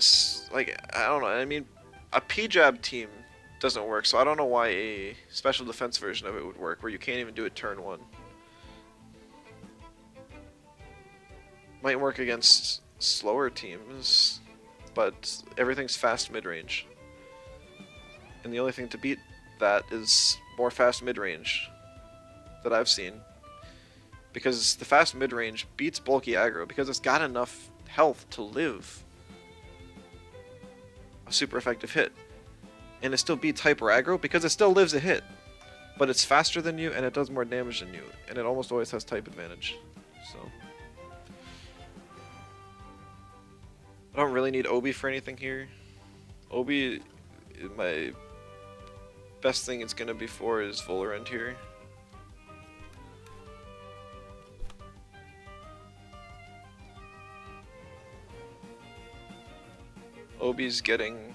like, I don't know, I mean, a P-Jab team doesn't work, so I don't know why a special defense version of it would work, where you can't even do it turn 1. Might work against slower teams, but everything's fast mid-range. And the only thing to beat that is more fast mid-range that I've seen. Because the fast mid-range beats bulky aggro because it's got enough health to live a super effective hit. And it still beats hyper aggro because it still lives a hit. But it's faster than you and it does more damage than you. And it almost always has type advantage. So I don't really need Obi for anything here. Obi, my best thing it's gonna be for is Volarend here. Obi's getting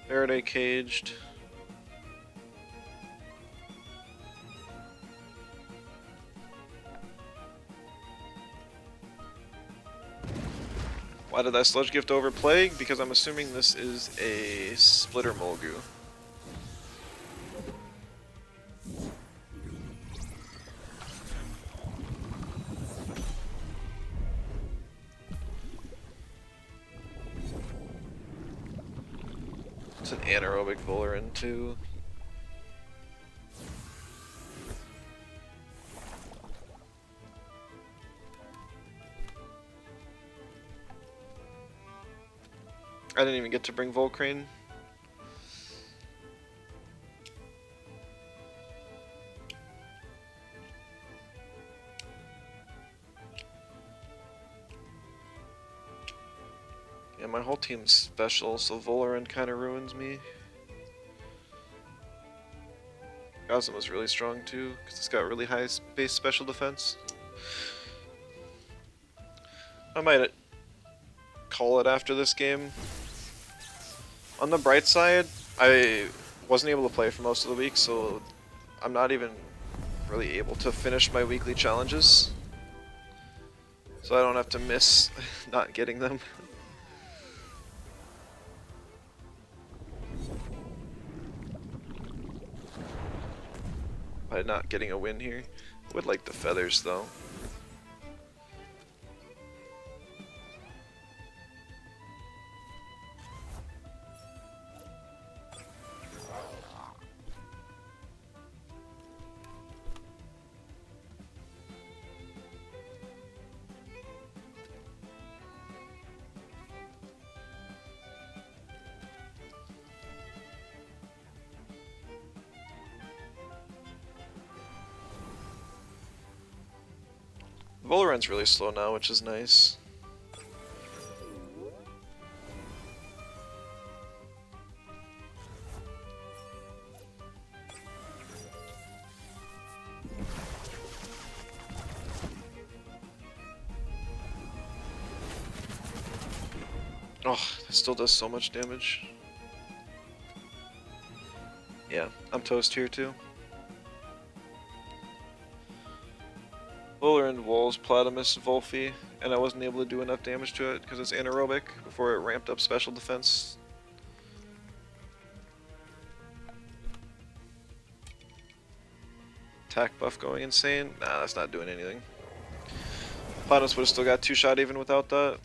Faraday caged. Why did I Sludge Gift over Plague? Because I'm assuming this is a Splitter Mulgu. It's an anaerobic Volarend too. I didn't even get to bring Volcrane. Yeah, my whole team's special, so Volarend kind of ruins me. Gausim was really strong too, because it's got really high base special defense. I might call it after this game. On the bright side, I wasn't able to play for most of the week, so I'm not even really able to finish my weekly challenges. So I don't have to miss not getting them. By not getting a win here. Would like the feathers though. Volarend's really slow now, which is nice. Oh, it still does so much damage. Yeah, I'm toast here too. Volarend, Walls, Platymus, Volphy, and I wasn't able to do enough damage to it because it's anaerobic before it ramped up special defense. Attack buff going insane? Nah, that's not doing anything. Platymus would have still got 2-shot even without that.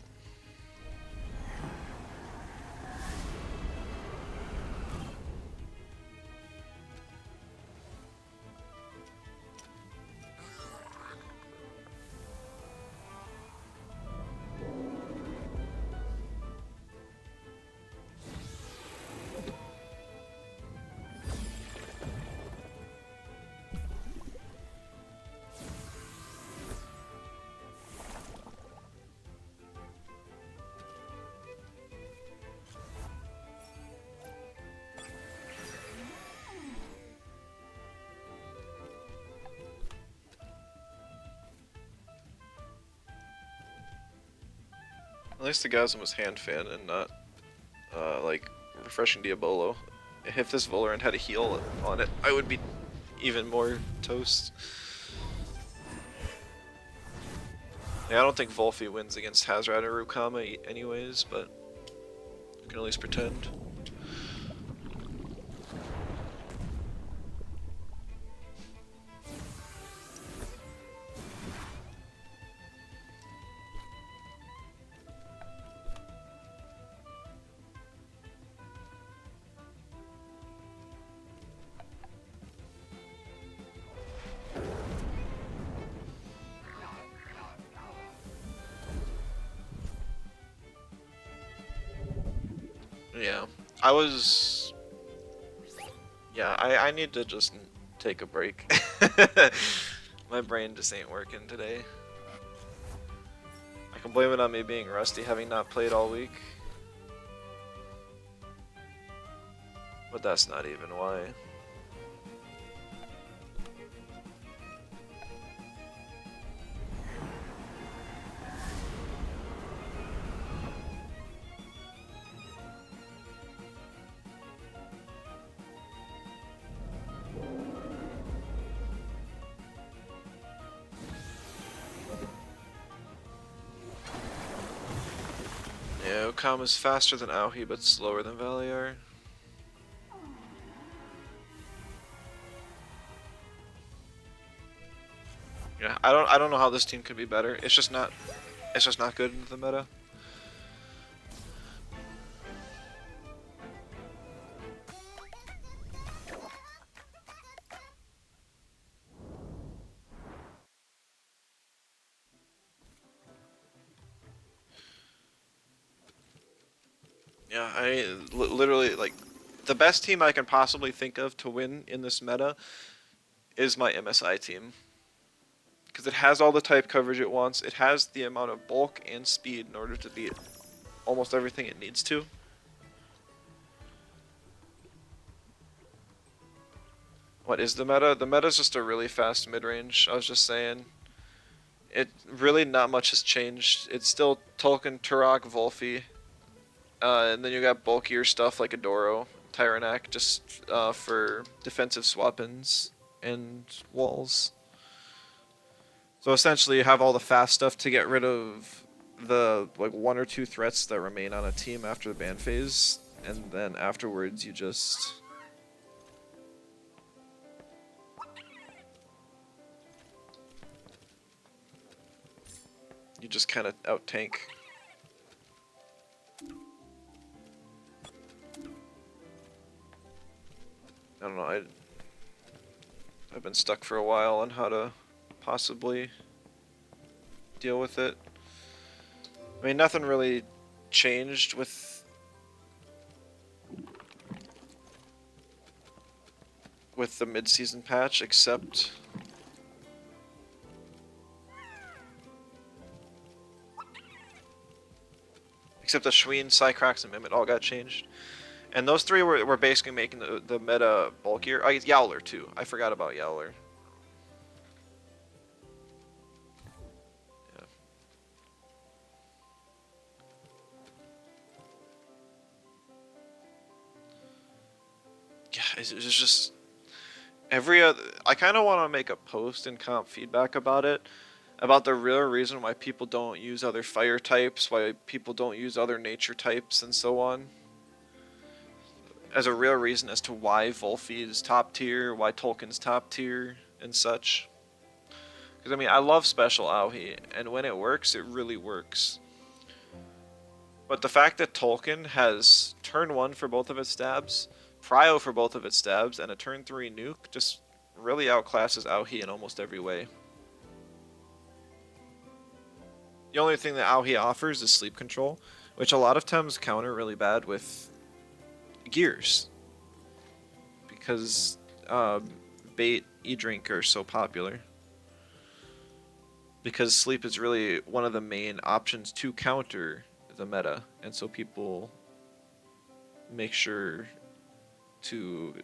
At least the Gausim was hand fan and not like refreshing Diabolo. If this Volarend had a heal on it, I would be even more toast. Yeah, I don't think Volphy wins against Hazrat or Rukama anyways, but you can at least pretend. Yeah, I was. Yeah, I need to just take a break. My brain just ain't working today. I can blame it on me being rusty, having not played all week. But that's not even why. Yeah, Okam is faster than Aohi, but slower than Valiar. Yeah, I don't know how this team could be better. It's just not good in the meta. Yeah, literally like the best team I can possibly think of to win in this meta is my MSI team. Because it has all the type coverage it wants, it has the amount of bulk and speed in order to beat almost everything it needs to. What is the meta? The meta is just a really fast mid-range, I was just saying. It really not much has changed. It's still Tolkien, Turok, Volfi, and then you got bulkier stuff like Adoro, Tyrannak, just for defensive swap-ins and walls. So essentially you have all the fast stuff to get rid of the like one or two threats that remain on a team after the ban phase, and then afterwards you just kind of out tank. I don't know, I've been stuck for a while on how to possibly deal with it. I mean, nothing really changed with the mid-season patch, except the Shween, Cycrax, and Mimit all got changed. And those three were basically making the meta bulkier. I guess Yowler too. I forgot about Yowler. Yeah. Yeah, it's just every other. I kind of want to make a post and comp feedback about it, about the real reason why people don't use other fire types, why people don't use other nature types, and so on. As a real reason as to why Volfi is top tier, why Tolkien's top tier, and such. Because I mean, I love Special Aohi, and when it works, it really works. But the fact that Tolkien has turn 1 for both of its stabs, Prio for both of its stabs, and a turn 3 nuke just really outclasses Aohi in almost every way. The only thing that Aohi offers is sleep control, which a lot of times counter really bad with gears. Because bait, e-drink are so popular. Because sleep is really one of the main options to counter the meta, and so people make sure to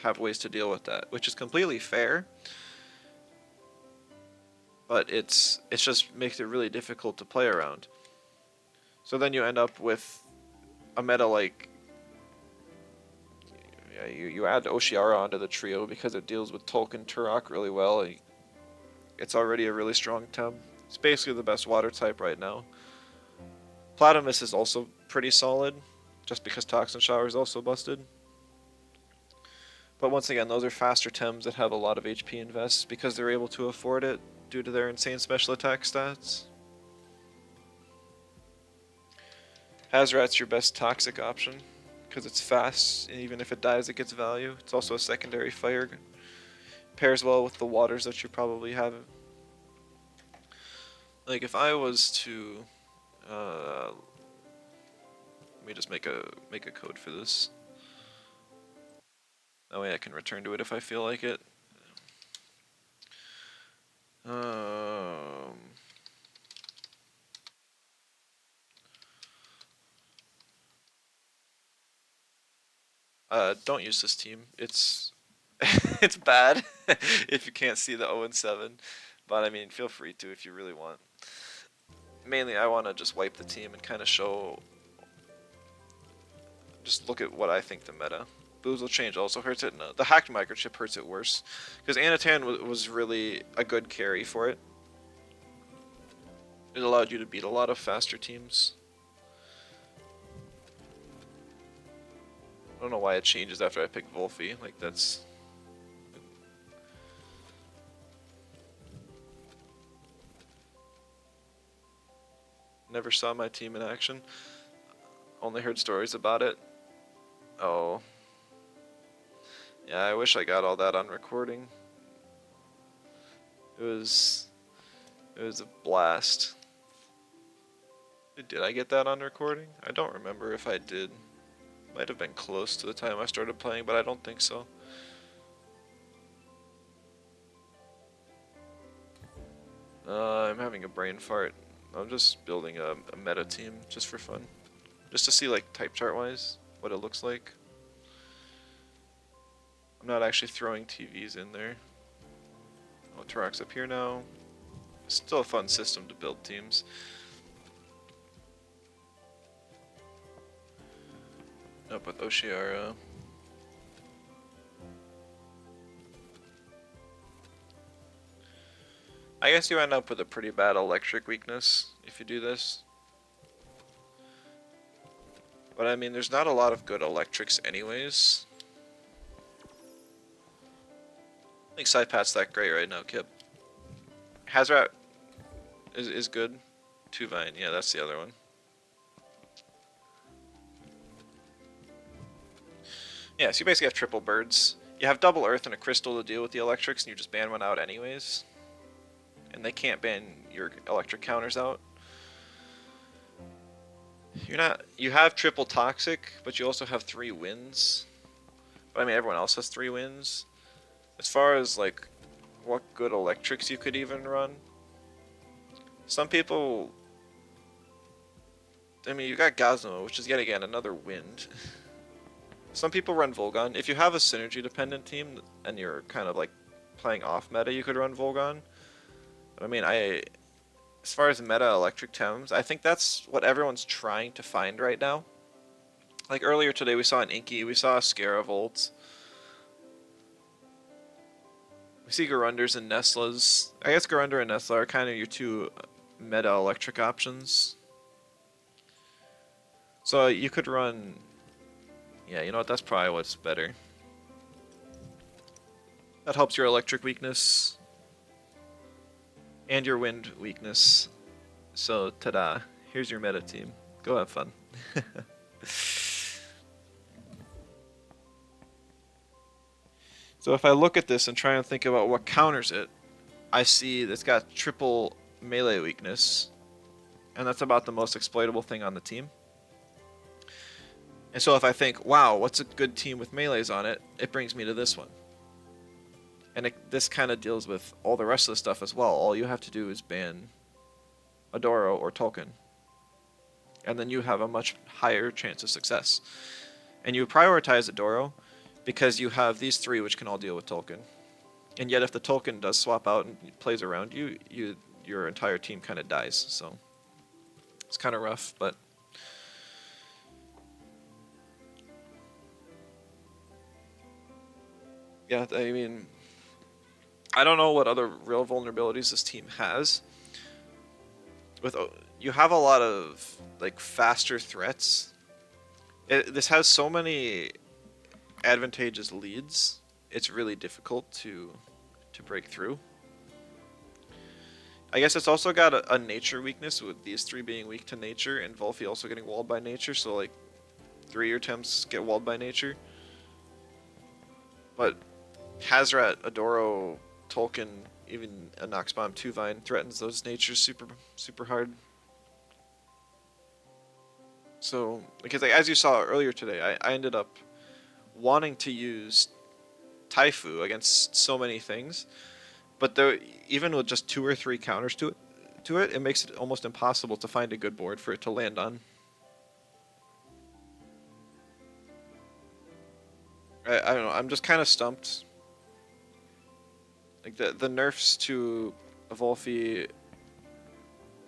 have ways to deal with that, which is completely fair, but it's just makes it really difficult to play around. So then you end up with a meta like, yeah, you add Oshiara onto the trio because it deals with Tolkien Turok really well. It's already a really strong Tem. It's basically the best water type right now. Platimus is also pretty solid, just because Toxin Shower is also busted. But once again, those are faster Tems that have a lot of HP invests because they're able to afford it due to their insane special attack stats. Hazrat's your best toxic option because it's fast, and even if it dies, it gets value. It's also a secondary fire. Pairs well with the waters that you probably have. Like if I was to Let me just make a code for this. That way I can return to it if I feel like it. Um, don't use this team. It's it's bad if you can't see the 0-7. But I mean, feel free to if you really want. Mainly, I want to just wipe the team and kind of show. Just look at what I think the meta. Boozle change also hurts it. No, the hacked microchip hurts it worse. Because Anatan was really a good carry for it. It allowed you to beat a lot of faster teams. I don't know why it changes after I pick Wolfie. Like, that's... Never saw my team in action. Only heard stories about it. Oh. Yeah, I wish I got all that on recording. It was a blast. Did I get that on recording? I don't remember if I did. Might have been close to the time I started playing, but I don't think so. I'm having a brain fart. I'm just building a meta team just for fun. Just to see, like, type chart wise, what it looks like. I'm not actually throwing TVs in there. Oh, Tarak's up here now. It's still a fun system to build teams. Up with Oshiara. I guess you end up with a pretty bad electric weakness if you do this. But I mean, there's not a lot of good electrics anyways. I think Scypat's that great right now, Kip. Hazrat is good. Tuvine, yeah, that's the other one. Yeah, so you basically have triple birds. You have double earth and a crystal to deal with the electrics, and you just ban one out anyways. And they can't ban your electric counters out. You have triple toxic, but you also have 3 wins. But I mean, everyone else has 3 wins. As far as like what good electrics you could even run, some people. I mean, you got Gazmo, which is yet again another wind. Some people run Volgon. If you have a synergy dependent team and you're kind of like playing off meta, you could run Volgon. But I mean, as far as meta electric Tems, I think that's what everyone's trying to find right now. Like earlier today, we saw an Inky, we saw a Scaravolt. We see Garunders and Nestlas. I guess Garunder and Nestla are kind of your 2 meta electric options. So you could run... Yeah, you know what? That's probably what's better. That helps your electric weakness. And your wind weakness. So, ta-da. Here's your meta team. Go have fun. So if I look at this and try and think about what counters it, I see it's got triple melee weakness. And that's about the most exploitable thing on the team. And so if I think, wow, what's a good team with melees on it, it brings me to this one. And this kind of deals with all the rest of the stuff as well. All you have to do is ban Adoro or Tolkien. And then you have a much higher chance of success. And you prioritize Adoro because you have these 3 which can all deal with Tolkien. And yet if the Tolkien does swap out and plays around you, your entire team kind of dies. So it's kind of rough, but... Yeah, I mean... I don't know what other real vulnerabilities this team has. You have a lot of like faster threats. This has so many advantageous leads. It's really difficult to break through. I guess it's also got a nature weakness with these 3 being weak to nature and Volfi also getting walled by nature. So like 3 attempts get walled by nature. But Hazrat, Adoro, Tolkien, even a Noxbomb 2-Vine threatens those natures super hard. So, because like, as you saw earlier today, I ended up wanting to use Taifu against so many things, but there, even with just 2 or 3 counters it makes it almost impossible to find a good board for it to land on. I don't know. I'm just kind of stumped. Like the nerfs to Evolfi,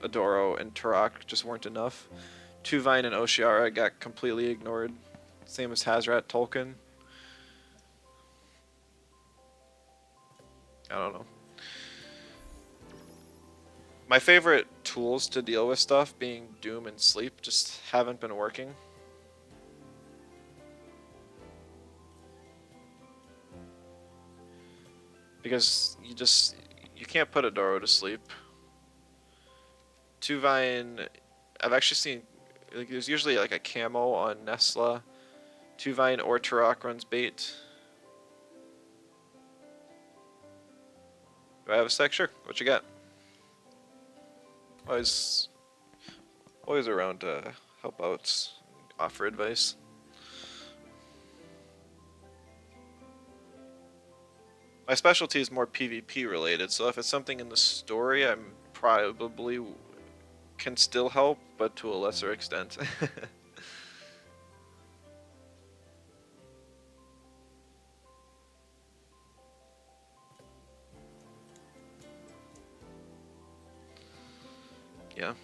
Adoro, and Turok just weren't enough. Tuvine and Oshiara got completely ignored. Same as Hazrat Tolkien. I don't know. My favorite tools to deal with stuff, being Doom and Sleep, just haven't been working. Because you can't put Adoro to sleep. Tuvine, I've actually seen, like, there's usually like a camo on Nesla. Tuvine or Turok runs bait. Do I have a sec? Sure. What you got? Always, always around to help out, offer advice. My specialty is more PvP related, so if it's something in the story, I'm probably can still help, but to a lesser extent. Yeah.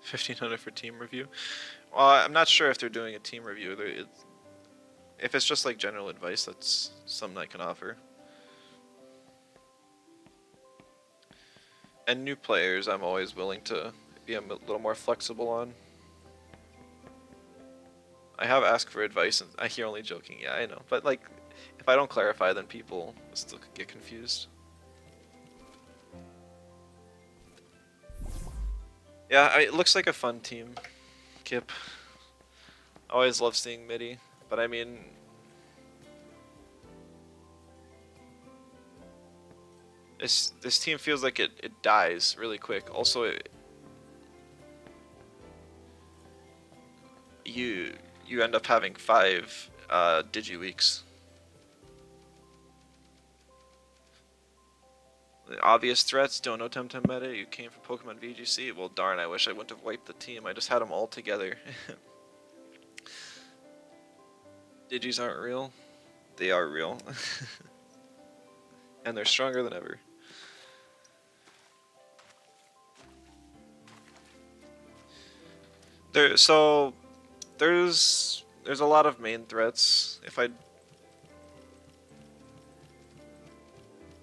$1,500 for team review. Well, I'm not sure if they're doing a team review. If it's just like general advice, that's something I can offer. And new players, I'm always willing to be a little more flexible on. I have asked for advice, and I hear only joking. Yeah, I know, but like, if I don't clarify, then people still get confused. Yeah, it looks like a fun team, Kip. I always love seeing Midi, but I mean, this team feels like it dies really quick. Also, you end up having 5 digi weeks. The obvious threats, don't know Temtem meta, you came from Pokemon VGC. Well, darn, I wish I wouldn't have wiped the team. I just had them all together. Digis aren't real. They are real. And they're stronger than ever. So there's a lot of main threats.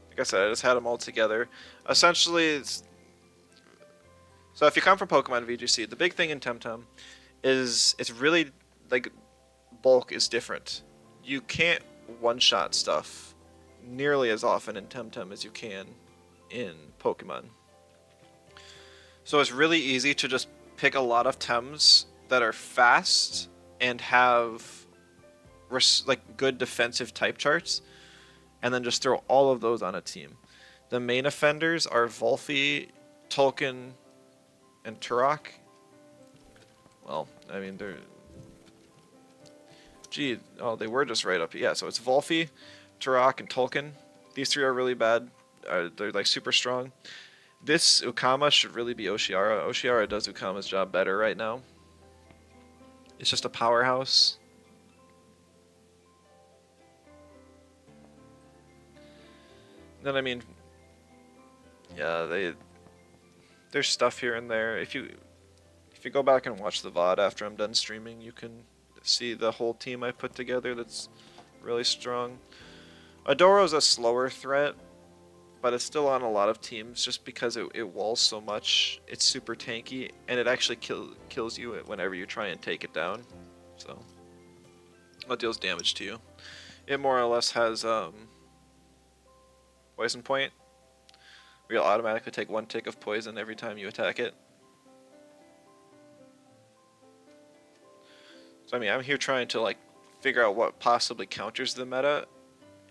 Like I said, I just had them all together. Essentially, so if you come from Pokemon VGC, the big thing in Temtem is it's really like bulk is different. You can't one-shot stuff nearly as often in Temtem as you can in Pokemon. So it's really easy to just pick a lot of Tems that are fast and have like good defensive type charts, and then just throw all of those on a team. The main offenders are Volfi, Tolkien, and Turok. Well, I mean they're they were just right up. Yeah, so it's Volfi, Turok, and Tolkien. These 3 are really bad. They're like super strong. This Ukama should really be Oshiara. Oshiara does Ukama's job better right now. It's just a powerhouse. Then I mean, yeah, there's stuff here and there. If you go back and watch the VOD after I'm done streaming, you can see the whole team I put together that's really strong. Adoro's a slower threat, but it's still on a lot of teams just because it walls so much. It's super tanky, and it actually kills you whenever you try and take it down. So it deals damage to you. It more or less has poison point, where you'll automatically take 1 tick of poison every time you attack it. So I mean, I'm here trying to like figure out what possibly counters the meta,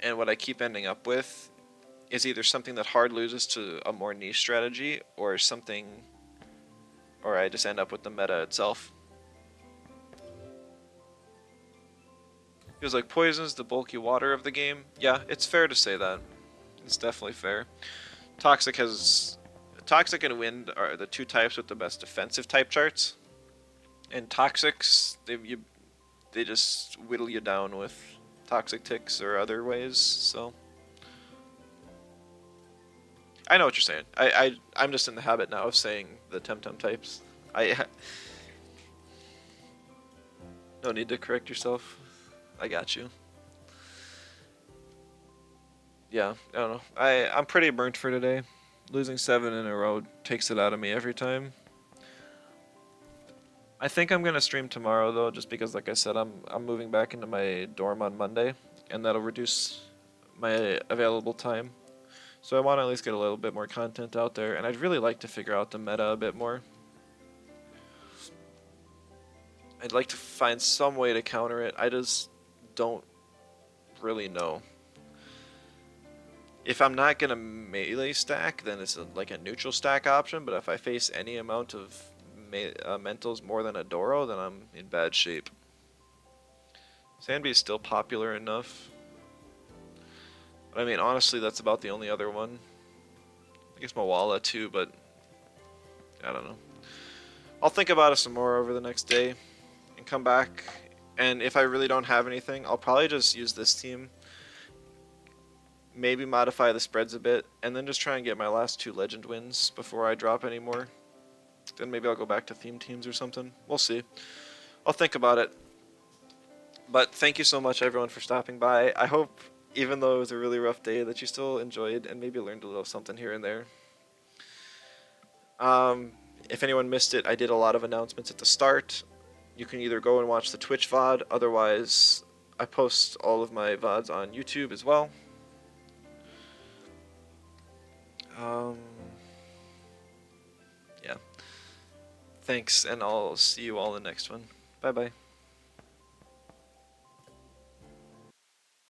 and what I keep ending up with is either something that hard loses to a more niche strategy, or something, or I just end up with the meta itself. Feels like poison's the bulky water of the game. Yeah, it's fair to say that. It's definitely fair. Toxic and Wind are the 2 types with the best defensive type charts. And Toxics, they just whittle you down with Toxic ticks or other ways, so... I know what you're saying. I'm just in the habit now of saying the Temtem types. No need to correct yourself. I got you. Yeah, I don't know. I'm pretty burnt for today. Losing 7 in a row takes it out of me every time. I think I'm gonna stream tomorrow though, just because, like I said, I'm moving back into my dorm on Monday, and that'll reduce my available time. So I want to at least get a little bit more content out there, and I'd really like to figure out the meta a bit more. I'd like to find some way to counter it. I just don't really know. If I'm not gonna melee stack, then it's like a neutral stack option. But if I face any amount of mentals more than a Doro, then I'm in bad shape. Sandby is still popular enough. But I mean, honestly, that's about the only other one. I guess Mawala too, but I don't know. I'll think about it some more over the next day and come back. And if I really don't have anything, I'll probably just use this team. Maybe modify the spreads a bit, and then just try and get my last 2 legend wins before I drop any more. Then maybe I'll go back to theme teams or something. We'll see. I'll think about it. But thank you so much, everyone, for stopping by. I hope, even though it was a really rough day, that you still enjoyed and maybe learned a little something here and there. If anyone missed it, I did a lot of announcements at the start. You can either go and watch the Twitch VOD, otherwise I post all of my VODs on YouTube as well. Yeah. Thanks, and I'll see you all in the next one. Bye-bye.